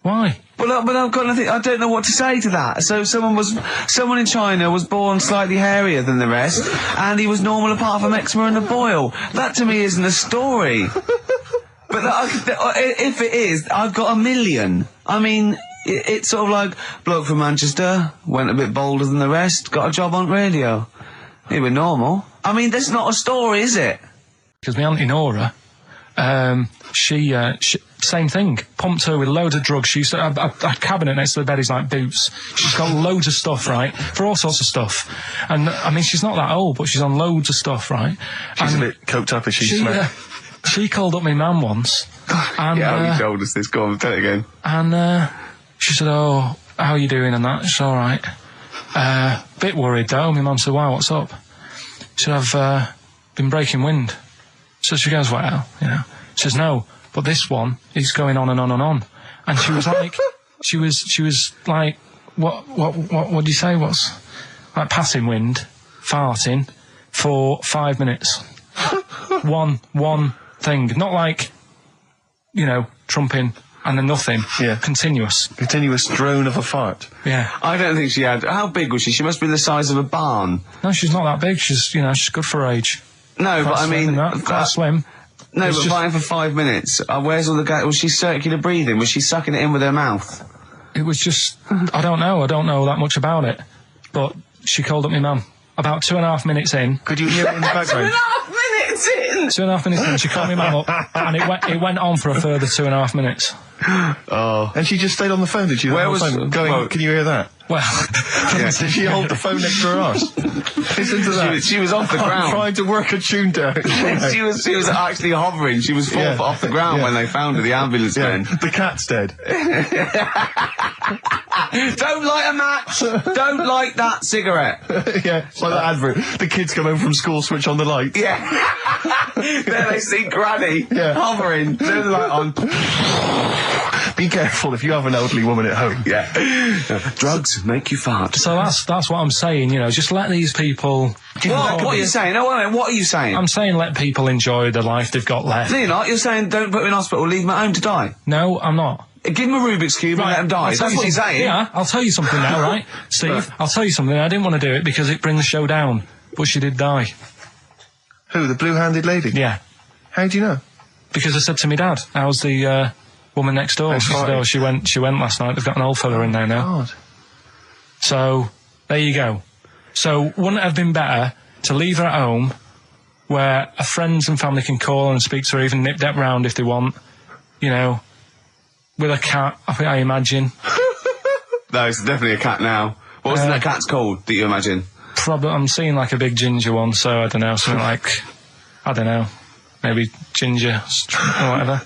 why. But I've got nothing. I don't know what to say to that. So someone in China was born slightly hairier than the rest, and he was normal apart from eczema and a boil. That to me isn't a story. But if it is, I've got a million. I mean, it's sort of like bloke from Manchester went a bit bolder than the rest, got a job on radio. He was normal. I mean, that's not a story, is it? Because my auntie Nora, she same thing, pumped her with loads of drugs. She used to have a cabinet next to the bed is like boots. She's got loads of stuff, right, for all sorts of stuff. And I mean, she's not that old, but she's on loads of stuff, right? She's and a bit coked up, as she she, smelled. she called up my mum once, and Yeah, you told us this. Go on, tell it again. and she said, "Oh, how are you doing?" And that. She's all right. Bit worried though. My mum said, "Why? What's up?" She said, "I've been breaking wind." So she goes, "Well, you know." She says, "No, but this one is going on and on and on." And she was like, she was like, what do you say? What's like passing wind, farting for 5 minutes. one thing, not like, you know, trumping and then nothing. Yeah. Continuous. Continuous drone of a fart. Yeah. I don't think she had. How big was she? She must be the size of a barn. No, she's not that big. She's good for her age. No, but I mean, quite slim. no, It's but just- fighting for 5 minutes. Where's all the gas? Was she circular breathing? Was she sucking it in with her mouth? It was just, I don't know that much about it. But she called up my mum. About 2.5 minutes in, Could you hear it in the background? 2.5 minutes in! 2.5 minutes in, she called my mum up, and it went on for a further 2.5 minutes. Oh. And she just stayed on the phone, did she? Where The whole was- time going, well- can you hear that? Well, Did she hold the phone next to her arse? Listen to that. She was off the I'm ground. trying to work a tune down. she was actually hovering. She was 4 Yeah. foot off the ground Yeah. when they found her, the ambulance Yeah, men. the cat's dead. Don't light a match! Don't light that cigarette! Yeah, it's like that advert. The kids come home from school, switch on the light. Yeah. There they see Granny hovering. Turn the light on. Be careful if you have an elderly woman at home. Yeah. Drugs make you fart. so that's what I'm saying, you know, just let these people... What are you saying? No, wait a minute, what are you saying? I'm saying let people enjoy the life they've got left. No, you're not. You're saying don't put them in hospital, leave them at home to die. No, I'm not. Give them a Rubik's Cube and let them die. I'll tell That's what you you're something. saying. Yeah, I'll tell you something now, right? Steve, I'll tell you something. I didn't want to do it because it brings the show down. But she did die. Who, the blue-handed lady? Yeah. How do you know? Because I said to my dad, how's the woman next door? Next She said, party. oh, she went last night. They've got an old fella in there now. God. So, there you go. So, wouldn't it have been better to leave her at home where her friends and family can call and speak to her, even nip that round if they want, you know, with a cat, I imagine. No, it's definitely a cat now. What was that cat's called, do you imagine? Probably, I'm seeing like a big ginger one, so I don't know, something like, I don't know, maybe ginger or whatever.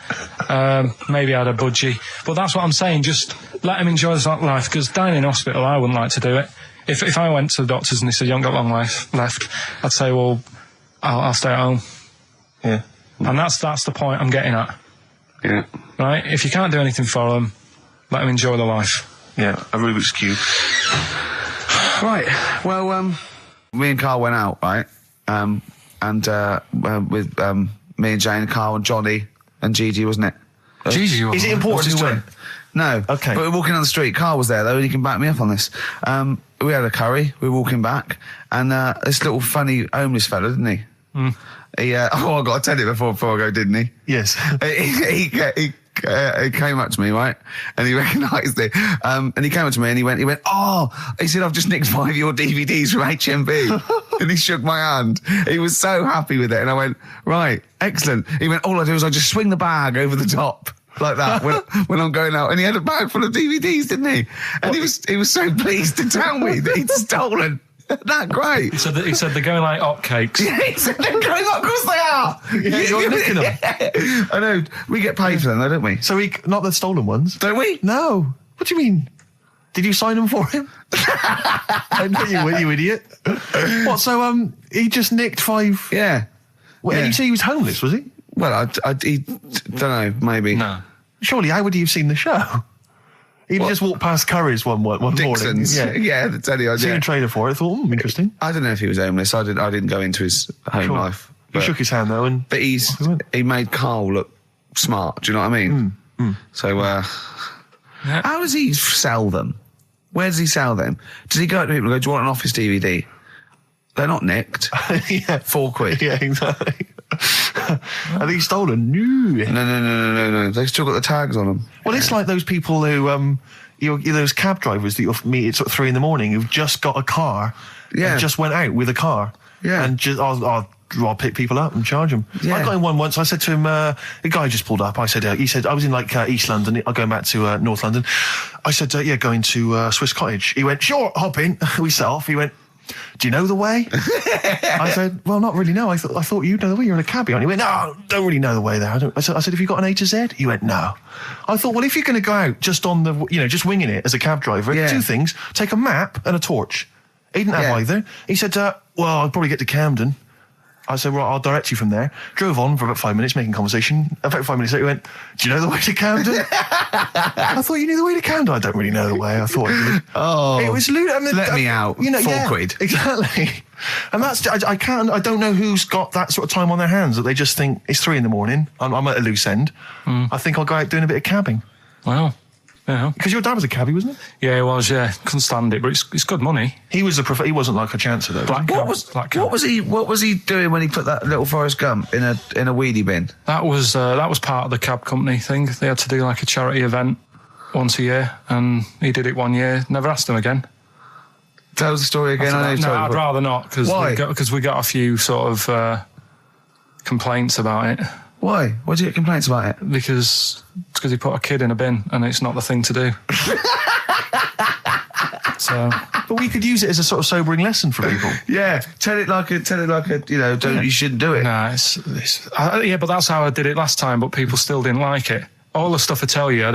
Maybe I had a budgie. But that's what I'm saying, just let him enjoy this life, because dying in hospital, I wouldn't like to do it. If I went to the doctors and they said, you haven't got long life left, I'd say, well, I'll stay at home. Yeah. And that's the point I'm getting at. Yeah. Right? If you can't do anything for them, let them enjoy their life. Yeah, a Rubik's Cube. Right. Well, me and Carl went out, right? With me and Jane, Carl and Johnny and Gigi, wasn't it? Gigi, Is it important who went? No. Okay. But we're walking down the street. Carl was there, though, and he can back me up on this. We had a curry. We were walking back, and this little funny homeless fella, didn't he? He, I got to tell you before I go, didn't he? Yes. He came up to me, right? And he recognised it. And he came up to me and he went, oh, he said, I've just nicked 5 of your DVDs from HMV. And he shook my hand. He was so happy with it. And I went, right, excellent. He went, all I do is I just swing the bag over the top. Like that when I'm going out. And he had a bag full of DVDs, didn't he? And he was so pleased to tell me that he'd stolen. That great. He said they're going like hotcakes. Yeah, he said they're going up. Of course they are. Yeah, you're nicking them. Yeah. I know. We get paid for them, though, don't we? So not the stolen ones? Don't we? No. What do you mean? Did you sign them for him? I know you idiot. What? So he just nicked 5. Yeah. Well, Yeah. you say he was homeless, was he? Well, I don't know. Maybe. No. Surely, how would he have seen the show? He'd just walked past Curry's one morning. Dixon's. Yeah, that's any Seen idea. a trailer for it. I thought, interesting. I don't know if he was homeless. I didn't go into his home Sure. life. He But, shook his hand though, and but he made Carl look smart. Do you know what I mean? So, how does he sell them? Where does he sell them? Does he go up to people and go, "Do you want an Office DVD?" They're not nicked. yeah, £4. yeah, exactly. I think he's stolen. No. No. They've still got the tags on them. Well, it's like those people who, those cab drivers that you'll meet at sort of 3 a.m. who've just got a car, Yeah. and just went out with a car, Yeah. and just I'll pick people up and charge them. Yeah. I got in one once. I said to him, a guy just pulled up. I said, he said I was in like East London. I'm going back to North London. I said, yeah, going to Swiss Cottage. He went, sure, hop in. We set off. He went, do you know the way? I said, well, not really, no. I thought you'd know the way. You're in a cabbie, aren't you? He went, no, don't really know the way there. I said, have you got an A to Z? He went, no. I thought, well, if you're going to go out just on the, just winging it as a cab driver, Yeah. 2 things, take a map and a torch. He didn't have either. He said, well, I'll probably get to Camden. I said, well, I'll direct you from there. Drove on for about 5 minutes, making conversation. About 5 minutes later, he went, do you know the way to Camden? I thought you knew the way to Camden. I don't really know the way. I thought I did. Oh, It was lewd. I mean, let me out. £4. Exactly. And that's, I don't know who's got that sort of time on their hands that they just think it's 3 a.m. I'm at a loose end. I think I'll go out doing a bit of cabbing. Wow. Yeah. Because your dad was a cabbie, wasn't he? Yeah, it was, yeah. Couldn't stand it, but it's good money. He was he wasn't like a chancer though. Black cab. What was he doing when he put that little Forrest Gump in a wheelie bin? That was part of the cab company thing. They had to do like a charity event once a year, and he did it one year. Never asked him again. Tell us the story again. I'd rather not, because we got a few sort of complaints about it. Why? Why did you get complaints about it? Because he put a kid in a bin, and it's not the thing to do. So, But we could use it as a sort of sobering lesson for people. Yeah, tell it like a you shouldn't do it. nah, yeah, but that's how I did it last time. But people still didn't like it. All the stuff I tell you,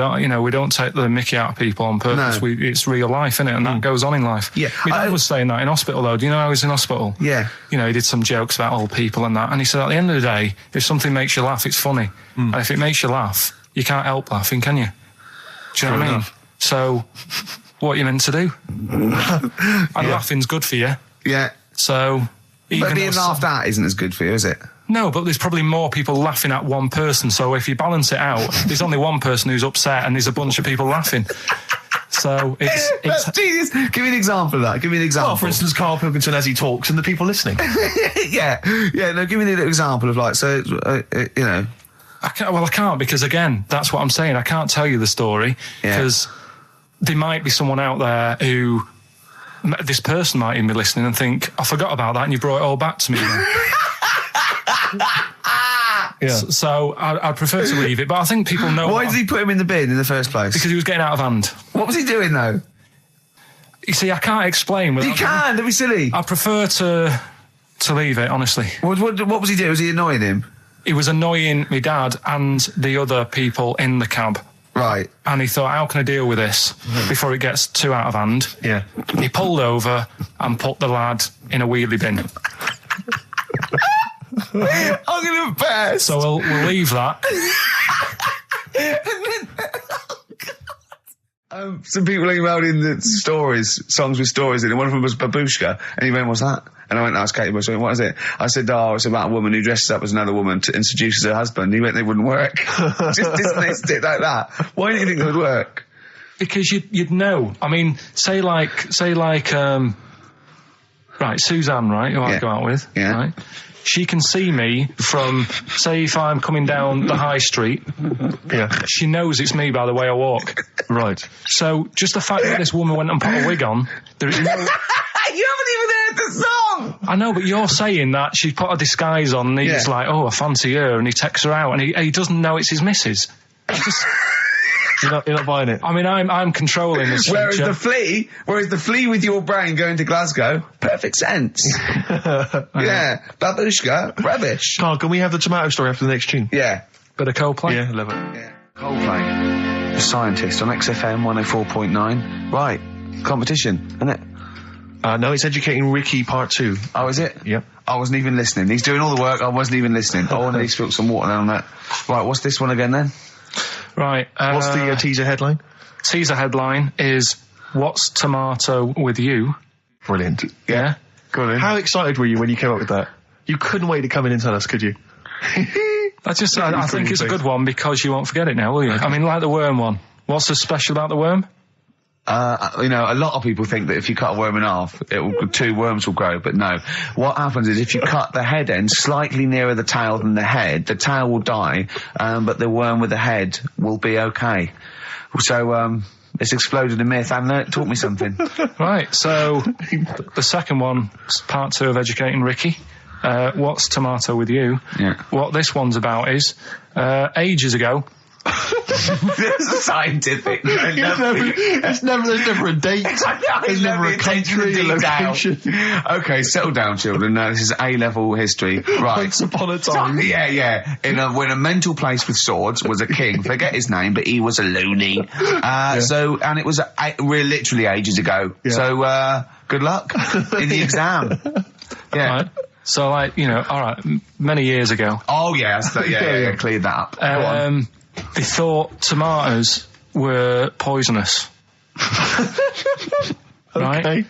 we don't take the mickey out of people on purpose. No. It's real life, innit? And that goes on in life. Yeah. My dad was saying that in hospital, though. Do you know I was in hospital? Yeah. He did some jokes about old people and that. And he said, at the end of the day, if something makes you laugh, it's funny. And if it makes you laugh, you can't help laughing, can you? Do you know what I mean? So, what are you meant to do? And laughing's good for you. Yeah. So... But being laughed at isn't as good for you, is it? No, but there's probably more people laughing at one person. So if you balance it out, there's only one person who's upset and there's a bunch of people laughing. So it's That's genius. Give me an example of that. Give me an example. Well, for instance, Karl Pilkington as he talks and the people listening. yeah. No, give me an example of I can't, because again, that's what I'm saying. I can't tell you the story because there might be someone out there who... This person might even be listening and think, I forgot about that and you brought it all back to me. So I'd prefer to leave it, but I think people know... Why did he put him in the bin in the first place? Because he was getting out of hand. What was he doing, though? You see, I can't explain. You can, don't be silly. I prefer to leave it, honestly. What was he doing? Was he annoying him? He was annoying my dad and the other people in the cab. Right. And he thought, how can I deal with this before it gets too out of hand? Yeah. He pulled over and put the lad in a wheelie bin. I'm going to embarrass. So we'll leave that. Some people emailed in the songs with stories in it. One of them was Babushka, and he went, what's that? And I went, that's Katie Bush. I went, what is it? I said, it's about a woman who dresses up as another woman and seduces her husband. He went, they wouldn't work. Just dismissed it like that. Why do you think it would work? Because you'd know. I mean, say like, right, Suzanne, right, who I go out with, right? She can see me from, say, if I'm coming down the high street. Yeah. She knows it's me by the way I walk. Right. So just the fact that this woman went and put a wig on, there is no... You haven't even heard the song! I know, but you're saying that she put a disguise on and he's like, oh, I fancy her, and he takes her out and he doesn't know it's his missus. You're not buying it. I mean, I'm controlling this Whereas feature. the flea with your brain going to Glasgow, perfect sense. Yeah, babushka, rubbish. Carl, can we have the tomato story after the next tune? Yeah. Bit of Coldplay. Yeah, love it. Yeah. Coldplay, The Scientist on XFM 104.9. Right, competition, isn't it? No, it's Educating Ricky Part 2. Oh, is it? Yep. I wasn't even listening. He's doing all the work, I wasn't even listening. I want to spill some water down that. Right, what's this one again then? Right. What's the teaser headline? Teaser headline is, What's Tomato with You? Brilliant. Yeah? Go on in. How excited were you when you came up with that? You couldn't wait to come in and tell us, could you? I think it's a good one because you won't forget it now, will you? I mean, like the worm one. What's so special about the worm? A lot of people think that if you cut a worm in half, 2 worms will grow, but no. What happens is if you cut the head end slightly nearer the tail than the tail will die, but the worm with the head will be okay. So, it's exploded a myth, and it taught me something. Right, so the second one, part 2 of Educating Ricky. What's Tomato with You? Yeah. What this one's about is, ages ago... This is scientific. There's never a date. There's never a country, a location. Okay, settle down, children. This is A-level history. Right. Once upon a time. Yeah. When a mental place with swords was a king. Forget his name, but he was a loony. And it was literally ages ago. Yeah. So, good luck in the exam. Yeah. Right. So, alright, many years ago. Oh, yeah, cleared that up. Go on. They thought tomatoes were poisonous. Right? Okay.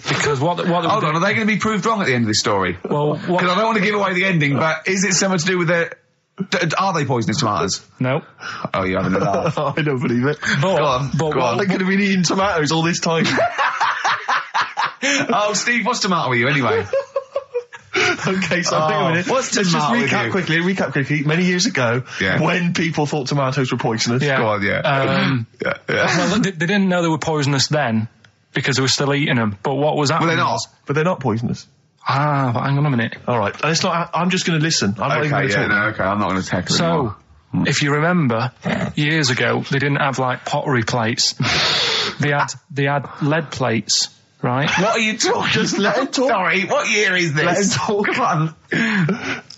Because what hold on, are they going to be proved wrong at the end of this story? Well, because I don't want to give away the ending, but is it something to do with are they poisonous tomatoes? No. Oh, you're having a laugh. I don't believe it. Go on. They could have been eating tomatoes all this time. Oh, Steve, what's tomato with you anyway? Okay, so think a minute. What's Let's just tomato with you? recap quickly. Many years ago, when people thought tomatoes were poisonous. Yeah. Go on, yeah. Well, they didn't know they were poisonous then because they were still eating them. But what was happening? Well, they're not. But they're not poisonous. But hang on a minute. All right, and it's not. I'm just going to listen. I'm not even going to talk. Okay, I'm not going to tackle it. So, if you remember, years ago they didn't have like pottery plates. They had lead plates. Right? What are you talking? Just let him talk. Sorry, what year is this? Let him talk. Come on.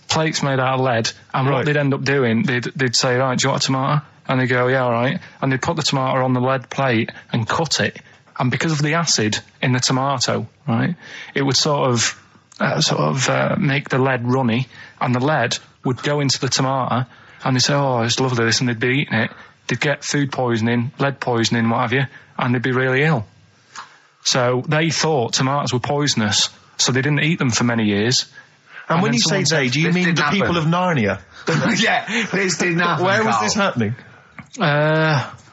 Plates made out of lead, and what they'd end up doing, they'd say, right, do you want a tomato? And they'd go, yeah, all right. And they'd put the tomato on the lead plate and cut it. And because of the acid in the tomato, right, it would sort of make the lead runny, and the lead would go into the tomato, and they'd say, oh, it's lovely this, and they'd be eating it. They'd get food poisoning, lead poisoning, what have you, and they'd be really ill. So they thought tomatoes were poisonous, so they didn't eat them for many years. And when you say they, do you mean the people of Narnia? Yeah, this didn't happen. Where was this happening?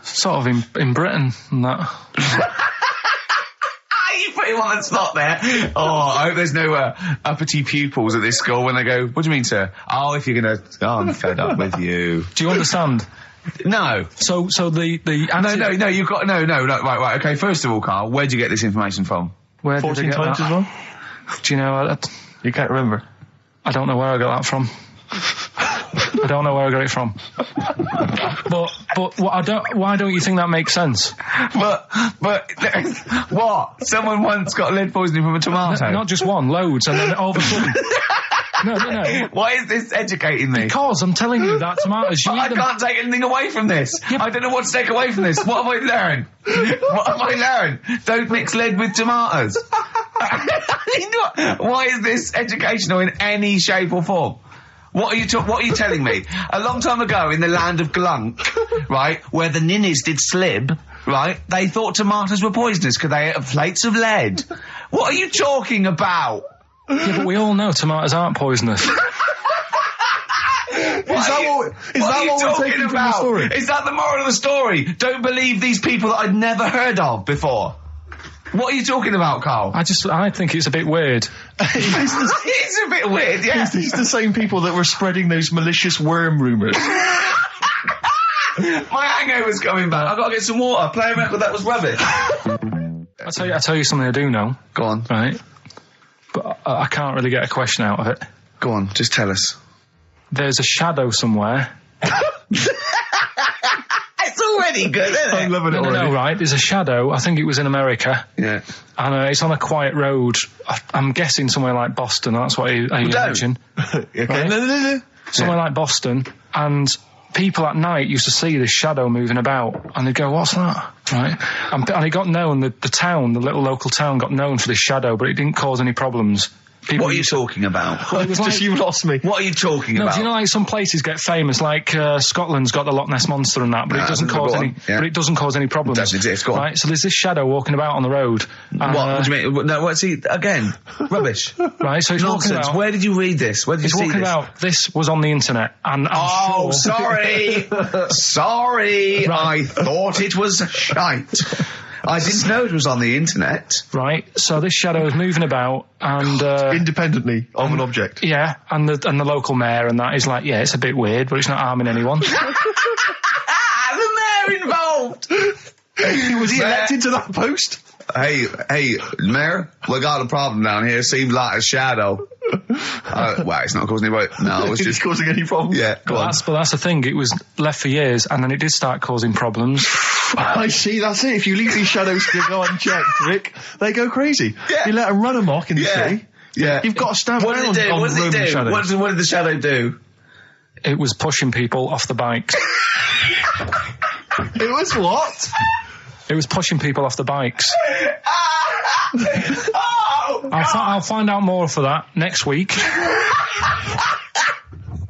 Sort of in Britain and that. You put him on the spot there. Oh, I hope there's no uppity pupils at this school when they go, what do you mean, sir? Oh, if you're going to... Oh, I'm fed up with you. Do you understand? No. So the No, you've got... No, right, okay, first of all, Carl, where'd you get this information from? Where did 14 I get times that? as well? Do you know... You can't remember? I don't know where I got that from. I don't know where I got it from. But why don't you think that makes sense? But what? Someone once got lead poisoning from a tomato? Not just one, loads, and then all of a sudden... No. Why is this educating me? Because I'm telling you that tomatoes... I can't take anything away from this. Yeah, I don't know what to take away from this. What have I learned? What have I learned? Don't mix lead with tomatoes. Why is this educational in any shape or form? What are you telling me? A long time ago in the land of Glunk, right, where the ninnies did slib, right, they thought tomatoes were poisonous because they ate plates of lead. What are you talking about? Yeah, but we all know tomatoes aren't poisonous. Is that what we're taking from the story? Is that the moral of the story? Don't believe these people that I'd never heard of before. What are you talking about, Carl? I think it's a bit weird. It's a bit weird, yeah. It's the same people that were spreading those malicious worm rumours. My hangover's coming back. I've got to get some water. Play a record that was rubbish. I tell you something I do know. Go on. Right. But I can't really get a question out of it. Go on, just tell us. There's a shadow somewhere. It's already good, isn't it? I'm loving it already. No, right. There's a shadow. I think it was in America. Yeah. And it's on a quiet road. I'm guessing somewhere like Boston. That's what I imagine. Okay. Right. No. Somewhere like Boston. And people at night used to see this shadow moving about. And they'd go, what's that? Right. And it got known, the town, the little local town got known for this shadow, but it didn't cause any problems. What are you talking about? It's just you lost me. What are you talking about? Do you know, like, some places get famous, like Scotland's got the Loch Ness Monster and that, but it doesn't cause any. Yeah. But it doesn't cause any problems. It doesn't exist. Go on. Right. So there's this shadow walking about on the road. And, What do you mean? No, what's he again? Rubbish. Right. So it's walking Nonsense. about. Where did you read this? Where did you It's see walking this? about. This was on the internet, and I'm sure. Sorry. Sorry. Right. I thought it was shite. I didn't know it was on the internet. Right. So this shadow is moving about, and Independently of an object. yeah, and the local mayor and that is like, yeah, it's a bit weird, but it's not harming anyone. The mayor involved. Was he elected to that post? Hey, Mayor, we got a problem down here. Seems like a shadow. Well, it's not causing any. No, it's Is just it causing any problems? Yeah, go on. But that's the thing. It was left for years, and then it did start causing problems. I see, that's it. If you leave these shadows to go unchecked, Rick, they go crazy. Yeah. You let them run amok in the city. Yeah. You've got to stand What around did it do? on What did it Roman do? shadows. What did the shadow do? It was pushing people off the bikes. It was what? It was pushing people off the bikes. Oh, I'll find out more for that next week.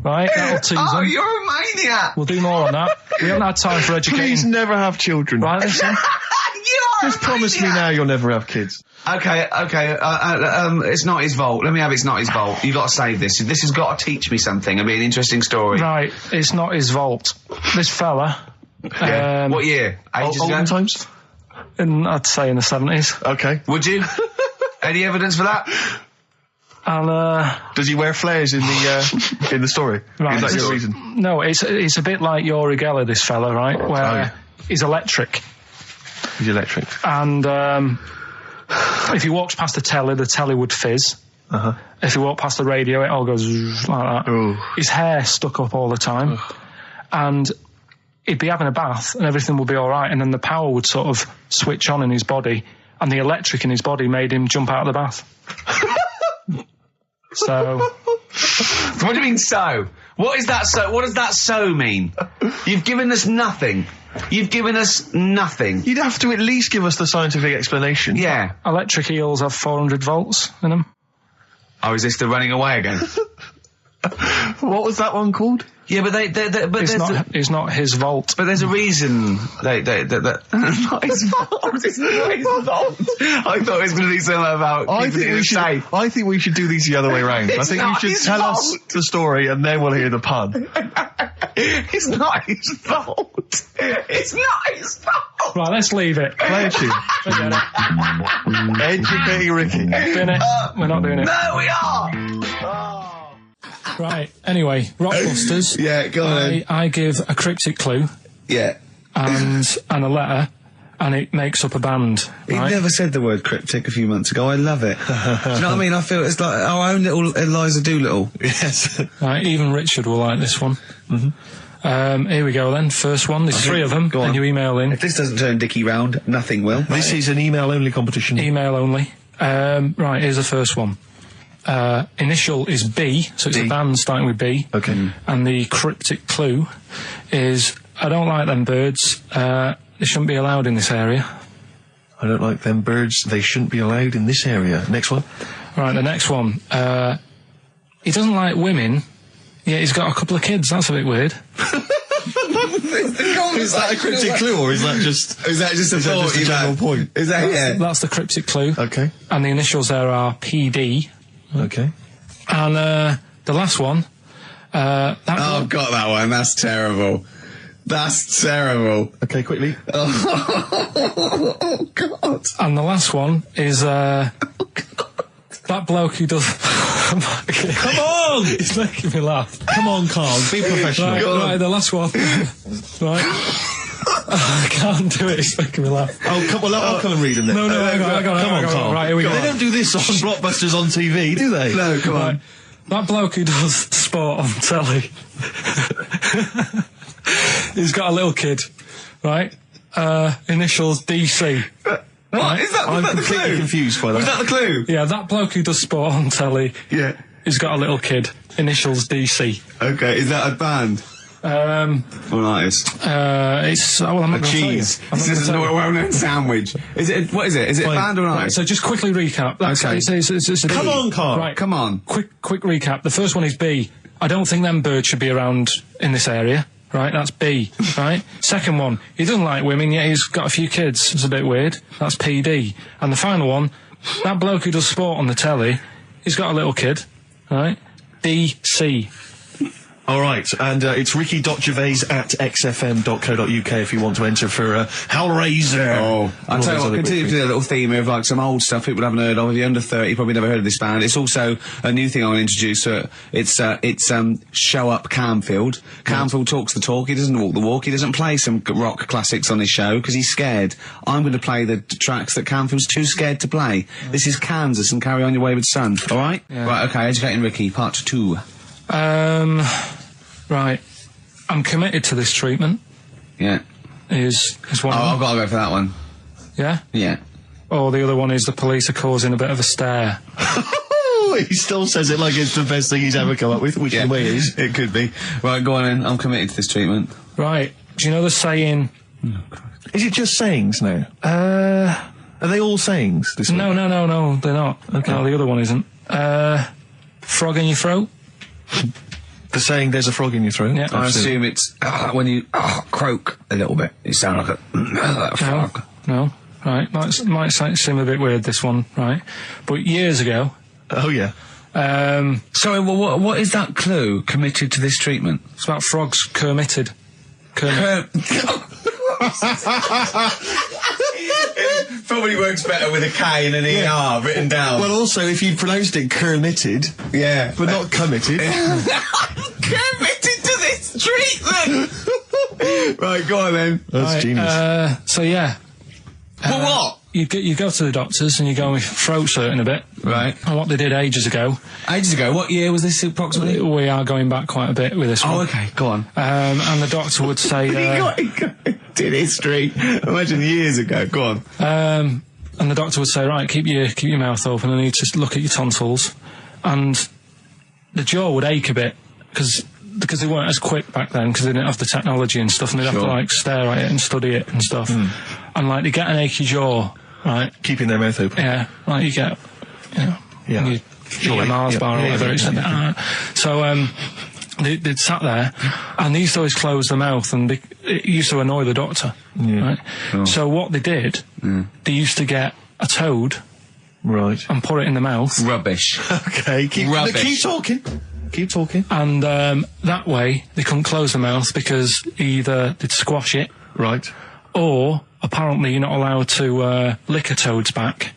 Right, that'll tease oh, them. you're a maniac. We'll do more on that. We haven't had time for Please educating. never have children. Right, listen. You're Just promise me now you'll never have kids. Okay. It's not his fault. Let me have. It's not his fault. You got to save this. This has got to teach me something. It'll be an interesting story. Right, it's not his fault. This fella. Yeah. What year? Ages ago? Olden times? I'd say in the 70s. Okay. Would you? Any evidence for that? And Does he wear flares in the story? Right. Is that your reason? no, it's a bit like Yuri Geller, this fella, right? Where he's electric. He's electric. And if he walks past the telly would fizz. Uh-huh. If he walked past the radio, it all goes like that. Ooh. His hair stuck up all the time. And he'd be having a bath and everything would be all right, and then the power would sort of switch on in his body, and the electric in his body made him jump out of the bath. So... What do you mean so? What is that so? What does that so mean? You've given us nothing. You've given us nothing. You'd have to at least give us the scientific explanation. Yeah. Electric eels have 400 volts in them. Oh, is this the running away again? What was that one called? Yeah, but It's not his volt. But there's a reason that not his fault. It's not his fault. I thought it was going to be something about keeping it safe. I think we should do these the other way round. I It's think you not should his tell us fault. the story and then we'll hear the pun. It's not his fault. It's not his fault. Right, let's leave it. Play a tune. Forget it. Educating Ricky. Doing it. We're not doing it. No, we are. Right, anyway, Rockbusters. Yeah, go on. I give a cryptic clue Yeah. and a letter, and it makes up a band. He Right? never said the word cryptic a few months ago. I love it. Do you know what I mean? I feel it's like our own little Eliza Doolittle. Yes. Right, even Richard will like this one. Mm-hmm. Here we go then. First one. There's three of them, Go on. and you email in. If this doesn't turn Dickie round, nothing will. This is an email-only competition. Email only. Right, here's the first one. Initial is B, so it's B. a band starting with B. Okay. And the cryptic clue is, I don't like them birds. They shouldn't be allowed in this area. I don't like them birds. They shouldn't be allowed in this area. Next one. Right, the next one. He doesn't like women, yet he's got a couple of kids. That's a bit weird. Is that a cryptic clue or is that just... Is that just a that just a general point? Is that That's the cryptic clue. Okay. And the initials there are PD. Okay. And the last one. Oh, got that one. That's terrible. That's terrible. Okay, quickly. Oh, God. And the last one is that bloke who does. Come on! It's making me laugh. Come on, Carl. Be professional. Right, the last one. Right. I can't do it. It's making me laugh. Oh, come on, I'll come and read them then. No, hang on. Come on, Carl. Right, here we go. They don't do this on Blockbusters on TV, do they? No, come on. Right. That bloke who does sport on telly, he's got a little kid, right? Initials DC. What? Is that, I'm was that the completely clue? confused by that. Was that the clue? Yeah, that bloke who does sport on telly, Yeah. he's got a little kid. Initials DC. Okay, is that a band? Or an artist? It's well, I'm not A gonna tell you. cheese. I'm not This gonna is tell a you. well-known sandwich. Is it? What is it? Is it a Fine. band or an Right, artist? so just quickly recap. That's Okay. it's a Come B. on, Carl. Right, Come on. quick recap. The first one is B. I don't think them birds should be around in this area. Right, that's B. Right. Second one, he doesn't like women, yet he's got a few kids. It's a bit weird. That's PD. And the final one, that bloke who does sport on the telly, he's got a little kid. Right. DC. All right, and it's ricky.gervais@xfm.co.uk if you want to enter for Hellraiser. Oh, I'll And tell you all what, those other continue quick to do a little theme of like some old stuff people haven't heard of. If you're under 30, you probably never heard of this band. It's also a new thing I want to introduce. It's Show Up Camfield. Camfield talks the talk, he doesn't walk the walk, he doesn't play some rock classics on his show because he's scared. I'm going to play the tracks that Camfield's too scared to play. This is Kansas and Carry On Your Wayward Son, alright? Right, okay, Educating Ricky, part 2. Right. I'm committed to this treatment. Yeah. Is one. Oh, of I've them. got to go for that one. Yeah. Yeah. Or the other one is the police are causing a bit of a stir. He still says it like it's the best thing he's ever come up with, which in a way it is. It could be. Right, go on then. I'm committed to this treatment. Right. Do you know the saying? Is it just sayings now? Are they all sayings? This No, week? no, they're not. Okay. No, the other one isn't. Frog in your throat. The saying "there's a frog in your throat." Yeah. I Absolutely. assume it's when you croak a little bit. You sound like a frog. No. Right. Might seem a bit weird, this one, right? But years ago, Oh yeah. Sorry, well, what is that clue? Committed to this treatment? it's about frogs Kermitted. Kermit. Probably works better with a K and an ER written down. Well, also, if you pronounced it "kermitted," yeah. but not committed. Committed to this treatment! Right, go on then. That's Right, genius. So yeah. Well, what? You go to the doctors and you go with throat hurting a bit. Right. And what they did ages ago, Ages ago, what year was this approximately? we are going back quite a bit with this Oh, one. okay, go on. And the doctor would say, Did history. Imagine years ago, go on. and the doctor would say, right, keep your mouth open and you just look at your tonsils. And the jaw would ache a bit because they weren't as quick back then because they didn't have the technology and stuff and they'd have to like stare at it and study it and stuff. And like they get an achy jaw, right? Keeping their mouth open. Yeah, like you get, Yeah. when you eat a Mars bar or whatever. It's so they'd sat there and they used to always close their mouth and it used to annoy the doctor. Right? So what they did, they used to get a toad Right. and put it in the mouth, Rubbish. Okay. Keep talking. Keep talking. and that way they couldn't close the mouth because either they'd squash it, Right. or apparently you're not allowed to lick a toad's back.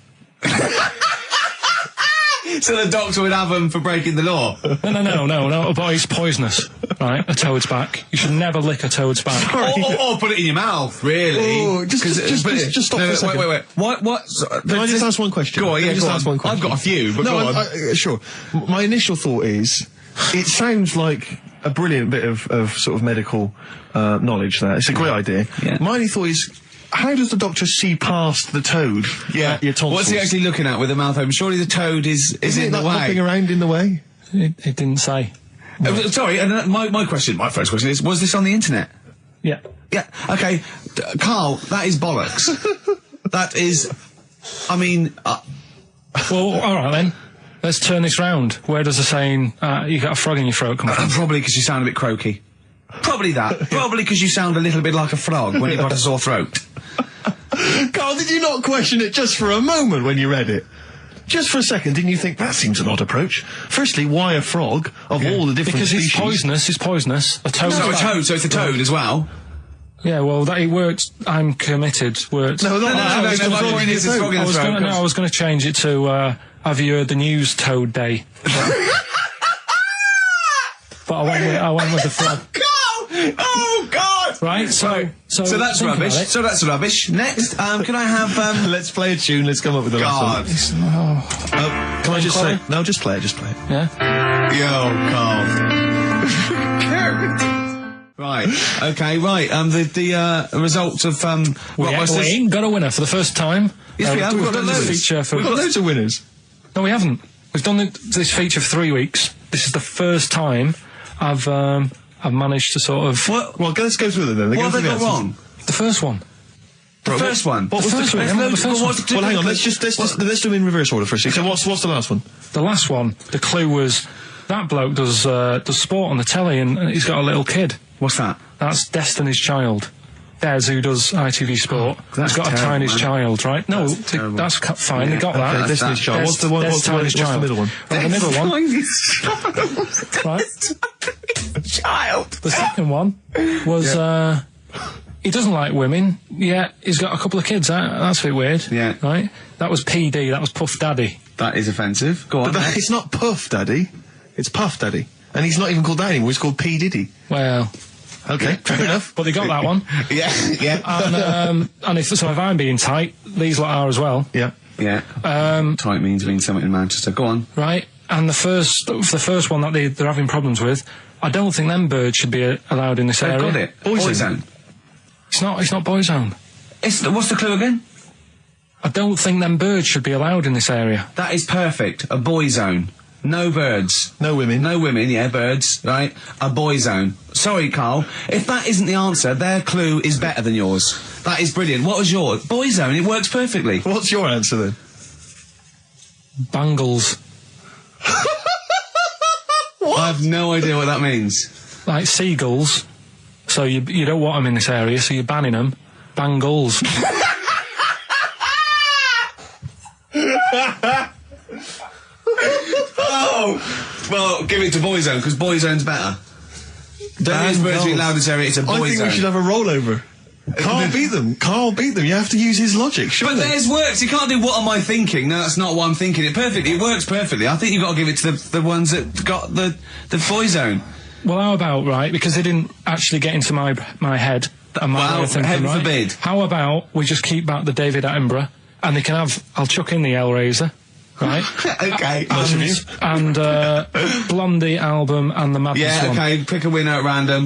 So the doctor would have them for breaking the law? No, but it's poisonous, right? A toad's back. You should never lick a toad's back. Or put it in your mouth, really. Oh, just stop for a second. Wait. What? Can I just ask one question? Go on, Can I yeah, just go ask on. one question? I've got a few, but no, go on. sure. My initial thought is, it sounds like a brilliant bit of sort of medical knowledge there. It's a great idea. Yeah. My only thought is, how does the doctor see past the toad? At your tonsils? What's he actually looking at with the mouth open? Surely the toad is Isn't in it the like hopping way. around in the way? It didn't say. Sorry, and my first question is, was this on the internet? Yeah. Yeah, okay. Carl, that is bollocks. That is, I mean... Well, all right then. Let's turn this round. Where does the saying, you got a frog in your throat come from? Probably because you sound a bit croaky. Probably that. Probably because you sound a little bit like a frog when you've got a sore throat. Carl, did you not question it just for a moment when you read it? Just for a second, didn't you think that seems an odd approach? Firstly, why a frog of all the different Because species? it's poisonous. A toad. So a toad, so it's a toad as well. Yeah, well, that it worked. I'm committed. Worked. No, No, my point is it's frog in the throat. I was going to change it to. Have you heard the news? Toad Day. But I went with the frog. Carl, Oh God! Right, so that's think rubbish. about it. So that's rubbish. Next, can I have Let's play a tune. Let's come up with the God. last one. Can I just say? No, just play it. Just play it. Yeah. Yo, Carl. Right. Okay. Right. The results of We ain't got a winner for the first time. Yes, we have. We've got done this loads. feature for. We've got loads of winners. No, we haven't. We've done this feature for 3 weeks. This is the first time I've managed to sort of. Well, let's go through them then. What have they got wrong? The first one. The first one. What was the first one? clue? The first one. Well, hang on. Let's do them in reverse order for a second. So what's the last one? The last one. The clue was that bloke does sport on the telly and he's got a little kid. What's that? That's Destiny's Child. Des, who does ITV Sport, that's has got terrible, a Tiny's man. Child, right? No, terrible. that's fine. They got that. Okay, Destiny's Child. What's the one? What's the middle one? Right, the middle one. Right. Child. The second one was he doesn't like women. Yeah, he's got a couple of kids. That's a bit weird. Yeah. Right. That was PD. That was Puff Daddy. That is offensive. Go on. But it's not Puff Daddy. It's Puff Daddy. And he's not even called that anymore. He's called P. Diddy. Well. Okay, fair enough. But they got that one. Yeah. And if I'm being tight, these lot are as well. Yeah. Yeah. Tight means something in Manchester. Go on. Right. And the first one that they're having problems with, I don't think them birds should be allowed in this They've area. got it. Boyzone. It's not Boyzone. What's the clue again? I don't think them birds should be allowed in this area. That is perfect. A boy zone. No birds. No women. No women, yeah, birds, right? A boy zone. Sorry, Carl. If that isn't the answer, their clue is better than yours. That is brilliant. What was yours? Boy zone. It works perfectly. What's your answer then? Bangles. I have no idea what that means. Like seagulls. So you don't want them in this area, so you're banning them. Bangles. Oh! Well, give it to boy zone, because boy zone's better. Don't use birds being allowed in this area, it's a boy zone. I think we should have a rollover. Carl beat them. Carl beat them. You have to use his logic, surely. But theirs works. You can't do what am I thinking. No, that's not what I'm thinking. It perfectly. It works perfectly. I think you've got to give it to the ones that got the boy zone. Well, how about, right, because they didn't actually get into my head and my way of thinking, heaven right? forbid. How about we just keep back the David Attenborough and they can have, I'll chuck in the Hellraiser, right? Okay. and Blondie album and the Madness Yeah, one. okay. Pick a winner at random.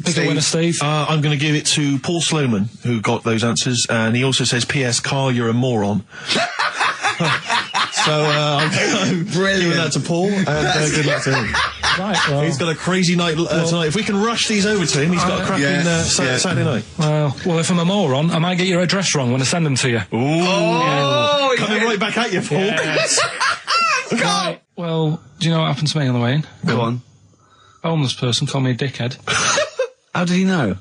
Pick a winner, Steve. I'm going to give it to Paul Sloman, who got those answers, and he also says, P.S. Carl, you're a moron. So I'm giving that to Paul, and good luck to him. Right, well, He's got a crazy night tonight. If we can rush these over to him, he's got a cracking Saturday night. well, if I'm a moron, I might get your address wrong when I send them to you. Oh, coming right back at you, Paul. Yes. Right, well, do you know what happened to me on the way in? Go on. A homeless person called me a dickhead. How did he know?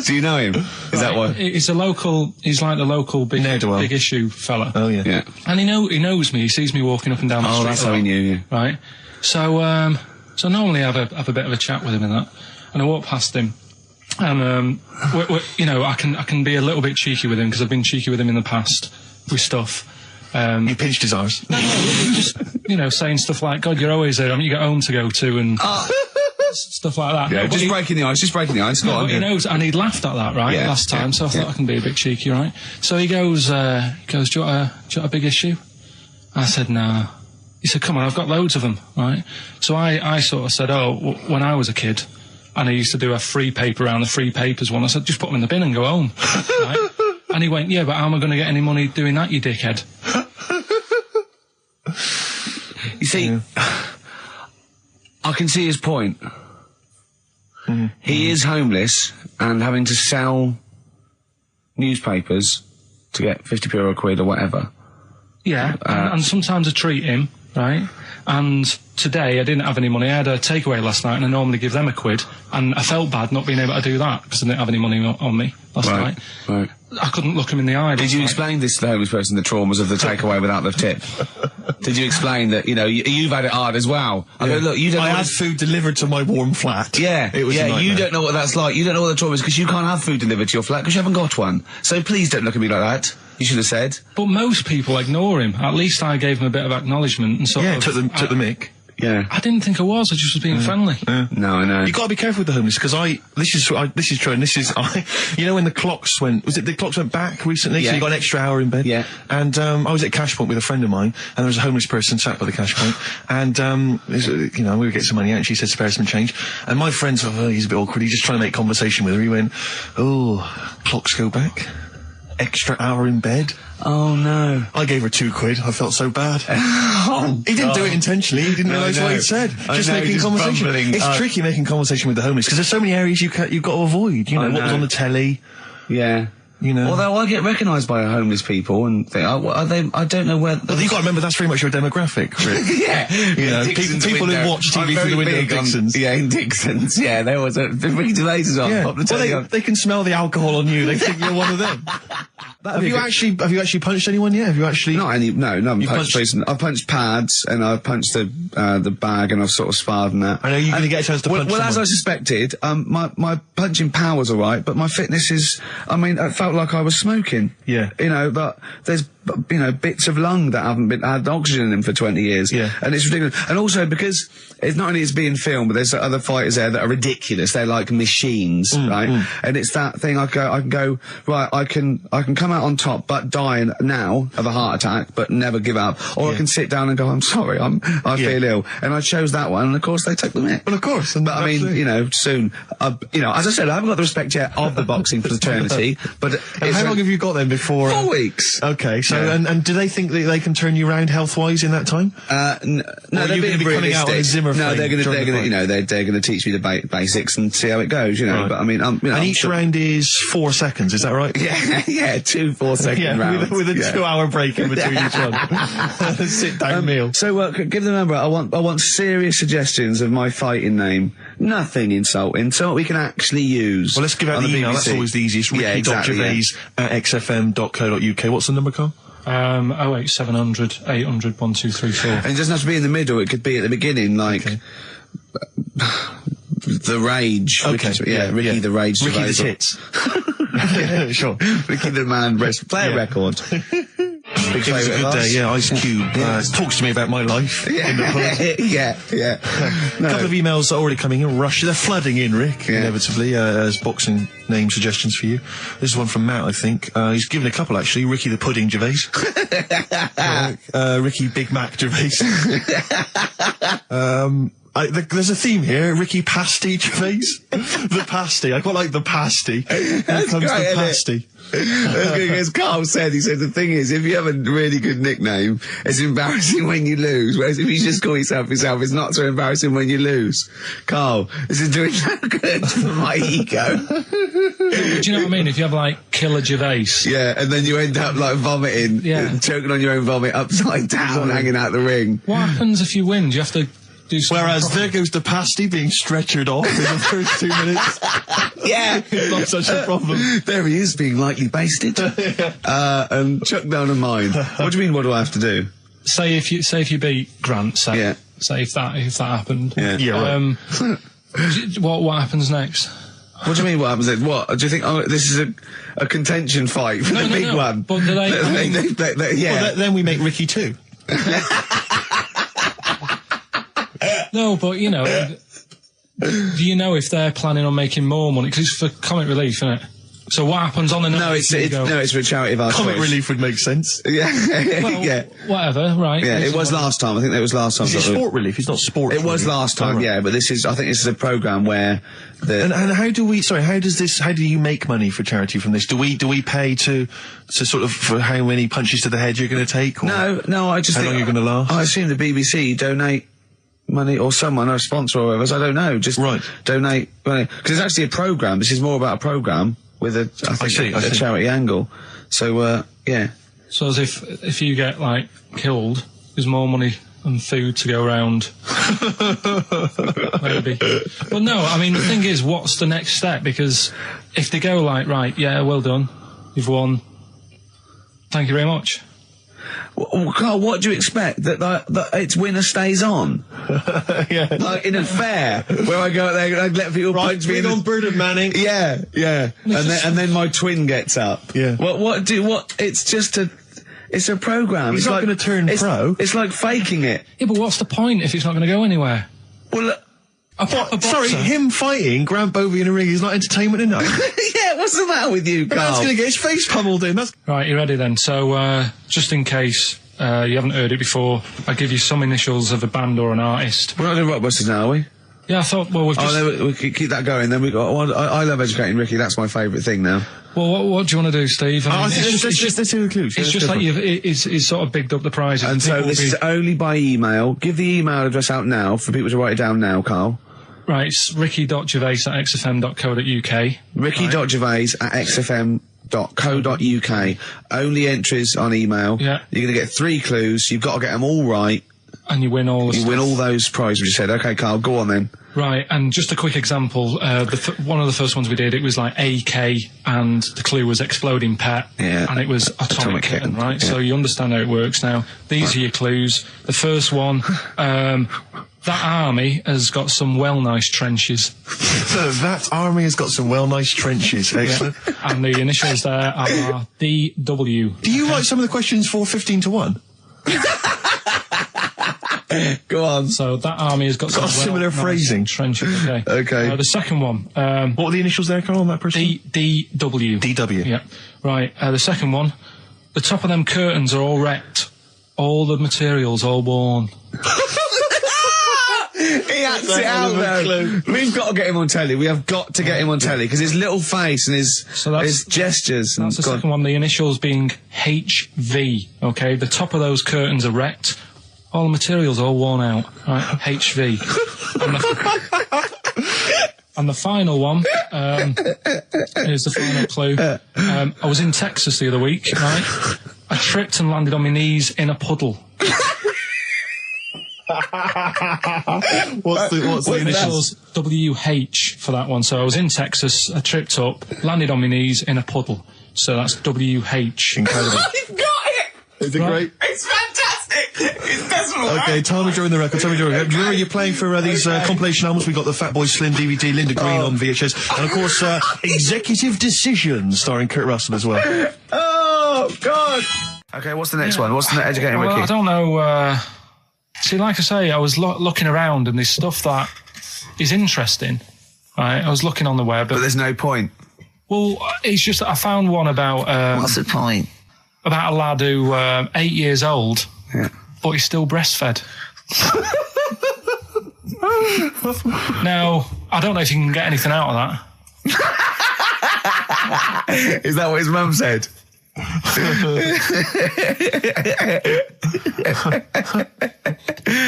Do you know him? Is that what? He's like the local big issue fella. Oh, yeah. Yeah. And he knows me. He sees me walking up and down the street. Oh, that's how he knew you. Right. So normally I have a bit of a chat with him and that. And I walk past him, and I can be a little bit cheeky with him because I've been cheeky with him in the past with stuff. You pinched his arse. No, just saying stuff like, "God, you're always there. You got home to go to," and stuff like that. Yeah, No, just breaking the ice. Just breaking the ice. Go on. But he knows, and he'd laughed at that last time. So I thought I can be a bit cheeky, right? So he goes, "Do you want a big issue?" I said, "No." He said, "Come on, I've got loads of them, right?" So I sort of said, when I was a kid, and I used to do a free paper around the free papers one, I said, just put them in the bin and go home, right? And he went, "Yeah, but how am I going to get any money doing that, you dickhead?" You see, I can see his point. He is homeless and having to sell newspapers to get 50p or a quid or whatever. Yeah, and sometimes I treat him, right? And today I didn't have any money. I had a takeaway last night and I normally give them a quid. And I felt bad not being able to do that because I didn't have any money on me last night. Right. I couldn't look him in the eye. Did you explain this to the homeless person, the traumas of the takeaway without the tip? Did you explain that, you've had it hard as well? I go, look, you don't I know had food delivered to my warm flat. Yeah, it was a nightmare. You don't know what that's like. You don't know what the trauma is because you can't have food delivered to your flat because you haven't got one. So please don't look at me like that. You should have said. But most people ignore him. At least I gave him a bit of acknowledgement and sort of... took the mick. Yeah. I didn't think I was. I just was being friendly. No, I know. You got to be careful with the homeless because this is true, and this is you know when the clocks went back recently, so Yeah. you got an extra hour in bed. Yeah. And I was at Cash Point with a friend of mine, and there was a homeless person sat by the Cash Point, and we were getting some money out, and she said spare some change, and my friend thought, oh, he's a bit awkward. He's just trying to make conversation with her. He went, oh, clocks go back. Extra hour in bed. Oh no. I gave her £2. I felt so bad. He didn't do it intentionally. He didn't realise what he said. Just making conversation. bumbling. It's tricky making conversation with the homeless because there's so many areas you've got to avoid. You know, what was on the telly. Yeah. You know. Although I get recognised by homeless people and think, are they? I don't know where. But you got to remember that's very much your demographic, Rick. Yeah, You know, Dixon's people who window. watch TV I'm through very the window of big on- Dixon's. Yeah, in Dixon's. Yeah, there was Ricky Gervais is on. Yeah. Pop the telly Well, on. they can smell the alcohol on you. They think you're one of them. Have you actually punched anyone yet? Have you actually? Not any. No, I haven't You punched. punched- I've punched pads and I've punched the bag and I've sort of sparred and that. I know you're going to get a chance to punch Well, as someone. I suspected, my punching power was all right, but my fitness is. I mean, it felt like I was smoking. Yeah. You know, but there's bits of lung that haven't had oxygen in them for 20 years. Yeah. And it's ridiculous. And also because it's not only it's being filmed, but there's other fighters there that are ridiculous. They're like machines, right? And it's that thing. I can go right. I can come out on top, but die now of a heart attack, but never give up. Or I can sit down and go, I'm sorry, I feel ill. And I chose that one. And of course they took the mick. Well, of course. But I mean, soon. As I said, I haven't got the respect yet of the boxing fraternity. But And how long have you got then before? 4 weeks. Okay, so Yeah. and do they think that they can turn you around health-wise in that time? No, Or they're you being gonna be coming out on a realistic. Zimmer No, frame they're going during the fight? to, they're going to teach me the basics and see how it goes, Right. But I mean, and each round is 4 seconds. Is that right? yeah, 2 4-second rounds with a 2-hour break in between each one. Sit down meal. So give the number. I want serious suggestions of my fighting name. Nothing insulting. So we can actually use. Well, let's give out on the email. That's BBC. always the easiest. Yeah, exactly. Ricky.gervais@xfm.co.uk. What's the number, Carl? 08700 800 1234. And it doesn't have to be in the middle. It could be at the beginning, like. The Rage. Okay. Ricky the Rage. Ricky the Gervais. Tits. Yeah, sure. Ricky the Man Play a record. Big It was a favourite of good day, ours. yeah. Ice Cube talks to me about my life in the pub. yeah. A couple of emails are already coming in. They're flooding in, Rick, Yeah. inevitably, as boxing name suggestions for you. This is one from Matt, I think. He's given a couple, actually. Ricky the Pudding Gervais. Ricky Big Mac Gervais. There's a theme here. Ricky Pasty Gervais. The pasty. I quite like the pasty. Here comes great, the isn't it? pasty. As Carl said, he said the thing is, if you have a really good nickname, it's embarrassing when you lose. Whereas if you just call yourself, it's not so embarrassing when you lose. Carl, this is doing so good for my ego. Do you know what I mean? If you have like Killer Gervais. Yeah, and then you end up like vomiting, choking on your own vomit upside down, hanging out the ring. What happens if you win? Do you have to do something? Whereas proper? there goes the pasty being stretchered off in the first 2 minutes. Yeah, Not such a problem. there he is, being lightly basted, and chucked down a mine. What do you mean? What do I have to do? Say if you beat Grant, say if that happened. Yeah. Yeah, right. What happens next? What do you mean? What happens then? What do you think? Oh, this is a contention fight for the big no. one. But do they? Yeah. Well, then we make Ricky 2. No, but do you know if they're planning on making more money? Because it's for comic relief, isn't it? So what happens on the night? No, it's for a charity of our Comic choice. relief would make sense. Yeah, Well, yeah, whatever, right? yeah. It was last time. I think that was last time. Is it sport relief? It's not sport. It was last time, yeah. But this is. I think this is a program where the. And how do we? Sorry, how do you make money for charity from this? Do we pay to sort of for how many punches to the head you're going to take? Or No. I just how think long you're going to last? I assume the BBC donate money or someone or a sponsor or whatever. I don't know. Just donate money because it's actually a program. This is more about a program with a I think a charity angle. So yeah. So as if you get like killed, there's more money and food to go around. Maybe. But no, I mean the thing is, what's the next step? Because if they go like, right, yeah, well done, you've won. Thank you very much. Well, Carl, what do you expect? That it's winner stays on? Yeah. Like in a fair where I go there and I let people punch me. on Bird and Manning. Yeah. And then my twin gets up. Yeah. It's just It's a program. He's not going to turn pro. It's like faking it. Yeah, but what's the point if it's not going to go anywhere? Well, look, Sorry, him fighting Grant Bovey in a ring is not entertainment enough. yeah, what's the matter with you, The man's Carl? going to get his face pummeled in. That's Right, you ready then? So, just in case you haven't heard it before, I'll give you some initials of a band or an artist. We're not doing Rockbusters now, are we? Yeah, I thought, well, we've just... Oh, no, we keep that going. Then we got. I love educating Ricky. That's my favourite thing now. Well, what do you want to do, Steve? I mean, let's do the clues. it's just like it's sort of bigged up the prizes. And so People this will is only by email. Give the email address out now for people to write it down now, Carl. Right, it's ricky.gervais@xfm.co.uk. ricky.gervais@xfm.co.uk. Only entries on email. Yeah. You're going to get 3 clues. You've got to get them all right. And you win all the You stuff. win all those prizes we said. Okay, Carl, go on then. Right, and just a quick example, one of the first ones we did, it was like AK, and the clue was exploding pet, Yeah. and it was atomic kitten, Kitten, right? yeah. So you understand how it works now. These are your clues. The first one, that army has got some nice trenches. That army has got some nice trenches. Excellent. And the initials there are DW. Do you write some of the questions for 15 to 1? Go on. So that army has got some similar nice phrasing. trenches, okay. Okay. The second one, What were the initials there, Carl, on that person? DW. DW. Yeah. Right, the second one, the top of them curtains are all wrecked. All the materials all worn. He acts it out though. We've got to get him on telly. We have got to get him on telly because his little face and his gestures. That's the second one. The initials being HV. Okay, the top of those curtains are wrecked. All the materials all worn out. Right, HV. And the final one, here's the final clue. I was in Texas the other week, right? I tripped and landed on my knees in a puddle. What's the Initials WH for that one. So I was in Texas, I tripped up, landed on my knees in a puddle. So that's WH. Incredible. You've got it. Is it great? It's fantastic. It's decimal. Okay, time of during the record. Do you remember you're playing for these compilation albums? We got the Fatboy Slim DVD, Linda Green on VHS, and of course Executive Decision, starring Kurt Russell as well. Oh God. Okay, what's the next one? What's the educating Well, Ricky? I don't know. See, like I say, I was looking around and there's stuff that is interesting. Right, I was looking on the web. But there's no point. Well, it's just that I found one about What's the point? about a lad who 8 years old, Yeah. but he's still breastfed. Now, I don't know if you can get anything out of that. Is that what his mum said?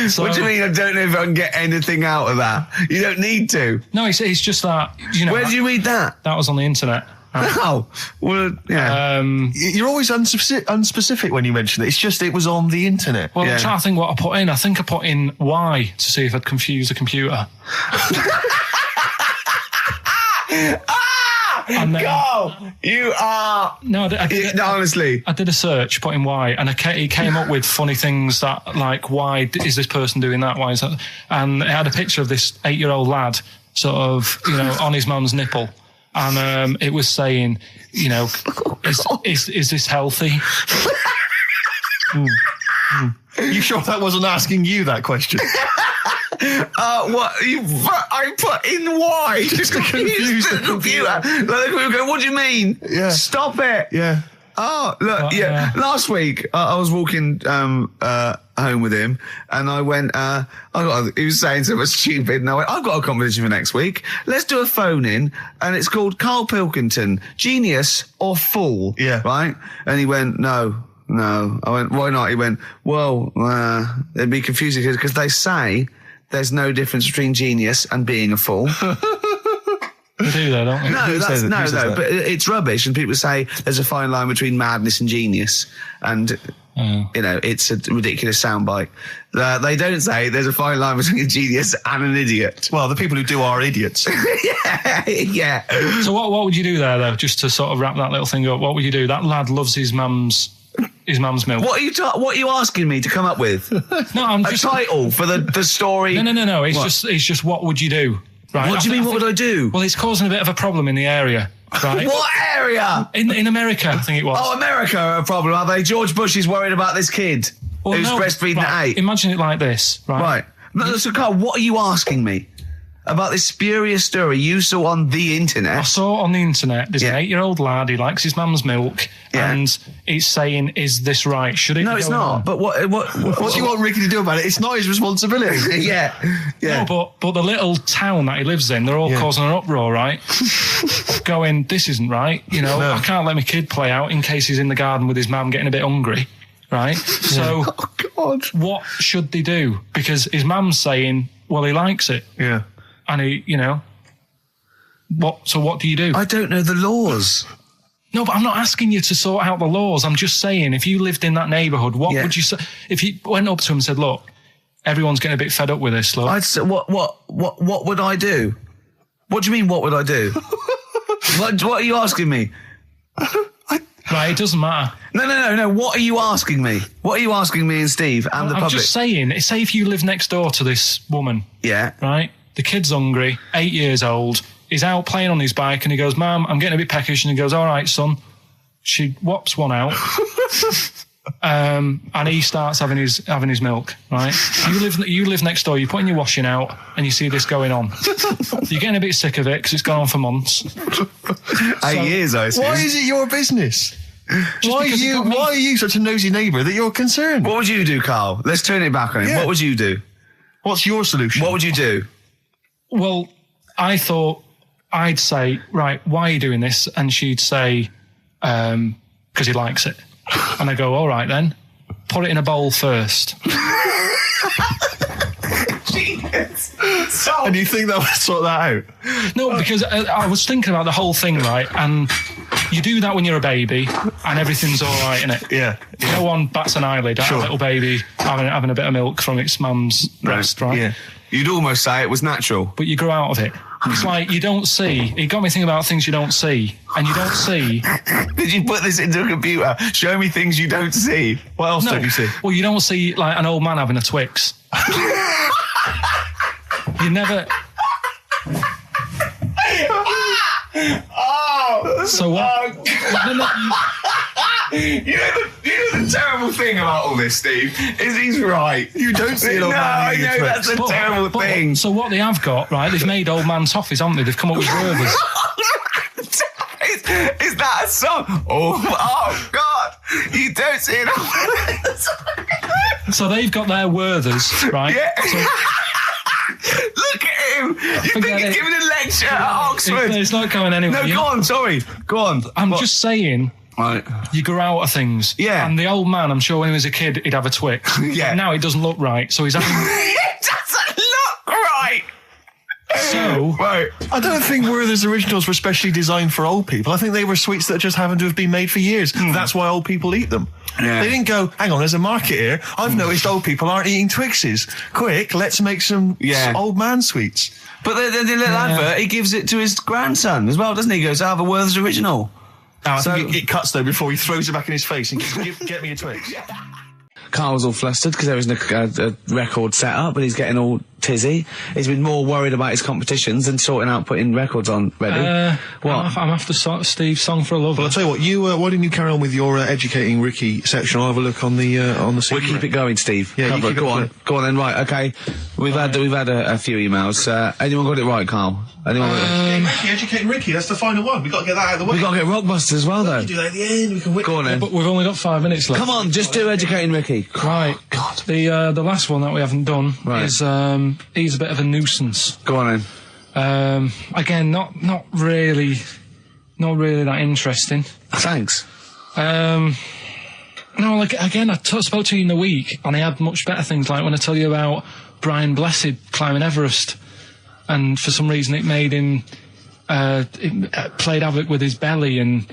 So, What do you mean? I don't know if I can get anything out of that. You don't need to. No, it's just that, you know. Where did you read that? That was on the internet. Oh, well, yeah. You're always unspecific when you mention it. It's just it was on the internet. Well, Yeah. I'm trying to think what I put in. I think I put in Y to see if I'd confuse a computer. And then, Carl, you are. no, No, honestly. I did a search, put in why, and it came up with funny things that, like, why is this person doing that? Why is that? And it had a picture of this 8-year-old lad, sort of, you know, on his mum's nipple, and it was saying, you know, is this healthy? You sure that wasn't asking you that question? What? I put in why? Just to confuse the computer. Like, the computer go, what do you mean? Yeah. Stop it. Yeah. Oh, look, yeah. Last week, I was walking home with him, and I went, he was saying something stupid, and I went, I've got a competition for next week. Let's do a phone-in, and it's called Karl Pilkington, Genius or Fool. Yeah. Right? And he went, No. I went, why not? He went, well, it'd be confusing because they say there's no difference between genius and being a fool. They do though, don't they? No, says that? but it's rubbish. And people say there's a fine line between madness and genius. And, you know, it's a ridiculous soundbite. They don't say there's a fine line between a genius and an idiot. Well, the people who do are idiots. Yeah. So what would you do there, though, just to sort of wrap that little thing up? What would you do? That lad loves his mum's milk. What are you asking me to come up with? No, I'm A just... title for the story? No. It's just what would you do? right? What do you mean, what would I do? Well, it's causing a bit of a problem in the area, right? What area? In America, I think it was. Oh, America are a problem, are they? George Bush is worried about this kid who's breastfeeding at 8. Imagine it like this, right? Right. No, so, Carl, what are you asking me about this spurious story you saw on the internet? I saw on the internet, there's an 8-year-old lad, he likes his mum's milk, and he's saying, is this right? Should it No, be it's going not. on? But what do you want Ricky to do about it? It's not his responsibility. yeah. No, but the little town that he lives in, they're all causing an uproar, right? Going, this isn't right. You know, I can't let my kid play out in case he's in the garden with his mum getting a bit hungry, right? So, what should they do? Because his mum's saying, well, he likes it. Yeah. And he, you know, what do you do? I don't know the laws. No, but I'm not asking you to sort out the laws. I'm just saying, if you lived in that neighbourhood, what would you say? If you went up to him and said, look, everyone's getting a bit fed up with this, look. I'd say, what would I do? What do you mean, what would I do? what are you asking me? Right, it doesn't matter. No. What are you asking me? What are you asking me and Steve and the I'm public? just saying, say if you live next door to this woman. Yeah. Right? The kid's hungry, 8 years old. He's out playing on his bike and he goes, Mum, I'm getting a bit peckish. And he goes, all right, son. She whops one out. And he starts having his milk, right? You live next door, you're putting your washing out and you see this going on. You're getting a bit sick of it because it's gone on for months. 8 years, I assume. Why is it your business? Why are you such a nosy neighbour that you're concerned? What would you do, Carl? Let's turn it back on him. Yeah. What would you do? What's your solution? What would you do? Well, I thought I'd say, right, why are you doing this? And she'd say, because he likes it. And I go, all right then, put it in a bowl first. And you think that would sort that out? No, because I was thinking about the whole thing, right? And you do that when you're a baby and everything's all right, innit? Yeah. No one bats an eyelid at a little baby having a bit of milk from its mum's breast, right? Yeah. You'd almost say it was natural. But you grow out of it. It's like you don't see. It got me thinking about things you don't see. And you don't see. Did you put this into a computer? Show me things you don't see. What else don't you see? Well, you don't see like an old man having a Twix. You never. So what? You know the terrible thing about all this, Steve, is he's right. You don't see an old man I eating know, Twix. that's a terrible thing. So what they have got, right? They've made old man toffees, haven't they? They've come up with Gervais. Is that a song? Oh God! You don't see it. So they've got their Werthers, right? Yeah. So, look at him. You think Forget he's it. giving a lecture at Oxford? it's not going anywhere. No, go on. Sorry. Go on. I'm just saying. Right. You grow out of things. Yeah. And the old man, I'm sure when he was a kid, he'd have a Twix. Yeah. Now it doesn't look right, so he's having. It doesn't look right. So. Right. I don't think Werther's originals were specially designed for old people. I think they were sweets that just happened to have been made for years. That's why old people eat them. Yeah. They didn't go, hang on, there's a market here. I've noticed old people aren't eating Twixes. Quick, let's make some old man sweets. But the little advert, he gives it to his grandson as well, doesn't he? He goes, I have a Werther's original. I think it cuts though before he throws it back in his face and get me a Twix. Carl's all flustered because there isn't a record set up, but he's getting all tizzy. He's been more worried about his competitions than sorting out putting records on ready. What? I'm after Steve's song for a lover. Well, I'll tell you what. Why didn't you carry on with your educating Ricky section? I'll have a look on the We'll keep it going, Steve. Yeah, Cover it. Go on then. Right, okay. We've had a few emails. Anyone got it right, Carl? Anyone? educating Ricky. That's the final one. We got to get that out of the way. We've got to get Rockbusters as well, though. We can do that at the end. We can wait. Go on then. But we've only got 5 minutes left. Come on, just do educating Ricky. Right. God. The last one that we haven't done is he's a bit of a nuisance. Go on then. Again, not really that interesting. Thanks. No, like again, I spoke to you in the week, and I had much better things. Like when I tell you about Brian Blessed climbing Everest, and for some reason it made him it played havoc with his belly, and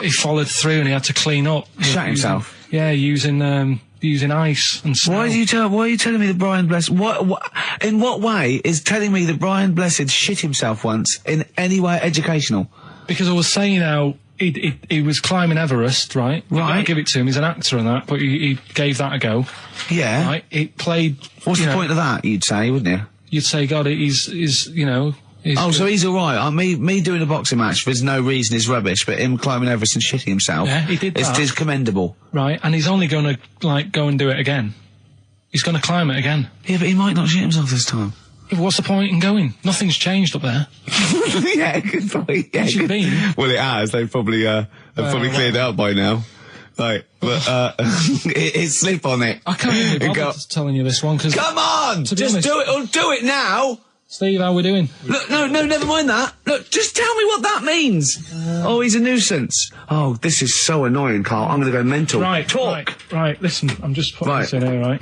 he followed through, and he had to clean up. Shut himself. Yeah, using ice and snow. Why are you telling me that Brian Blessed? In what way is telling me that Brian Blessed shit himself once in any way educational? Because I was saying how he was climbing Everest, right? Right. I give it to him. He's an actor and that, but he gave that a go. Yeah. Right. It played. What's the point of that? You'd say, wouldn't you? you'd say, God, he's you know. Oh, so he's all right. Me doing a boxing match, there's no reason is rubbish, but him climbing Everest and shitting himself, Yeah, he did that. It's commendable. Right, and he's only going to, like, go and do it again. He's going to climb it again. Yeah, but he might not shit himself this time. Yeah, but what's the point in going? Nothing's changed up there. Yeah, good point. Yeah, What's it been? Well, it has. They've probably cleared it up by now. Right, but it's slip on it. I can't even be bothered telling you this one, because... Come on! To be Just honest- do it, or do it now! Steve, how we doing? Look, no, never mind that. Look, just tell me what that means. Oh, he's a nuisance. Oh, this is so annoying, Carl. I'm gonna go mental. Right, talk. Right, listen, I'm just putting Right. this in here, right?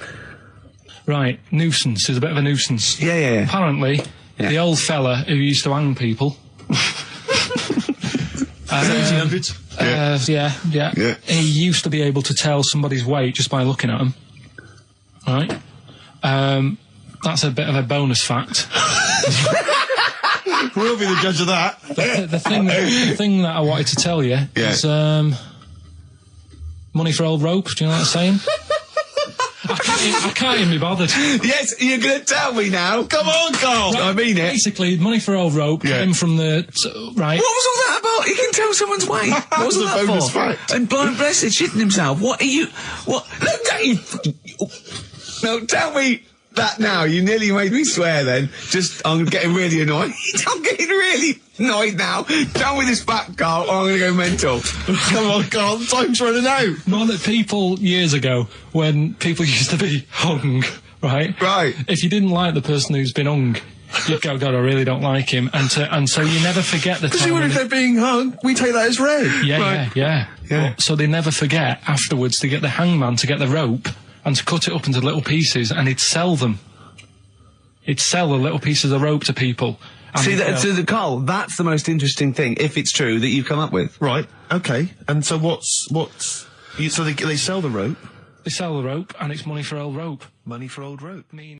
Right, nuisance is a bit of a nuisance. Yeah. Apparently, the old fella who used to hang people... 1800s? Yeah. He used to be able to tell somebody's weight just by looking at them. Right? That's a bit of a bonus fact. We'll be the judge of that. The thing that I wanted to tell you is money for old rope. Do you know what I'm saying? I can't even be bothered. Yes, you're gonna tell me now. Come on, Carl. Right, I mean it. Basically, money for old rope came from the... right. What was all that about? He can tell someone's weight. What was all that bonus for? fact. And blind blessed shitting himself. What are you... What? Look at you... No, tell me that now. You nearly made me swear then. I'm getting really annoyed. I'm getting really annoyed now. Tell me this back, Carl, or I'm gonna go mental. Come on, Carl, time's running out. More that people years ago, when people used to be hung, right? Right. If you didn't like the person who's been hung, you'd go, God, I really don't like him. And so you never forget the Because time. even when if they're being hung, we take that as read. Yeah. So they never forget afterwards to get the hangman to get the rope and to cut it up into little pieces, and he'd sell them. He'd sell the little pieces of rope to people. See, Carl, that's the most interesting thing, if it's true, that you've come up with. Right, okay. And so so they sell the rope. They sell the rope, and it's money for old rope. Money for old rope.